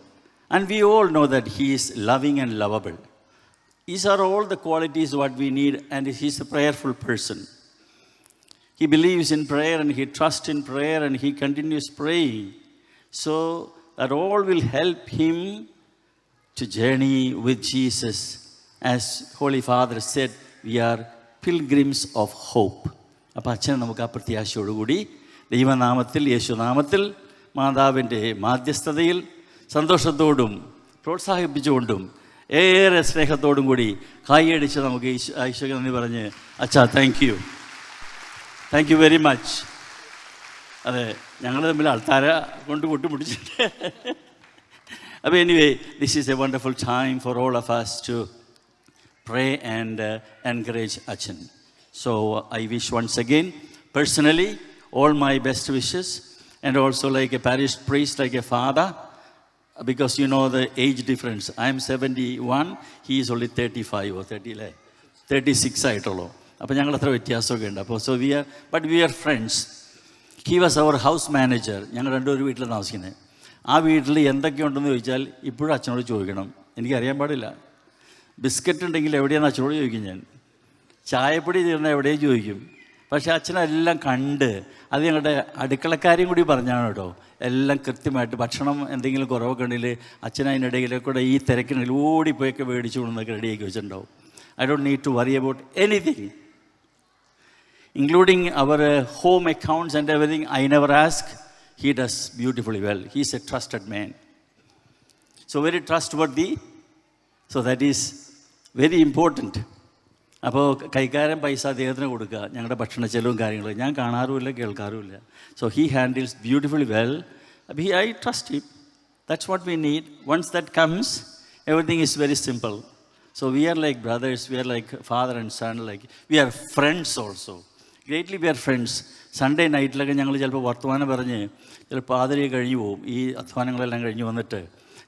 And we all know that he is loving and lovable. These are all the qualities what we need, and he is a prayerful person. He believes in prayer and he trusts in prayer and he continues praying. So that all will help him to journey with Jesus. As Holy Father said, we are pilgrims of hope. അപ്പോൾ അച്ഛൻ നമുക്ക് ആ പ്രത്യാശയോടുകൂടി ദൈവനാമത്തിൽ, യേശുനാമത്തിൽ, മാതാവിൻ്റെ മാധ്യസ്ഥതയിൽ സന്തോഷത്തോടും പ്രോത്സാഹിപ്പിച്ചുകൊണ്ടും ഏറെ സ്നേഹത്തോടും കൂടി കൈയടിച്ച് നമുക്ക് ഈശോയ്ക്ക് നന്ദി പറഞ്ഞ്, അച്ഛാ താങ്ക് യു വെരി മച്ച്. അതെ, ഞങ്ങൾ തമ്മിൽ ആൾക്കാര കൊണ്ട് കൂട്ടിമുട്ടിച്ചിട്ട്. അപ്പോൾ anyway, this is A wonderful time for all of us to pray and encourage Achan. So I wish once again personally all my best wishes, and also like a parish priest, like a father, because you know the age difference. I am 71, he is only 35 or 30 അല്ലേ, 36 ആയിട്ടുള്ളൂ. അപ്പോൾ ഞങ്ങൾ അത്ര വ്യത്യാസമൊക്കെ ഉണ്ട്. അപ്പോൾ so we are friends. He was our house manager. ഞങ്ങൾ രണ്ടുപേരും വീട്ടിൽ താമസിക്കുന്നത്. ആ വീട്ടിൽ എന്തൊക്കെയുണ്ടെന്ന് ചോദിച്ചാൽ ഇപ്പോഴും അച്ഛനോട് ചോദിക്കണം, എനിക്കറിയാൻ പാടില്ല. ബിസ്ക്കറ്റ് ഉണ്ടെങ്കിൽ എവിടെയാണെന്ന് അച്ഛനോട് ചോദിക്കും ഞാൻ. ചായപ്പൊടി തീർന്നാൽ എവിടെയും ചോദിക്കും. പക്ഷേ അച്ഛനെല്ലാം കണ്ട്, അത് ഞങ്ങളുടെ അടുക്കളക്കാരെയും കൂടി പറഞ്ഞാണ് കേട്ടോ, എല്ലാം കൃത്യമായിട്ട് ഭക്ഷണം എന്തെങ്കിലും കുറവൊക്കെ ഉണ്ടെങ്കിൽ അച്ഛൻ അതിനിടയിലൂടെ ഈ തിരക്കിനിടയിൽ ഓടിപ്പോയൊക്കെ മേടിച്ചു കൊണ്ടൊക്കെ റെഡിയാക്കി വെച്ചിട്ടുണ്ടാവും. I don't need to worry about anything, including our home accounts and everything. I never ask. He does beautifully well. He is a trusted man. So very trustworthy. So that is very important. അപ്പോൾ കൈകാരൻ പൈസ അദ്ദേഹത്തിന് കൊടുക്കുക, ഞങ്ങളുടെ ഭക്ഷണ ചെലവും കാര്യങ്ങളും ഞാൻ കാണാറുമില്ല കേൾക്കാറുമില്ല. So he handles beautifully well. I trust him. That's what we need. Once that comes, everything is very simple. So we are like brothers, we are like father and son, like we are friends also. Greatly we are friends. Sunday നൈറ്റിലൊക്കെ ഞങ്ങൾ ചിലപ്പോൾ വർത്തമാനം പറഞ്ഞ് ചിലപ്പോൾ പാതിരി കഴിഞ്ഞു പോകും. ഈ അധ്വാനങ്ങളെല്ലാം കഴിഞ്ഞ് വന്നിട്ട്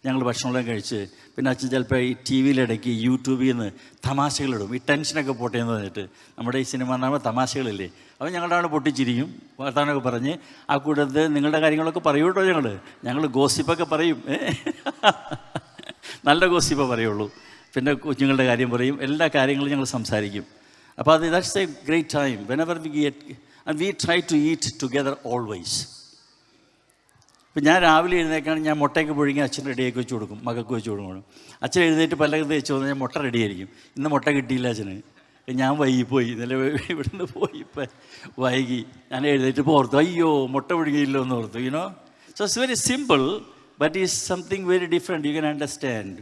ഞങ്ങൾ ഭക്ഷണമെല്ലാം കഴിച്ച് പിന്നെ അച്ഛൻ ചിലപ്പോൾ ഈ ടി വിയിലിടയ്ക്ക് യൂട്യൂബിൽ നിന്ന് തമാശകളിടും. ഈ ടെൻഷനൊക്കെ പോട്ടെ എന്ന് പറഞ്ഞിട്ട്, നമ്മുടെ ഈ സിനിമ എന്നാകുമ്പോൾ തമാശകളില്ലേ, അപ്പോൾ ഞങ്ങളുടെ അവിടെ പൊട്ടിച്ചിരിക്കും, വർത്തമാനമൊക്കെ പറഞ്ഞ് ആ കൂട്ടത്തിൽ നിങ്ങളുടെ കാര്യങ്ങളൊക്കെ പറയൂ കേട്ടോ. ഞങ്ങൾ ഗോസിപ്പൊക്കെ പറയും, നല്ല ഗോസിപ്പേ പറയുള്ളൂ. പിന്നെ കുഞ്ഞുങ്ങളുടെ കാര്യം പറയും, എല്ലാ കാര്യങ്ങളും ഞങ്ങൾ സംസാരിക്കും. അപ്പോൾ അത് that's a great time whenever we get and we try to eat together always. ഇപ്പം ഞാൻ രാവിലെ എഴുന്നേക്കാണെങ്കിൽ ഞാൻ മുട്ടയൊക്കെ പുഴുങ്ങി അച്ഛൻ റെഡിയാക്കി വെച്ച് കൊടുക്കും, മകൾക്ക് വെച്ച് കൊടുക്കണം. അച്ഛൻ എഴുന്നേറ്റ് പല്ലൊക്കെ തേച്ച് വന്നാൽ ഞാൻ മുട്ട റെഡിയായിരിക്കും. ഇന്ന് മുട്ട കിട്ടിയില്ല അച്ഛന്, ഞാൻ വൈകിപ്പോയി, ഇന്നലെ ഇവിടുന്ന് പോയി, ഇപ്പം വൈകി. ഞാൻ എഴുന്നേറ്റ് ഓർത്തു, അയ്യോ മുട്ട പുഴുങ്ങിയില്ലോ എന്ന് ഓർത്തു. You know, so it's very simple but is something very different. You can understand.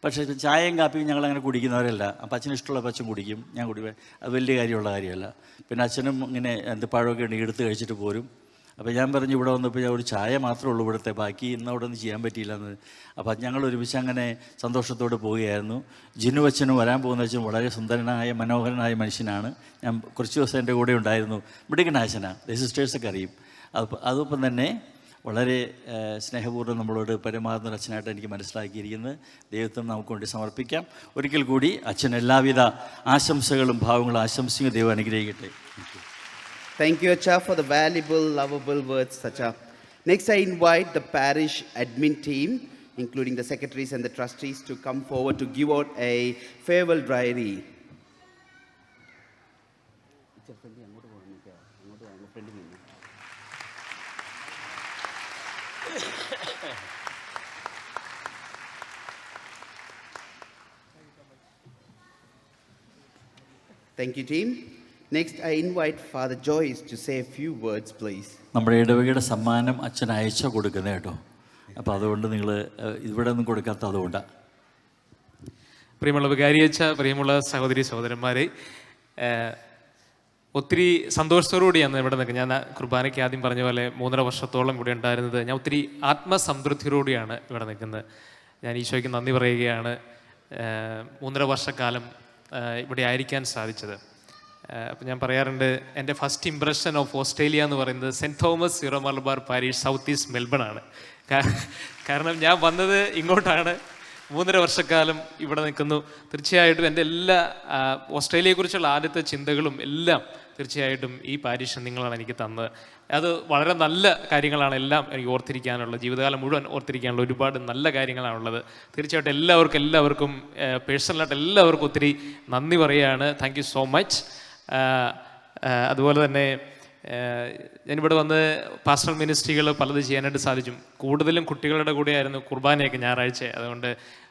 പക്ഷേ ചായയും കാപ്പിയും ഞങ്ങളങ്ങനെ കുടിക്കുന്നവരല്ല. അപ്പം അച്ഛന് ഇഷ്ടമുള്ള അച്ഛൻ കുടിക്കും, ഞാൻ കുടിക്കും. അത് വലിയ കാര്യമുള്ള കാര്യമല്ല. പിന്നെ അച്ഛനും ഇങ്ങനെ പഴമൊക്കെ ഉണ്ടെങ്കിൽ എടുത്ത് കഴിച്ചിട്ട് പോരും. അപ്പോൾ ഞാൻ പറഞ്ഞു, ഇവിടെ വന്നപ്പോൾ ഞാൻ ഒരു ചായ മാത്രമേ ഉള്ളൂ ഇവിടുത്തെ, ബാക്കി ഇന്ന് അവിടെ ഒന്നും ചെയ്യാൻ പറ്റിയില്ലെന്ന്. അപ്പോൾ ഞങ്ങൾ ഒരുമിച്ച് അങ്ങനെ സന്തോഷത്തോടെ പോവുകയായിരുന്നു. ജിനു അച്ഛനും വരാൻ പോകുന്ന അച്ഛനും വളരെ സുന്ദരനായ മനോഹരനായ മനുഷ്യനാണ്. ഞാൻ കുറച്ച് ദിവസം എൻ്റെ കൂടെ ഉണ്ടായിരുന്നു. മിടുക്കനാശനാണ്, സിസ്റ്റേഴ്സൊക്കെ അറിയും. അതൊപ്പം തന്നെ വളരെ സ്നേഹപൂർവ്വം നമ്മളോട് പെരുമാറുന്ന അച്ഛനായിട്ട് എനിക്ക് മനസ്സിലാക്കിയിരിക്കുന്നത്. ദൈവത്തിന് നമുക്ക് വേണ്ടി സമർപ്പിക്കാം. ഒരിക്കൽ കൂടി അച്ഛൻ എല്ലാവിധ ആശംസകളും ഭാവങ്ങളും ആശംസിക്കും. ദൈവം അനുഗ്രഹിക്കട്ടെ. Thank you, Acha, for the valuable, lovable words, Acha. Next, I invite the parish admin team, including the secretaries and the trustees, to come forward to give out a farewell diary. Thank you, team. Next, I invite Father Joyce to say a few words, please. നമ്മുടെ ഇടവകയുടെ സമ്മാനം അച്ഛൻ അയച്ചാൽ കൊടുക്കുന്നത് കേട്ടോ. അപ്പോൾ അതുകൊണ്ട് നിങ്ങൾ ഇവിടെ ഒന്നും കൊടുക്കാത്ത അതുകൊണ്ടാണ്. പ്രിയമുള്ള വികാരിയച്ച, പ്രിയമുള്ള സഹോദരി സഹോദരന്മാരെ, ഒത്തിരി സന്തോഷത്തോടുകൂടിയാണ് ഇവിടെ നിൽക്കുന്നത്. ഞാൻ കുർബാനയ്ക്ക് ആദ്യം പറഞ്ഞ പോലെ 3.5 വർഷത്തോളം ഇവിടെ ഉണ്ടായിരുന്നത്. ഞാൻ ഒത്തിരി ആത്മസംതൃപ്തിയോടെയാണ് ഇവിടെ നിൽക്കുന്നത്. ഞാൻ ഈശോയ്ക്ക് നന്ദി പറയുകയാണ് 3.5 വർഷക്കാലം ഇവിടെ ആയിരിക്കാൻ സാധിച്ചത്. അപ്പം ഞാൻ പറയാറുണ്ട്, എൻ്റെ ഫസ്റ്റ് ഇംപ്രഷൻ ഓഫ് ഓസ്ട്രേലിയ എന്ന് പറയുന്നത് saint Thomas Syro Malabar parish south east Melbourne ആണ്. കാരണം ഞാൻ വന്നത് ഇങ്ങോട്ടാണ്, 3.5 വർഷക്കാലം ഇവിടെ നിൽക്കുന്നു. തീർച്ചയായിട്ടും എൻ്റെ എല്ലാ ഓസ്ട്രേലിയയെക്കുറിച്ചുള്ള ആദ്യത്തെ ചിന്തകളും എല്ലാം തീർച്ചയായിട്ടും ഈ പാരിഷ് നിങ്ങളാണ് എനിക്ക് തന്നത്. അത് വളരെ നല്ല കാര്യങ്ങളാണ് എല്ലാം എനിക്ക് ഓർത്തിരിക്കാനുള്ളത്. ജീവിതകാലം മുഴുവൻ ഓർത്തിരിക്കാനുള്ള ഒരുപാട് നല്ല കാര്യങ്ങളാണുള്ളത്. തീർച്ചയായിട്ടും എല്ലാവർക്കും പേഴ്സണലായിട്ട് എല്ലാവർക്കും ഒത്തിരി നന്ദി പറയുകയാണ്. Thank you so much. അതുപോലെ തന്നെ ഞാനിവിടെ വന്ന് പാസ്റ്ററൽ മിനിസ്ട്രികൾ പലത് ചെയ്യാനായിട്ട് സാധിച്ചു. കൂടുതലും കുട്ടികളുടെ കൂടെയായിരുന്നു കുർബാനയൊക്കെ ഞായറാഴ്ച. അതുകൊണ്ട്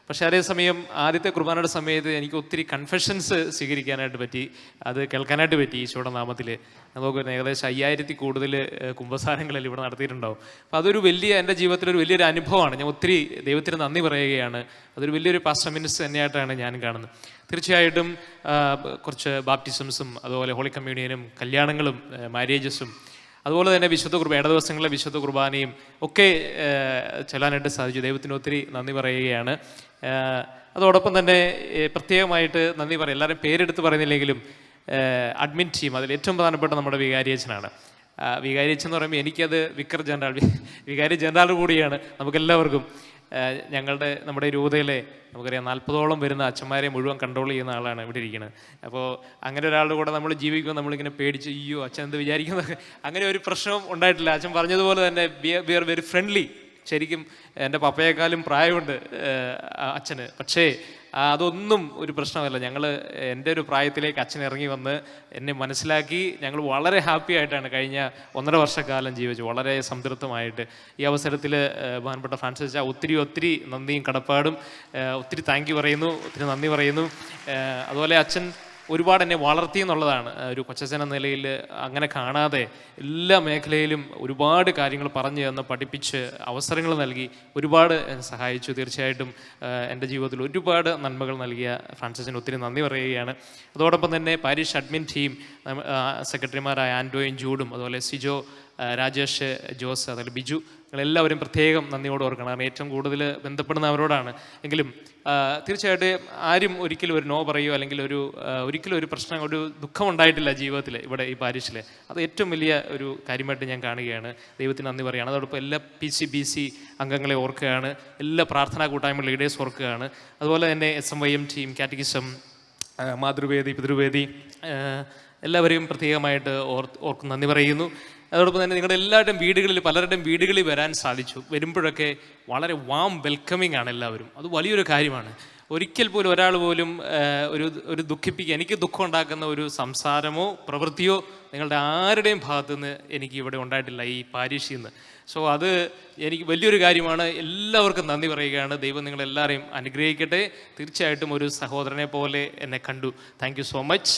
പക്ഷേ അതേസമയം ആദ്യത്തെ കുർബാനയുടെ സമയത്ത് എനിക്ക് ഒത്തിരി കൺഫെഷൻസ് സ്വീകരിക്കാനായിട്ട് പറ്റി, അത് കേൾക്കാനായിട്ട് പറ്റി. ഈശോയുടെ നാമത്തിൽ നമുക്ക് ഏകദേശം 5000 കൂടുതൽ കുമ്പസാരങ്ങളിൽ ഇവിടെ നടത്തിയിട്ടുണ്ടാവും. അപ്പോൾ അതൊരു എൻ്റെ ജീവിതത്തിലൊരു വലിയൊരു അനുഭവമാണ്. ഞാൻ ഒത്തിരി ദൈവത്തിന് നന്ദി പറയുകയാണ്. അതൊരു വലിയൊരു പാസ്റ്റർ മിനിസ്റ്റർ തന്നെയായിട്ടാണ് ഞാൻ കാണുന്നത്. തീർച്ചയായിട്ടും കുറച്ച് ബാപ്റ്റിസംസും അതുപോലെ ഹോളി കമ്മ്യൂണിയനും കല്യാണങ്ങളും മാരേജസും അതുപോലെ തന്നെ വിശുദ്ധ കുർബാന, ഇട ദിവസങ്ങളിലെ വിശുദ്ധ കുർബാനയും ഒക്കെ ചെല്ലാനായിട്ട് സാധിച്ചു. ദൈവത്തിന് ഒത്തിരി നന്ദി പറയുകയാണ്. അതോടൊപ്പം തന്നെ പ്രത്യേകമായിട്ട് നന്ദി പറയും, എല്ലാവരും പേരെടുത്ത് പറയുന്നില്ലെങ്കിലും അഡ്മിൻ ടീം, അതിൽ ഏറ്റവും പ്രധാനപ്പെട്ട നമ്മുടെ വികാരിയച്ഛനാണ്. വികാരിയച്ഛൻ എന്ന് പറയുമ്പോൾ എനിക്കത് വികാരി ജനറൽ കൂടിയാണ് നമുക്കെല്ലാവർക്കും. നമ്മുടെ രൂപതയിലെ നമുക്കറിയാം 40ഓളം വരുന്ന അച്ഛന്മാരെ മുഴുവൻ കൺട്രോൾ ചെയ്യുന്ന ആളാണ് ഇവിടെ ഇരിക്കുന്നത്. അപ്പോൾ അങ്ങനെ ഒരാളുടെ കൂടെ നമ്മൾ ജീവിക്കുമ്പോൾ നമ്മളിങ്ങനെ പേടിച്ച് അയ്യോ അച്ഛൻ എന്ത് വിചാരിക്കുന്നത്, അങ്ങനെ ഒരു പ്രശ്നം ഉണ്ടായിട്ടില്ല. അച്ഛൻ പറഞ്ഞതുപോലെ തന്നെ വി ആർ വെരി ഫ്രണ്ട്ലി. ശരിക്കും എൻ്റെ പപ്പയേക്കാളും പ്രായമുണ്ട് അച്ഛന്, പക്ഷേ അതൊന്നും ഒരു പ്രശ്നമല്ല. എൻ്റെ ഒരു പ്രായത്തിലേക്ക് അച്ഛൻ ഇറങ്ങി വന്ന് എന്നെ മനസ്സിലാക്കി. ഞങ്ങൾ വളരെ ഹാപ്പി ആയിട്ടാണ് കഴിഞ്ഞ 1.5 വർഷക്കാലം ജീവിച്ചു, വളരെ സംതൃപ്തമായിട്ട്. ഈ അവസരത്തിൽ ബഹുമാനപ്പെട്ട ഫ്രാൻസിസ് ഒത്തിരി നന്ദിയും കടപ്പാടും, ഒത്തിരി താങ്ക് യു പറയുന്നു, ഒത്തിരി നന്ദി പറയുന്നു. അതുപോലെ അച്ഛൻ ഒരുപാട് എന്നെ വളർത്തി എന്നുള്ളതാണ്. ഒരു കൊച്ചച്ഛൻ എന്ന നിലയിൽ അങ്ങനെ കാണാതെ എല്ലാ മേഖലയിലും ഒരുപാട് കാര്യങ്ങൾ പറഞ്ഞു തന്ന് പഠിപ്പിച്ച് അവസരങ്ങൾ നൽകി ഒരുപാട് സഹായിച്ചു. തീർച്ചയായിട്ടും എൻ്റെ ജീവിതത്തിൽ ഒരുപാട് നന്മകൾ നൽകിയ ഫ്രാൻസിസിന് ഒത്തിരി നന്ദി പറയുകയാണ്. അതോടൊപ്പം തന്നെ പാരിഷ് അഡ്മിൻ ടീം സെക്രട്ടറിമാരായ ആൻഡോയും ജൂഡും അതുപോലെ സിജോ, രാജേഷ്, ജോസ്, അതുപോലെ ബിജു, നിങ്ങളെല്ലാവരും പ്രത്യേകം നന്ദിയോട് ഓർക്കണം. കാരണം ഏറ്റവും കൂടുതൽ ബന്ധപ്പെടുന്ന അവരോടാണ്. എങ്കിലും തീർച്ചയായിട്ടും ആരും ഒരിക്കലും ഒരു നോ പറയുകയോ അല്ലെങ്കിൽ ഒരിക്കലും ഒരു പ്രശ്നം, ഒരു ദുഃഖം ഉണ്ടായിട്ടില്ല ജീവിതത്തിൽ ഇവിടെ ഈ പാരിഷിൽ. അത് ഏറ്റവും വലിയ ഒരു കാര്യമായിട്ട് ഞാൻ കാണുകയാണ്. ദൈവത്തിന് നന്ദി പറയുകയാണ്. അതോടൊപ്പം എല്ലാ PCBC അംഗങ്ങളെ ഓർക്കുകയാണ്, എല്ലാ പ്രാർത്ഥനാ കൂട്ടായ്മ ലീഡേഴ്സ് ഓർക്കുകയാണ്. അതുപോലെ തന്നെ SMYM ടീം, കാറ്റഗിസം, മാതൃവേദി, പിതൃവേദി, എല്ലാവരെയും പ്രത്യേകമായിട്ട് നന്ദി പറയുന്നു. അതോടൊപ്പം തന്നെ നിങ്ങളുടെ എല്ലാവരുടെയും വീടുകളിൽ, പലരുടെയും വീടുകളിൽ വരാൻ സാധിച്ചു. വരുമ്പോഴൊക്കെ വളരെ വാം വെൽക്കമിങ് ആണ് എല്ലാവരും. അത് വലിയൊരു കാര്യമാണ്. ഒരിക്കൽ പോലും ഒരാൾ പോലും ഒരു ദുഃഖിപ്പിക്കുക, എനിക്ക് ദുഃഖം ഉണ്ടാക്കുന്ന ഒരു സംസാരമോ പ്രവൃത്തിയോ നിങ്ങളുടെ ആരുടെയും ഭാഗത്തുനിന്ന് എനിക്ക് ഇവിടെ ഉണ്ടായിട്ടില്ല ഈ പാരീഷിൽ നിന്ന്. സോ അത് എനിക്ക് വലിയൊരു കാര്യമാണ്. എല്ലാവർക്കും നന്ദി പറയുകയാണ്. ദൈവം നിങ്ങളെല്ലാവരെയും അനുഗ്രഹിക്കട്ടെ. തീർച്ചയായിട്ടും ഒരു സഹോദരനെ പോലെ എന്നെ കണ്ടു. Thank you so much.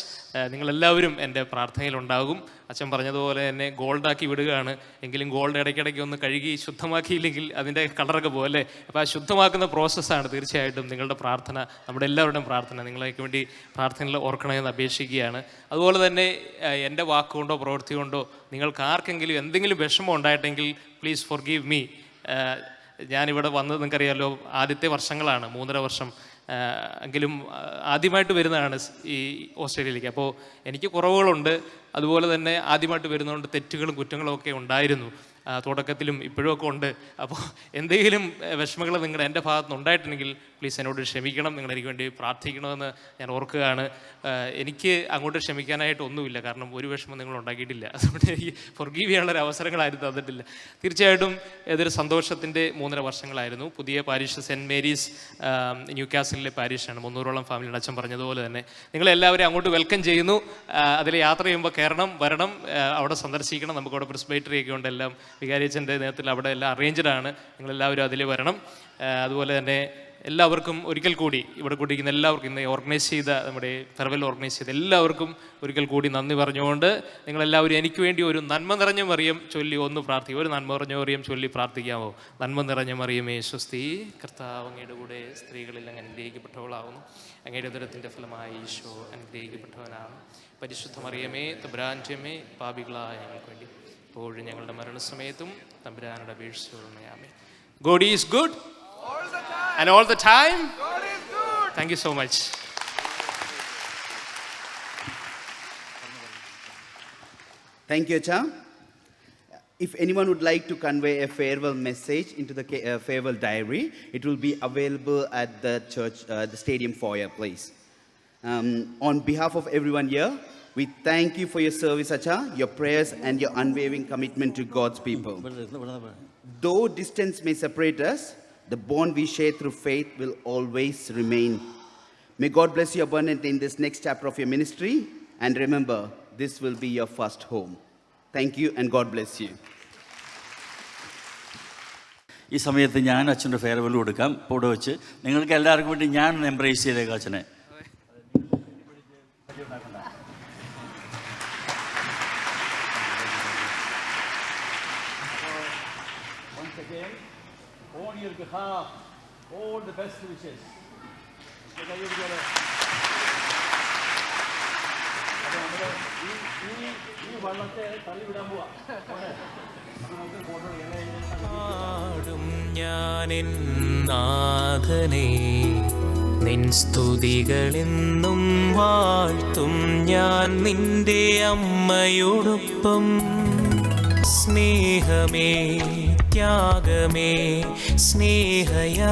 നിങ്ങളെല്ലാവരും എൻ്റെ പ്രാർത്ഥനയിലുണ്ടാകും. അച്ഛൻ പറഞ്ഞതുപോലെ തന്നെ ഗോൾഡാക്കി വിടുകയാണ്. എങ്കിലും ഗോൾഡ് ഇടയ്ക്കിടയ്ക്ക് ഒന്ന് കഴുകി ശുദ്ധമാക്കിയില്ലെങ്കിൽ അതിൻ്റെ കളറൊക്കെ പോലെ. അപ്പോൾ ആ ശുദ്ധമാക്കുന്ന പ്രോസസ്സാണ് തീർച്ചയായിട്ടും നിങ്ങളുടെ പ്രാർത്ഥന, നമ്മുടെ എല്ലാവരുടെയും പ്രാർത്ഥന. നിങ്ങളേക്ക് വേണ്ടി പ്രാർത്ഥനയിൽ ഓർക്കണമെന്ന് അപേക്ഷിക്കുകയാണ്. അതുപോലെ തന്നെ എൻ്റെ വാക്കുകൊണ്ടോ പ്രവൃത്തി കൊണ്ടോ നിങ്ങൾക്ക് ആർക്കെങ്കിലും എന്തെങ്കിലും വിഷമം ഉണ്ടായിട്ടെങ്കിൽ പ്ലീസ് ഫോർഗീവ് മീ. ഞാനിവിടെ വന്നത് നിങ്ങൾക്കറിയാമല്ലോ, ആദ്യത്തെ വർഷങ്ങളാണ്, 3.5 വർഷം എങ്കിലും ആദ്യമായിട്ട് വരുന്നതാണ് ഈ ഓസ്ട്രേലിയയിലേക്ക്. അപ്പോൾ എനിക്ക് കുറവുകളുണ്ട്. അതുപോലെ തന്നെ ആദ്യമായിട്ട് വരുന്നതുകൊണ്ട് തെറ്റുകളും കുറ്റങ്ങളും ഒക്കെ ഉണ്ടായിരുന്നു, തുടക്കത്തിലും ഇപ്പോഴുമൊക്കെ ഉണ്ട്. അപ്പോൾ എന്തെങ്കിലും വിഷമങ്ങൾ എൻ്റെ ഭാഗത്തുനിന്ന് ഉണ്ടായിട്ടുണ്ടെങ്കിൽ പ്ലീസ് എന്നോട് ക്ഷമിക്കണം. നിങ്ങൾ എനിക്ക് വേണ്ടി പ്രാർത്ഥിക്കണമെന്ന് ഞാൻ ഓർക്കുകയാണ്. എനിക്ക് അങ്ങോട്ട് ക്ഷമിക്കാനായിട്ട് ഒന്നുമില്ല, കാരണം ഒരു വിഷമം നിങ്ങൾ ഉണ്ടാക്കിയിട്ടില്ല. അതുകൊണ്ട് എനിക്ക് ഫോർഗീവ് ചെയ്യാനുള്ളൊരു അവസരങ്ങളായിരുന്നു തന്നിട്ടില്ല. തീർച്ചയായിട്ടും ഇതൊരു സന്തോഷത്തിൻ്റെ 3.5 വർഷങ്ങളായിരുന്നു. പുതിയ പാരിഷ് സെൻറ്റ് മേരീസ് ന്യൂകാസിലെ പാരിഷാണ്. 300ഓളം ഫാമിലിയുടെ അച്ഛൻ പറഞ്ഞതുപോലെ തന്നെ നിങ്ങളെല്ലാവരും അങ്ങോട്ട് വെൽക്കം ചെയ്യുന്നു. അതിൽ യാത്ര ചെയ്യുമ്പോൾ വരണം, അവിടെ സന്ദർശിക്കണം. നമുക്കവിടെ പ്രിസ്ബൈറ്ററി ഒക്കെ ഉണ്ട്. എല്ലാം വികാരിയച്ഛൻ്റെ നേതൃത്വത്തിൽ അവിടെ എല്ലാം അറേഞ്ച്ഡാണ്. നിങ്ങളെല്ലാവരും അതിൽ വരണം. അതുപോലെ തന്നെ എല്ലാവർക്കും ഒരിക്കൽ കൂടി ഇവിടെ കൂടിയിരിക്കുന്ന എല്ലാവർക്കും, ഇന്ന് ഓർഗനൈസ് ചെയ്ത നമ്മുടെ ഫെയർവെൽ ഓർഗനൈസ് ചെയ്ത എല്ലാവർക്കും ഒരിക്കൽ കൂടി നന്ദി പറഞ്ഞുകൊണ്ട് നിങ്ങളെല്ലാവരും എനിക്ക് വേണ്ടി ഒരു നന്മ നിറഞ്ഞ മറിയം ചൊല്ലി ഒന്ന് പ്രാർത്ഥിക്കും. ഒരു നന്മ നിറഞ്ഞ മറിയം ചൊല്ലി പ്രാർത്ഥിക്കാമോ? നന്മ നിറഞ്ഞ മറിയമേ സ്വസ്തി, കർത്താവ് അങ്ങയുടെ കൂടെ സ്ത്രീകളിൽ അങ്ങ് അനുഗ്രഹിക്കപ്പെട്ടവളാവുന്നു. അങ്ങയുടെ ഉദരത്തിൻ്റെ ഫലമായി ഈശോ അനുഗ്രഹിക്കപ്പെട്ടവനാണ്. പരിശുദ്ധ മറിയമേ തമ്പുരാൻ്റെമേ, പാപികളായ ഞങ്ങൾക്ക് വേണ്ടി ഇപ്പോഴും ഞങ്ങളുടെ മരണസമയത്തും തമ്പുരാനുടെ അപേക്ഷിച്ചുകൊള്ളണമേ. God is good and all the time. Thank you so much. Thank you, Acha. If anyone would like to convey a farewell message into the farewell diary, it will be available at the church, the stadium foyer, please. On behalf of everyone here, we thank you for your service, Acha, your prayers and your unwavering commitment to God's people. Though distance may separate us, the bond we share through faith will always remain. May God bless you abundantly in this next chapter of your ministry. And remember, this will be your first home. Thank you and God bless you. ഈ സമയത്ത് ഞാൻ അച്ഛൻ്റെ ഫെയർവെൽ കൊടുക്കാം. ഇവിടെ വെച്ച് നിങ്ങൾക്ക് എല്ലാവർക്കും വേണ്ടി ഞാൻ എംബ്രേസ് ചെയ്തേക്കാം അച്ഛനെ. Once again, on your behalf, all the best wishes. ഈ വള്ളത്തെ തള്ളിവിടാൻ പോവാ. പാടും ഞാനെൻ നാഥനേ, നിൻ സ്തുതികളെന്നും വാഴ്ത്തും ഞാൻ നിന്റെ അമ്മയോടൊപ്പം. സ്നേഹമേ ത്യാഗമേ സ്നേഹയാഗമേ